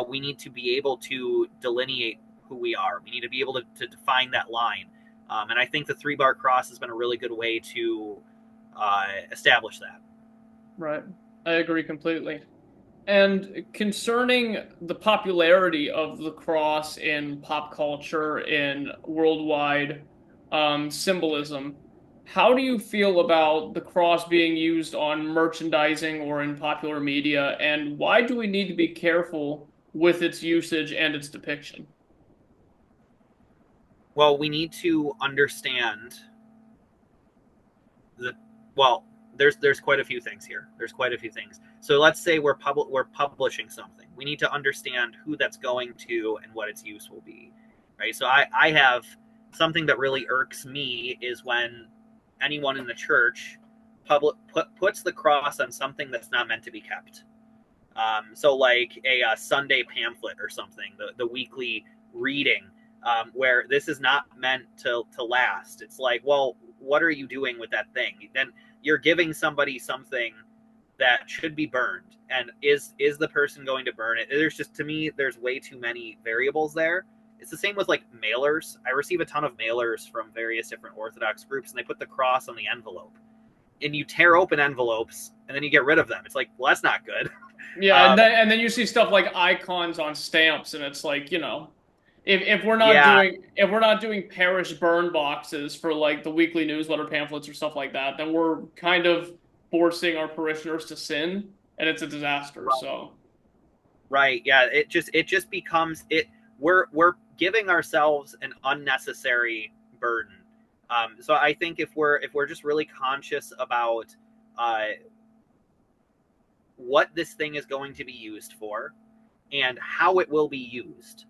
we need to be able to delineate who we are. We need to be able to define that line. And I think the 3-bar cross has been a really good way to establish that. Right. I agree completely. And concerning the popularity of the cross in pop culture, in worldwide symbolism, how do you feel about the cross being used on merchandising or in popular media, and why do we need to be careful with its usage and its depiction? Well, we need to understand the well. There's quite a few things here. There's quite a few things. So let's say we're publishing something. We need to understand who that's going to and what its use will be, right? So I have something that really irks me is when anyone in the church puts the cross on something that's not meant to be kept. So like a Sunday pamphlet or something, the weekly reading, where this is not meant to last. It's like, well, what are you doing with that thing? Then you're giving somebody something that should be burned, and is the person going to burn it? There's just, to me, there's way too many variables there. It's the same with like mailers. I receive a ton of mailers from various different Orthodox groups, and they put the cross on the envelope, and you tear open envelopes and then you get rid of them. It's like, well, that's not good. Yeah, and then you see stuff like icons on stamps, and it's like, if we're not Yeah, doing parish burn boxes for like the weekly newsletter pamphlets or stuff like that, then we're kind of forcing our parishioners to sin, and it's a disaster. right. So Right. Yeah. It just becomes it. We're giving ourselves an unnecessary burden. So I think if we're just really conscious about uh, what this thing is going to be used for and how it will be used,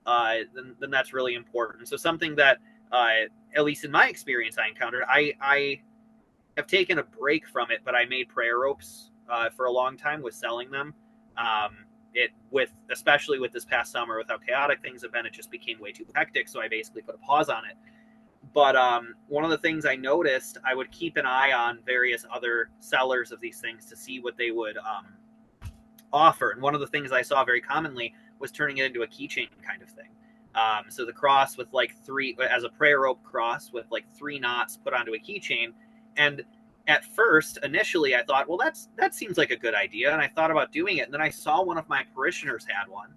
then that's really important. So something that, at least in my experience, I encountered, I have taken a break from it, but I made prayer ropes for a long time with selling them. Especially with this past summer, with how chaotic things have been, it just became way too hectic. So I basically put a pause on it. But one of the things I noticed, I would keep an eye on various other sellers of these things to see what they would offer. And one of the things I saw very commonly was turning it into a keychain kind of thing. So the cross with like as a prayer rope cross with like 3 knots put onto a keychain. And at first, initially, I thought, well, that seems like a good idea. And I thought about doing it. And then I saw one of my parishioners had one.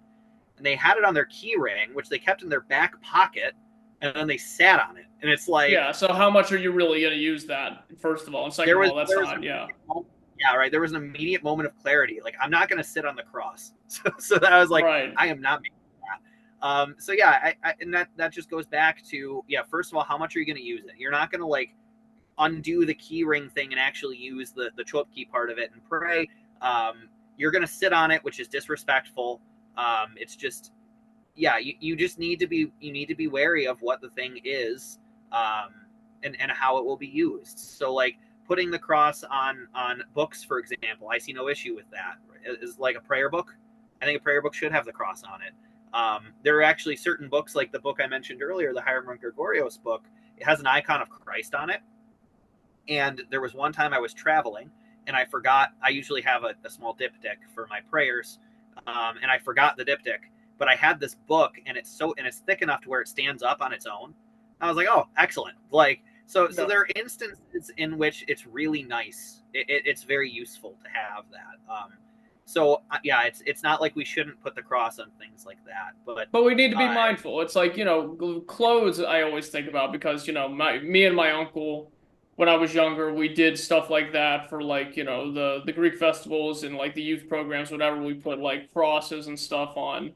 And they had it on their key ring, which they kept in their back pocket. And then they sat on it. And it's like, yeah, so how much are you really going to use that, first of all? And second of all, that's not, yeah. Yeah, right. There was an immediate moment of clarity. Like, I'm not going to sit on the cross. So that I was like, Right. I am not making that. So yeah, and that just goes back to, yeah, first of all, how much are you going to use it? You're not going to like undo the key ring thing and actually use the chopkey part of it and pray. You're going to sit on it, which is disrespectful. It's just, yeah, you just need to be wary of what the thing is, and how it will be used. So like putting the cross on books, for example, I see no issue with that. Is like a prayer book. I think a prayer book should have the cross on it. There are actually certain books, like the book I mentioned earlier, the Hiram Gregorios book. It has an icon of Christ on it. And there was one time I was traveling and I forgot. I usually have a small diptych for my prayers, and I forgot the diptych. But I had this book, and it's thick enough to where it stands up on its own. I was like, oh, excellent! Like, so there are instances in which it's really nice. It's very useful to have that. So yeah, it's not like we shouldn't put the cross on things like that, but we need to be mindful. It's like, clothes I always think about because, me and my uncle, when I was younger, we did stuff like that for like, the Greek festivals and like the youth programs, whatever. We put like crosses and stuff on.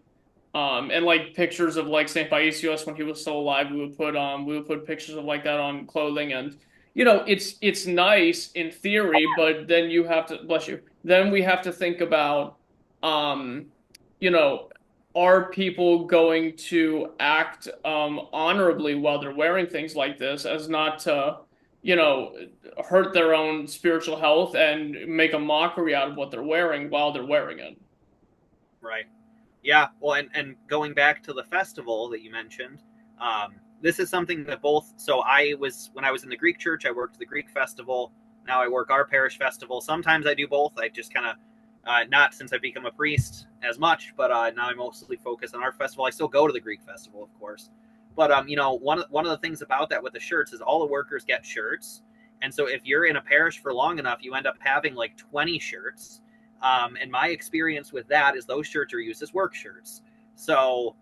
And like pictures of like St. Paisios when he was still alive, we would put pictures of like that on clothing, and it's nice in theory, but then you have to, bless you, then we have to think about, um, you know, are people going to act honorably while they're wearing things like this, as not to, you know, hurt their own spiritual health and make a mockery out of what they're wearing while they're wearing it. Right. Yeah. Well, and going back to the festival that you mentioned, this is something that so when I was in the Greek church, I worked the Greek festival. Now I work our parish festival. Sometimes I do both. I just kind of, not since I've become a priest as much, but now I mostly focus on our festival. I still go to the Greek festival, of course. But you know, one of the things about that with the shirts is all the workers get shirts, and so if you're in a parish for long enough, you end up having like 20 shirts. And my experience with that is those shirts are used as work shirts. So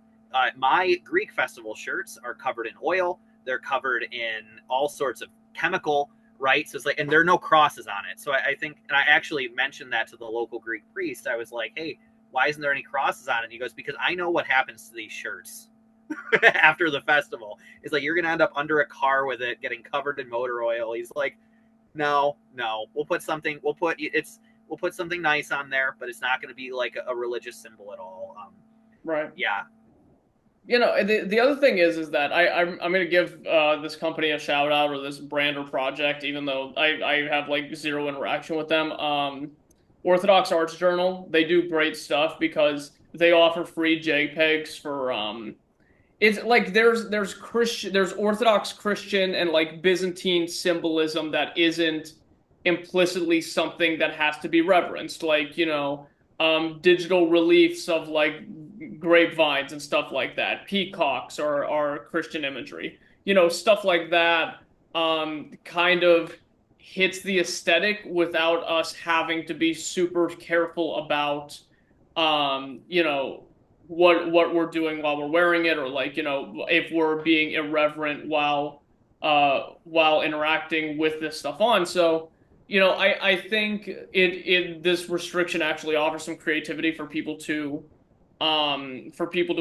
my Greek festival shirts are covered in oil. They're covered in all sorts of chemical, right? So it's like, and there are no crosses on it. So I think, and I actually mentioned that to the local Greek priest. I was like, hey, why isn't there any crosses on it? And he goes, because I know what happens to these shirts after the festival. It's like, you're going to end up under a car with it, getting covered in motor oil. He's like, no, we'll put something something nice on there, but it's not going to be like a religious symbol at all. Right. Yeah. You know, the other thing is that I'm going to give this company a shout out, or this brand or project, even though I have like zero interaction with them. Orthodox Arts Journal, they do great stuff because they offer free JPEGs for it's like there's Orthodox Christian and like Byzantine symbolism that isn't implicitly something that has to be reverenced, like, you know, digital reliefs of like grapevines and stuff like that. Peacocks are Christian imagery. You know, stuff like that kind of hits the aesthetic without us having to be super careful about you know, what we're doing while we're wearing it, or like, you know, if we're being irreverent while interacting with this stuff on. So, you know, I think this restriction actually offers some creativity for people to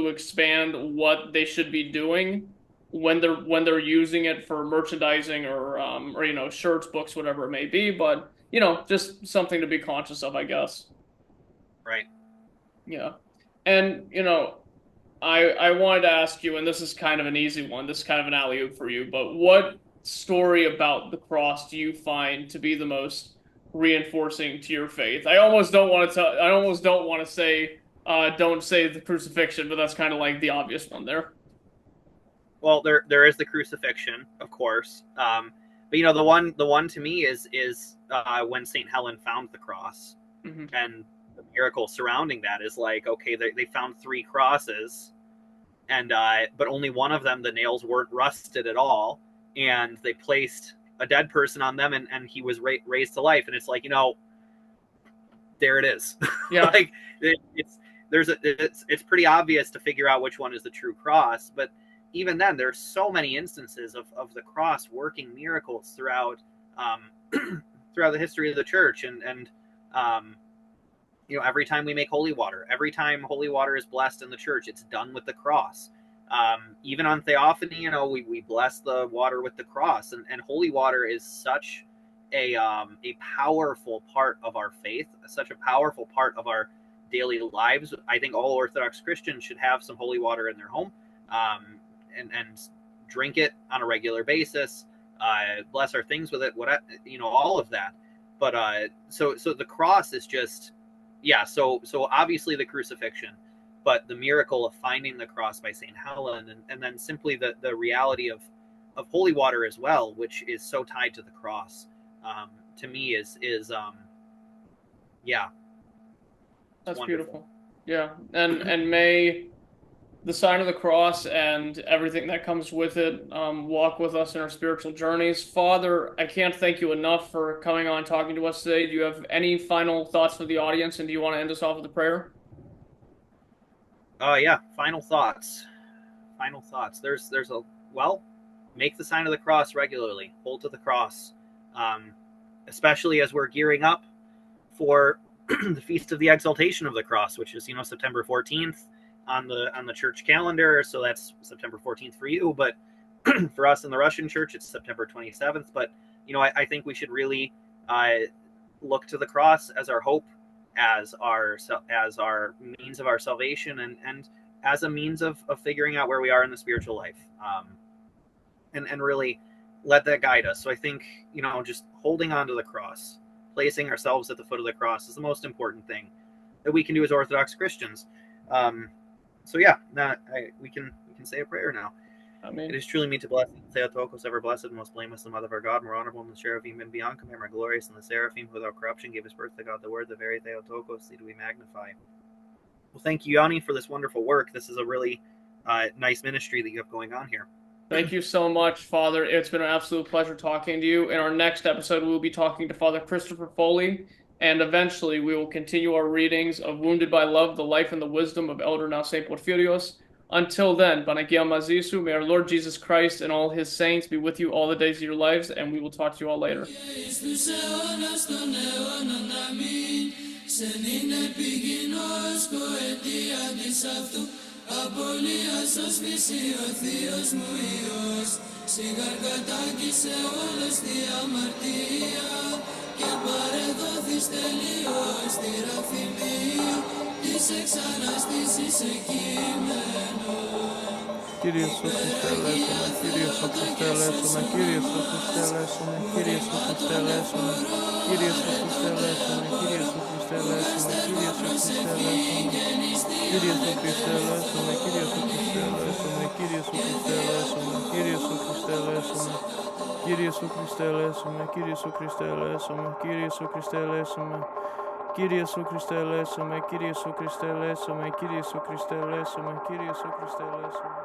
expand what they should be doing when they're using it for merchandising, or you know, shirts, books, whatever it may be. But, you know, just something to be conscious of, I guess. Right. Yeah. And, you know, I wanted to ask you, and this is kind of an easy one, this is kind of an alley-oop for you, but what story about the cross do you find to be the most reinforcing to your faith? I almost don't want to say don't say the crucifixion, but that's kind of like the obvious one there. Well, there is the crucifixion, of course. But you know, the one to me is when Saint Helen found the cross, Hmm. and the miracle surrounding that is like, okay, they found three crosses, and but only one of them, the nails weren't rusted at all, and they placed a dead person on them, and he was raised to life. And it's like, you know, there it is. Yeah. Like it's pretty obvious to figure out which one is the true cross. But even then, there's so many instances of the cross working miracles throughout throughout the history of the church. And you know, every time we make holy water, every time holy water is blessed in the church, it's done with the cross. Even on Theophany, you know, we bless the water with the cross, and holy water is such a powerful part of our faith, such a powerful part of our daily lives. I think all Orthodox Christians should have some holy water in their home, and drink it on a regular basis. Bless our things with it. What, you know, all of that. But so the cross is just, yeah. So obviously the crucifixion, but the miracle of finding the cross by Saint Helen, and then simply the reality of holy water as well, which is so tied to the cross. To me is yeah, That's wonderful. beautiful. Yeah. And may the sign of the cross and everything that comes with it walk with us in our spiritual journeys. Father, I can't thank you enough for coming on, talking to us today. Do you have any final thoughts for the audience, and do you want to end us off with a prayer? Yeah. Final thoughts. There's a, well, make the sign of the cross regularly. Hold to the cross, especially as we're gearing up for the Feast of the Exaltation of the Cross, which is, you know, September 14th on the church calendar. So that's September 14th for you, but for us in the Russian church, it's September 27th. But you know, I think we should really look to the cross as our hope, as our means of our salvation, and as a means of figuring out where we are in the spiritual life, and really let that guide us. So I think, you know, just holding on to the cross, placing ourselves at the foot of the cross, is the most important thing that we can do as Orthodox Christians. So yeah, we can say a prayer now. I mean, It is truly meet to bless Theotokos, ever blessed and most blameless, the mother of our God, more honorable than the Seraphim and Bianca, more glorious than the Seraphim, who without corruption gave his birth to God, the Word, the very Theotokos, thee do we magnify. Well, thank you, Yanni, for this wonderful work. This is a really nice ministry that you have going on here. Thank you so much, Father. It's been an absolute pleasure talking to you. In our next episode, we will be talking to Father Christopher Foley, and eventually we will continue our readings of Wounded by Love, the Life and the Wisdom of Elder now Saint Porphyrios. Until then, Panagia Mazisu, may our Lord Jesus Christ and all his saints be with you all the days of your lives, and we will talk to you all later. Απολύασος φύση ο Θείος μου Υιός, σιγαρκατάκησε όλος τη αμαρτία και παρεδόθης τελείως τη ραφημία της εξαναστήσης εκείμενο. Κύριε Ιησού Χριστέ ελέησον με, Κύριε Ιησού Χριστέ ελέησον με, Κύριε Ιησού Χριστέ ελέησον με, Κύριε Ιησού Χριστέ ελέησον με, Κύριε Ιησού Χριστέ ελέησον με, Κύριε Ιησού Χριστέ ελέησον με, Κύριε Ιησού Χριστέ ελέησον με, Κύριε Ιησού Χριστέ ελέησον με, Κύριε Ιησού Χριστέ ελέησον με, Κύριε Ιησού Χριστέ ελέησον με, Κύριε Ιησού Χριστέ ελέησον με, Κύριε Ιησού Χριστέ ελέησον με, Κύριε Ιησού Χριστέ ελέησον με, Κύριε Ιησού Χριστέ ελέησον με, Κύριε Ιησού Χριστέ ελέησον με, Κύριε Ιησού Χριστέ ελέησον με, Κύριε Ιησού Χριστέ ελέησον με, Κύριε Ιησού Χριστέ ελέησον με.